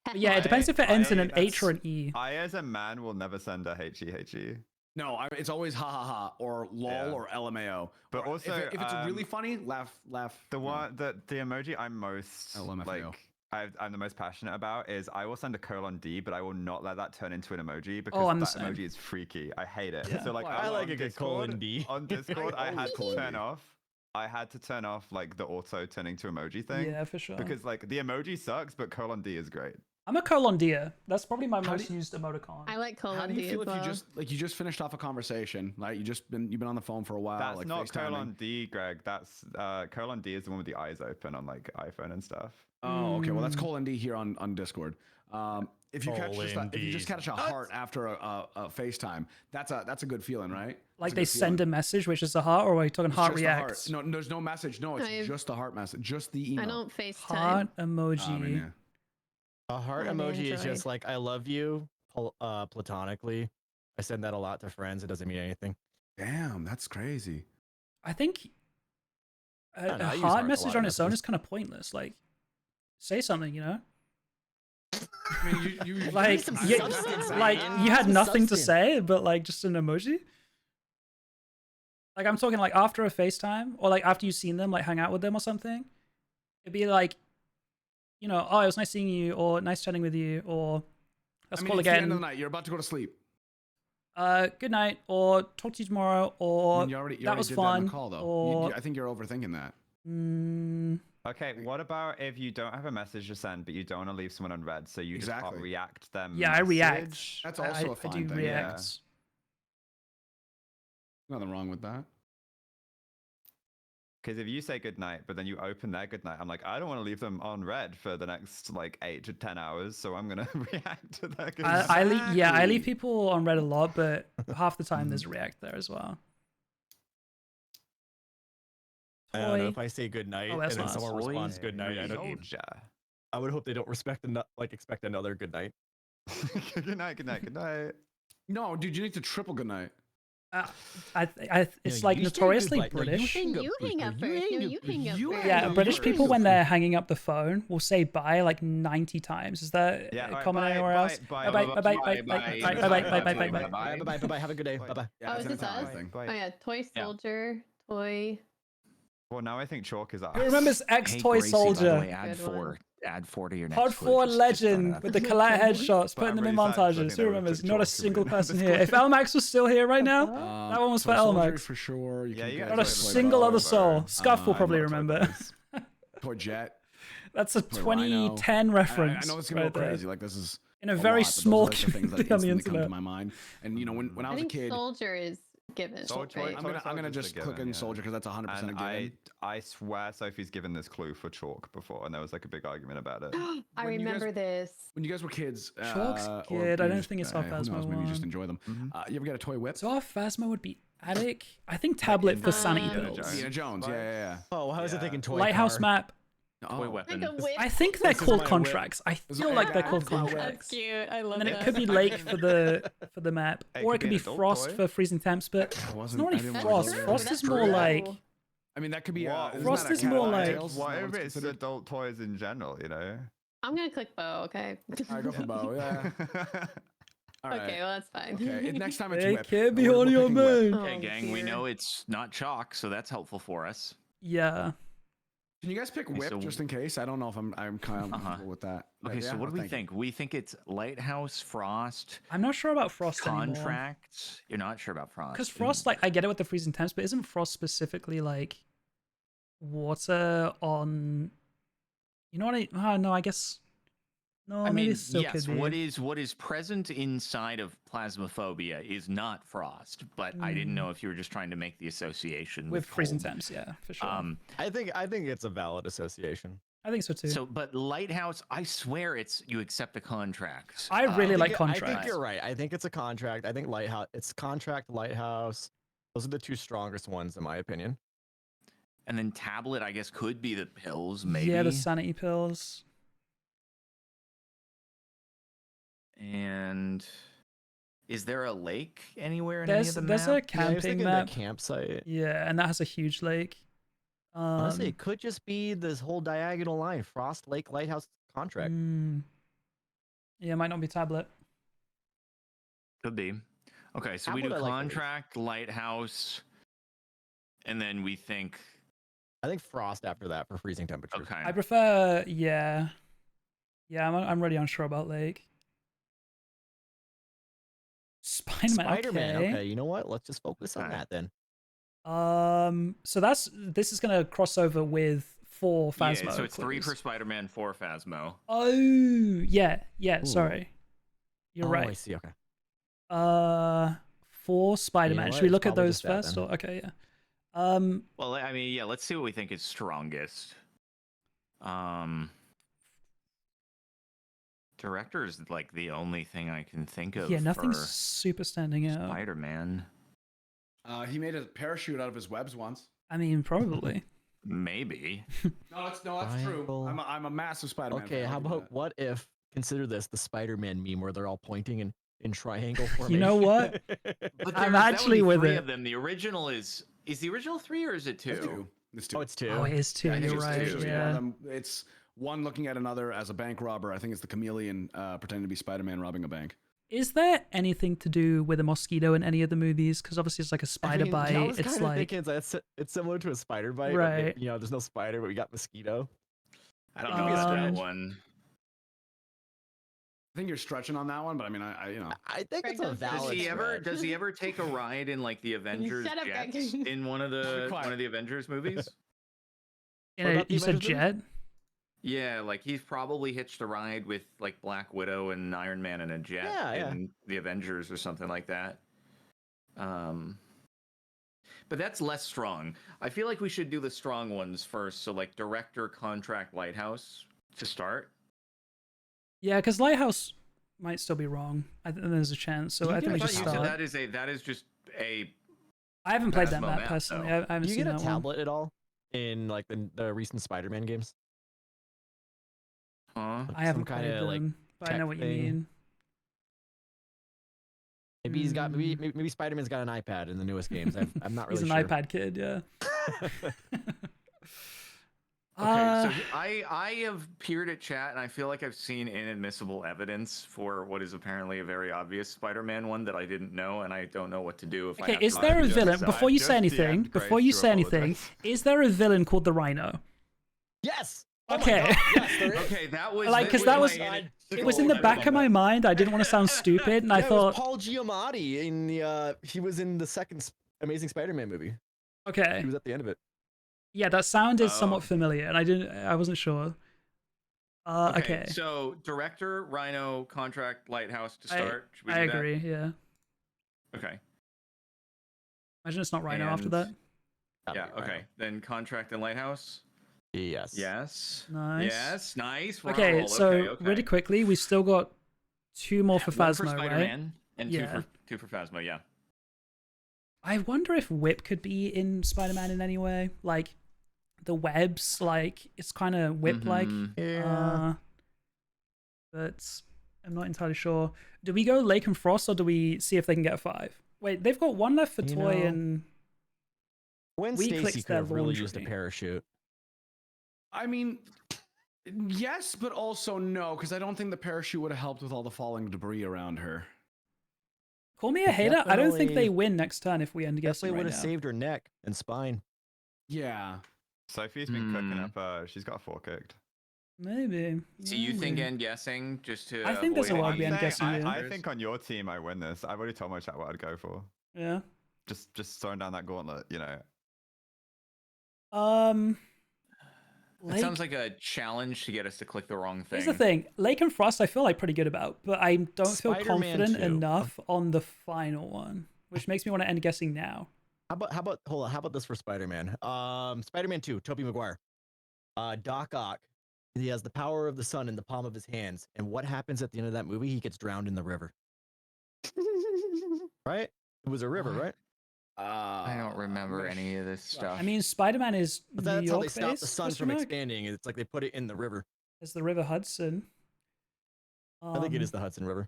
But yeah, it depends if it ends in an H or an E. I, as a man, will never send a HEHE. No, it's always ha ha ha or lol Yeah. or LMAO. But Or also, if it's really funny, laugh. The you know. one, the emoji I'm most LMFAO. like, I'm the most passionate about is I will send a :D, but I will not let that turn into an emoji because I'm the that same. emoji is freaky. I hate it. Yeah. So like, I like on a good Discord- :D. On Discord, I had always to colon turn D. off. I had to turn off like the auto turning to emoji thing. Yeah, for sure. Because like the emoji sucks, but :D is great. I'm a colon deer. That's probably my How most do used emoticon. I like How colon do you D feel as if well. you just finished off a conversation, like you've been on the phone for a while, That's like not FaceTiming? :D, Greg. That's :D is the one with the eyes open on like iPhone and stuff. Oh, okay. Well, that's colon D here on Discord. If you catch a heart after a FaceTime, that's a good feeling, right? Like That's a they good send feeling. a message, which is a heart, or are you talking It's heart just a heart. reacts? No, there's no message. No, it's I've- just the heart message, just the email. I don't FaceTime. Heart emoji. I mean, yeah. A heart On emoji is Android. just like I love you, platonically. I send that a lot to friends. It doesn't mean anything. Damn, that's crazy. I think I don't know, a I use heart heart a message lot on in its own messages. is kind of pointless. Like, say something, you know? I mean, you Like, some you, substance, like man. you had Some nothing to substance. say, but like just an emoji. Like I'm talking like after a FaceTime, or like after you've seen them, like hang out with them or something. It'd be like, you know, oh, it was nice seeing you, or nice chatting with you, or let's I mean, call it's the end again. of the night. You're about to go to sleep. good night, or talk to you tomorrow, I or mean, you already that was did that in fun, the call, though. or I think you're overthinking that. Okay, what about if you don't have a message to send, but you don't want to leave someone unread, so you just can't react them? yeah, I react. message? That's also a I fine do thing. react. Nothing wrong with that. Because if you say goodnight, but then you open their goodnight, I'm like, I don't want to leave them on red for the next like 8 to 10 hours, so I'm gonna react to their goodnight. I leave people on red a lot, but half the time there's a react there as well. I don't know, Toy. if I say good night Oh, and that's then nice. someone responds good night, I would hope they don't expect another good night. Good night, good night, good night. No, dude, you need to triple good night. It's like notoriously British. You hang up first. No, you hang up first. Yeah, British people when they're hanging up the phone will say bye like 90 times. Is that common anywhere else? Bye bye bye bye bye bye bye bye bye bye bye bye. Have a good day. Bye bye. Oh, is this us? Oh yeah, toy soldier, toy. Well, now I think chalk is us. Who remembers X-Toy Soldier? Add 4 to your next Pod 4 legend with the collect headshots, putting them in montages. Who remembers? Not a single person here. If Elmax was still here right now, that one was for Elmax. For sure. Not a single other soul. Scuff will probably remember. Toy Jet. That's a 2010 reference. I know it's gonna go crazy. Like this is in a very small community on the internet. come to my mind. And you know, when I was a kid, soldier is given. Right? I'm gonna just click in soldier because that's 100% a given. I swear Sophie's given this clue for chalk before, and there was like a big argument about it. I remember this. When you guys were kids, Chalk's good. I don't think it's our Phasmo Maybe you just one. enjoy them. You ever get a toy whip? So our Phasmo would be attic. I think tablet for sanity bills. Indiana Jones. Yeah. Oh, how was it thinking toy Lighthouse car? map. Toy weapon. I think they're called contracts. I feel like they're called contracts. That's cute. I love And that. then it could be lake for the map, or it could be frost for freezing temps. But it's not really frost. Frost is more like. I mean, that could be. Frost is more like. What if it's adult toys in general? You know. I'm gonna click bow. Okay. All right, go for bow. Yeah. All right. Okay, well that's fine. Okay, next time it's They whip. can't be We're on your picking whip. man. Okay, gang, we know it's not chalk, so that's helpful for us. Yeah. Can you guys pick whip so- just in case? I don't know if I'm kind of comfortable with that. Okay, But so yeah, what do we thank you. think? We think it's lighthouse, frost, I'm not sure about frost anymore. contracts. You're not sure about frost. Because frost, like, I get it with the freezing temps, but isn't frost specifically like water on? You know what I? Oh, no, I guess. No, I maybe mean, it still yes. could be. What is present inside of phasmophobia is not frost, but I didn't know if you were just trying to make the association with freezing cold. temps? Yeah, for sure. I think it's a valid association. I think so too. So, but lighthouse, I swear it's you accept a contract. I really like I contracts. think you're right. I think it's a contract. I think lighthouse. It's contract, lighthouse. Those are the two strongest ones, in my opinion. And then tablet, I guess, could be the pills, maybe. Yeah, the sanity pills. And is there a lake anywhere in There's any of the a map? camping map. Campsite. Yeah, and that has a huge lake. Honestly, it could just be this whole diagonal line: Frost Lake Lighthouse contract. Yeah, it might not be tablet. Could be. Okay, so we do Tablet, I like the lake. contract, lighthouse, and then we think. I think Frost after that for freezing temperatures. Okay. I prefer, yeah. I'm really unsure about lake. Spider-Man. Spider-Man. Okay, you know what? Let's just focus on that then. So this is gonna cross over with 4 Phasmo. Yeah, so it's 3 clues. for Spider-Man, 4 Phasmo. Oh, yeah. Ooh. Sorry, you're right. I see. Okay. 4 Spider-Man. what? Should we It's look at probably those just that first? then. Or okay, yeah. Well, I mean, yeah. Let's see what we think is strongest. Director is like the only thing I can think of. Yeah, nothing's for super standing out. Spider-Man. He made a parachute out of his webs once. I mean, probably. Maybe. No, that's true. Bible. I'm a massive Spider-Man. Okay, fan. how I'll give you about that. what if consider this the Spider-Man meme where they're all pointing in triangle formation? You know what? But I'm that would actually be with 3 it. of them. The original is the original 3 or is it 2? It's 2. It's 2. Oh, it's 2. Oh, it is 2. I think You're it's right. two. Yeah. It's one looking at another as a bank robber. I think it's the chameleon pretending to be Spider-Man robbing a bank. Is there anything to do with a mosquito in any of the movies? Because obviously it's like a spider bite. I was It's kind of like thinking it's similar to a spider bite. Right. But, there's no spider, but we got mosquito. I don't know about that Um, one. I think you're stretching on that one, but I mean, I you know. I think Greg it's a does valid. Does he stretch. ever take a ride in like the Avengers Shut up, Greg. jets in one of the quiet. Avengers movies? What about the You said Avengers movie? Jet? Yeah, like he's probably hitched a ride with like Black Widow and Iron Man in a jet Yeah, in the Avengers or something like that. But that's less strong. I feel like we should do the strong ones first. So like director, contract, lighthouse to start. Yeah, because Lighthouse might still be wrong. I think there's a chance. So You I can think we I just thought you start. said that is just a I haven't played that Phasmo map map, personally. though. I haven't Do you seen get a that one. tablet at all in like the recent Spider-Man games? huh? I haven't Some played kinda, like, them, but I know tech what you thing. mean. Maybe he's got maybe Spider-Man's got an iPad in the newest games. I'm not He's really an sure. iPad kid, yeah. Okay, so I have peered at chat and I feel like I've seen inadmissible evidence for what is apparently a very obvious Spider-Man one that I didn't know, and I don't know what to do if I okay, have is to there a argue villain? this. Before you Just say anything, DM'd before Grace you to say anything, apologize. is there a villain called the Rhino? Yes. Oh my Okay. God, yes, there is. Okay, that was Like, 'cause that was- my It was in the back of my mind. I didn't want to sound stupid, and I Yeah, it thought, was Paul Giamatti in the he was in the second Amazing Spider-Man movie. okay, He was at the end of it. yeah, that sounded Oh. somewhat familiar, and I wasn't sure. Okay, So director, Rhino, contract, lighthouse to start. Should we I do that? agree. Yeah, Okay. imagine it's not Rhino after And- that. Yeah. Okay. Then contract and lighthouse. Yes. Yes. Nice. Yes. Nice. We're on a Okay, roll. so okay. really quickly, we still got 2 more for One for Phasmo, right? Spider-Man and Yeah. two for Phasmo. Yeah. I wonder if Whip could be in Spider-Man in any way. Like the webs, like it's kind of Whip-like. Mhm. Yeah. But I'm not entirely sure. Do we go Lake and Frost, or do we see if they can get a 5? Wait, they've got 1 left for You Toy know, and When We Stacy clicked could their have really used a laundry. parachute. I mean, yes, but also no, because I don't think the parachute would have helped with all the falling debris around her. Call me a hater. I don't think Definitely- they win next turn if we end guessing Definitely right would now. have saved her neck and spine. Yeah. Sophie's been cooking up. She's got 4 cooked. Maybe. So you think maybe. end guessing just to? I think there's a avoid lot any we end guessing, yeah. I think on your team I win this. I've already told my chat what I'd go for. Yeah. Just throwing down that gauntlet, you know. It sounds like a challenge to get us to click the wrong thing. Here's the thing. Lake and Frost I feel like pretty good about, but I don't feel Spider-Man confident 2. enough on the final one, which makes me want to end guessing now. How about hold on, how about this for Spider-Man? Spider-Man 2, Tobey Maguire. Doc Ock. He has the power of the sun in the palm of his hands. And what happens at the end of that movie? He gets drowned in the river. Right? It was a river, right? I don't remember any of this stuff. I mean, Spider-Man is But New that's how York they stop the based, sun question from mark? expanding. It's like they put it in the river. It's the River Hudson. I think it is the Hudson River.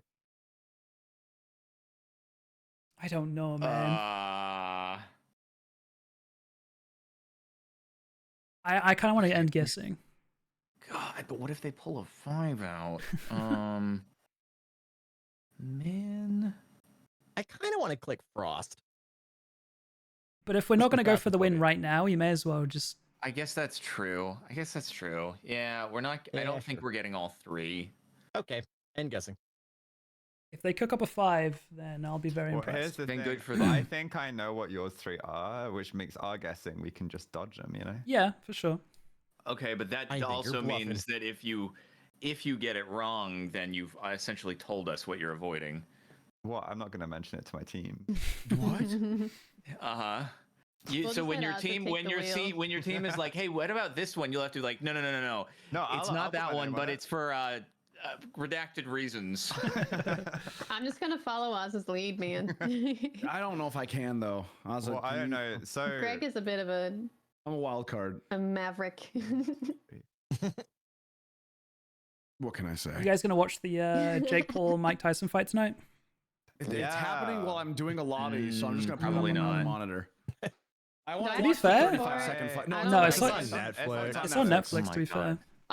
I don't know, man. I kind of want to end guessing. God, but what if they pull a 5 out? Man. I kind of want to click Frost. But if we're not Just going to go without for the the win Toby. right now, you may as well just. I guess that's true. Yeah, we're not. I Yeah, don't think sure. we're getting all 3. Okay, and guessing. If they cook up a 5, then I'll be very Well, here's impressed. the Been thing. good for I them. think I know what yours 3 are, which makes our guessing we can just dodge them, you know? Yeah, for sure. Okay, but that I think you're also bluffing. means that if you get it wrong, then you've essentially told us what you're avoiding. What? I'm not going to mention it to my team. What? Uh-huh. We'll So when decide your not to team take when the your wheel. when your team is like, hey, what about this one? You'll have to be like, no. No, It's I'll not put that my one, name but on it. it's for redacted reasons. I'm just gonna follow Oz's lead, man. I don't know if I can though. Well, I don't know. So Greg is a bit of I'm a wild card. a maverick. What can I say? You guys going to watch the Jake Paul Mike Tyson fight tonight? It's happening while I'm doing a lobby, so I'm just gonna put it Probably up on not. the monitor. I want To to be watch fair- the 35-second fight. I No, don't No, like it's it. on Netflix. It's on Netflix, Oh to be my fair. God.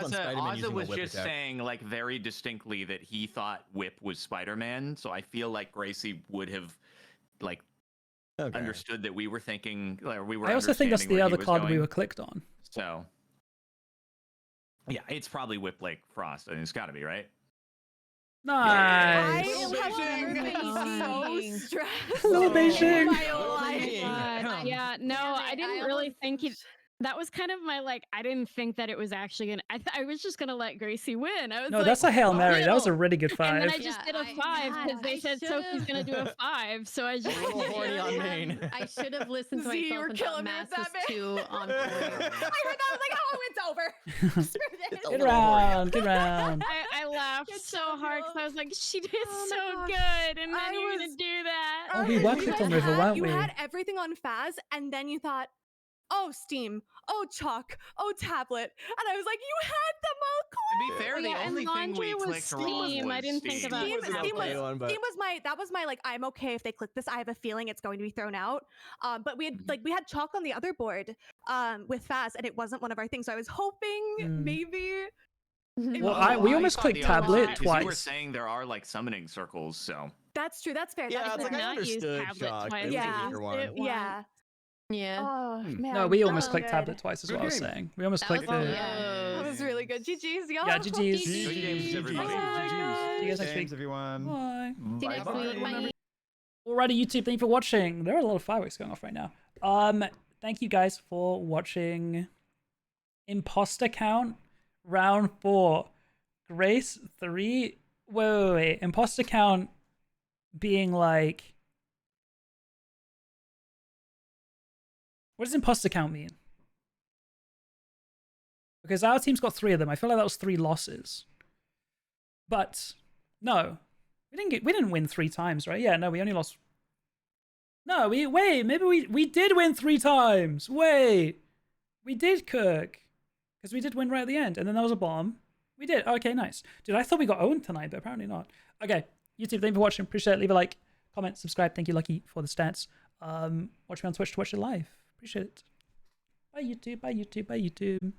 called on Spider-Man using was a whip just attack. saying like very distinctly that he thought Whip was Spider-Man. So I feel like Gracie would have like Okay. understood that we were thinking, like, we were. I also think that's understanding the where he other was card we going. were clicked on. So, yeah, it's probably Whip Lake Frost. I mean, it's got to be, right? Nice. I have never been so stressed Little in Beijing. my Little life. Beijing. God, yeah, no, I didn't really think he. That was kind of my like. I didn't think that it was actually gonna. I was just gonna let Gracie win. I was No, like, that's a Hail Mary. That was a "Chill." really good And then five. I just Yeah, did a I- 5 because God, they I said Sophie's gonna do a 5, so I just A little horny on main. I should have listened to Z, you myself were and thought killing me Mass with that, was man. 2 on 4. I heard that. I was like, oh, it's over. Screw this. a Good little round. Good round. I laughed Good so job, hard because girl. I was like, she did Oh my so gosh. good, and then I you're was- gonna do that. Oh, we were clicked on River, weren't You we? had everything on Phas, and then you thought, oh, Steam, oh, Chalk, oh, Tablet. And I was like, you had them all To be fair, Oh, the yeah, and only thing we laundry was clicked wrong Steam. was I didn't think Steam. about Steam, was an Steam okay was, one, but- Steam was my like, I'm okay if they click this. I have a feeling it's going to be thrown out. But we had we had Chalk on the other board with Phas, and it wasn't one of our things. So I was hoping maybe. it Well, was- we almost thought clicked the opposite, tablet because you were twice. saying there are like summoning circles, so That's true. That's fair. Yeah, that's it's fair. like I not use understood tablet Chalk. twice, It was I a used weaker one. it once. Yeah. Yeah. Oh man. No, we that almost was clicked good. tablet twice is Good what I was game. saying. We almost That was clicked fun, the. yeah. That was really good. GG's, y'all. Yeah, GG's. good games, everybody. See you guys next Games, week. everyone. Bye. See you next week. Bye. Alrighty, YouTube, thank you for watching. There are a lot of fireworks going off right now. Thank you guys for watching Imposter Count Round 4. Grace 3. Wait. Imposter Count being like. What does imposter count mean? Because our team's got 3 of them. I feel like that was 3 losses. But no. We didn't win 3 times, right? Yeah, no, we only lost. No, maybe we did win 3 times. Wait. We did cook. Because we did win right at the end. And then there was a bomb. We did. Okay, nice. Dude, I thought we got owned tonight, but apparently not. Okay. YouTube, thank you for watching. Appreciate it. Leave a like, comment, subscribe. Thank you, Lucky, for the stats. Watch me on Twitch to watch it live. Appreciate it. Bye, YouTube. Bye, YouTube. Bye, YouTube.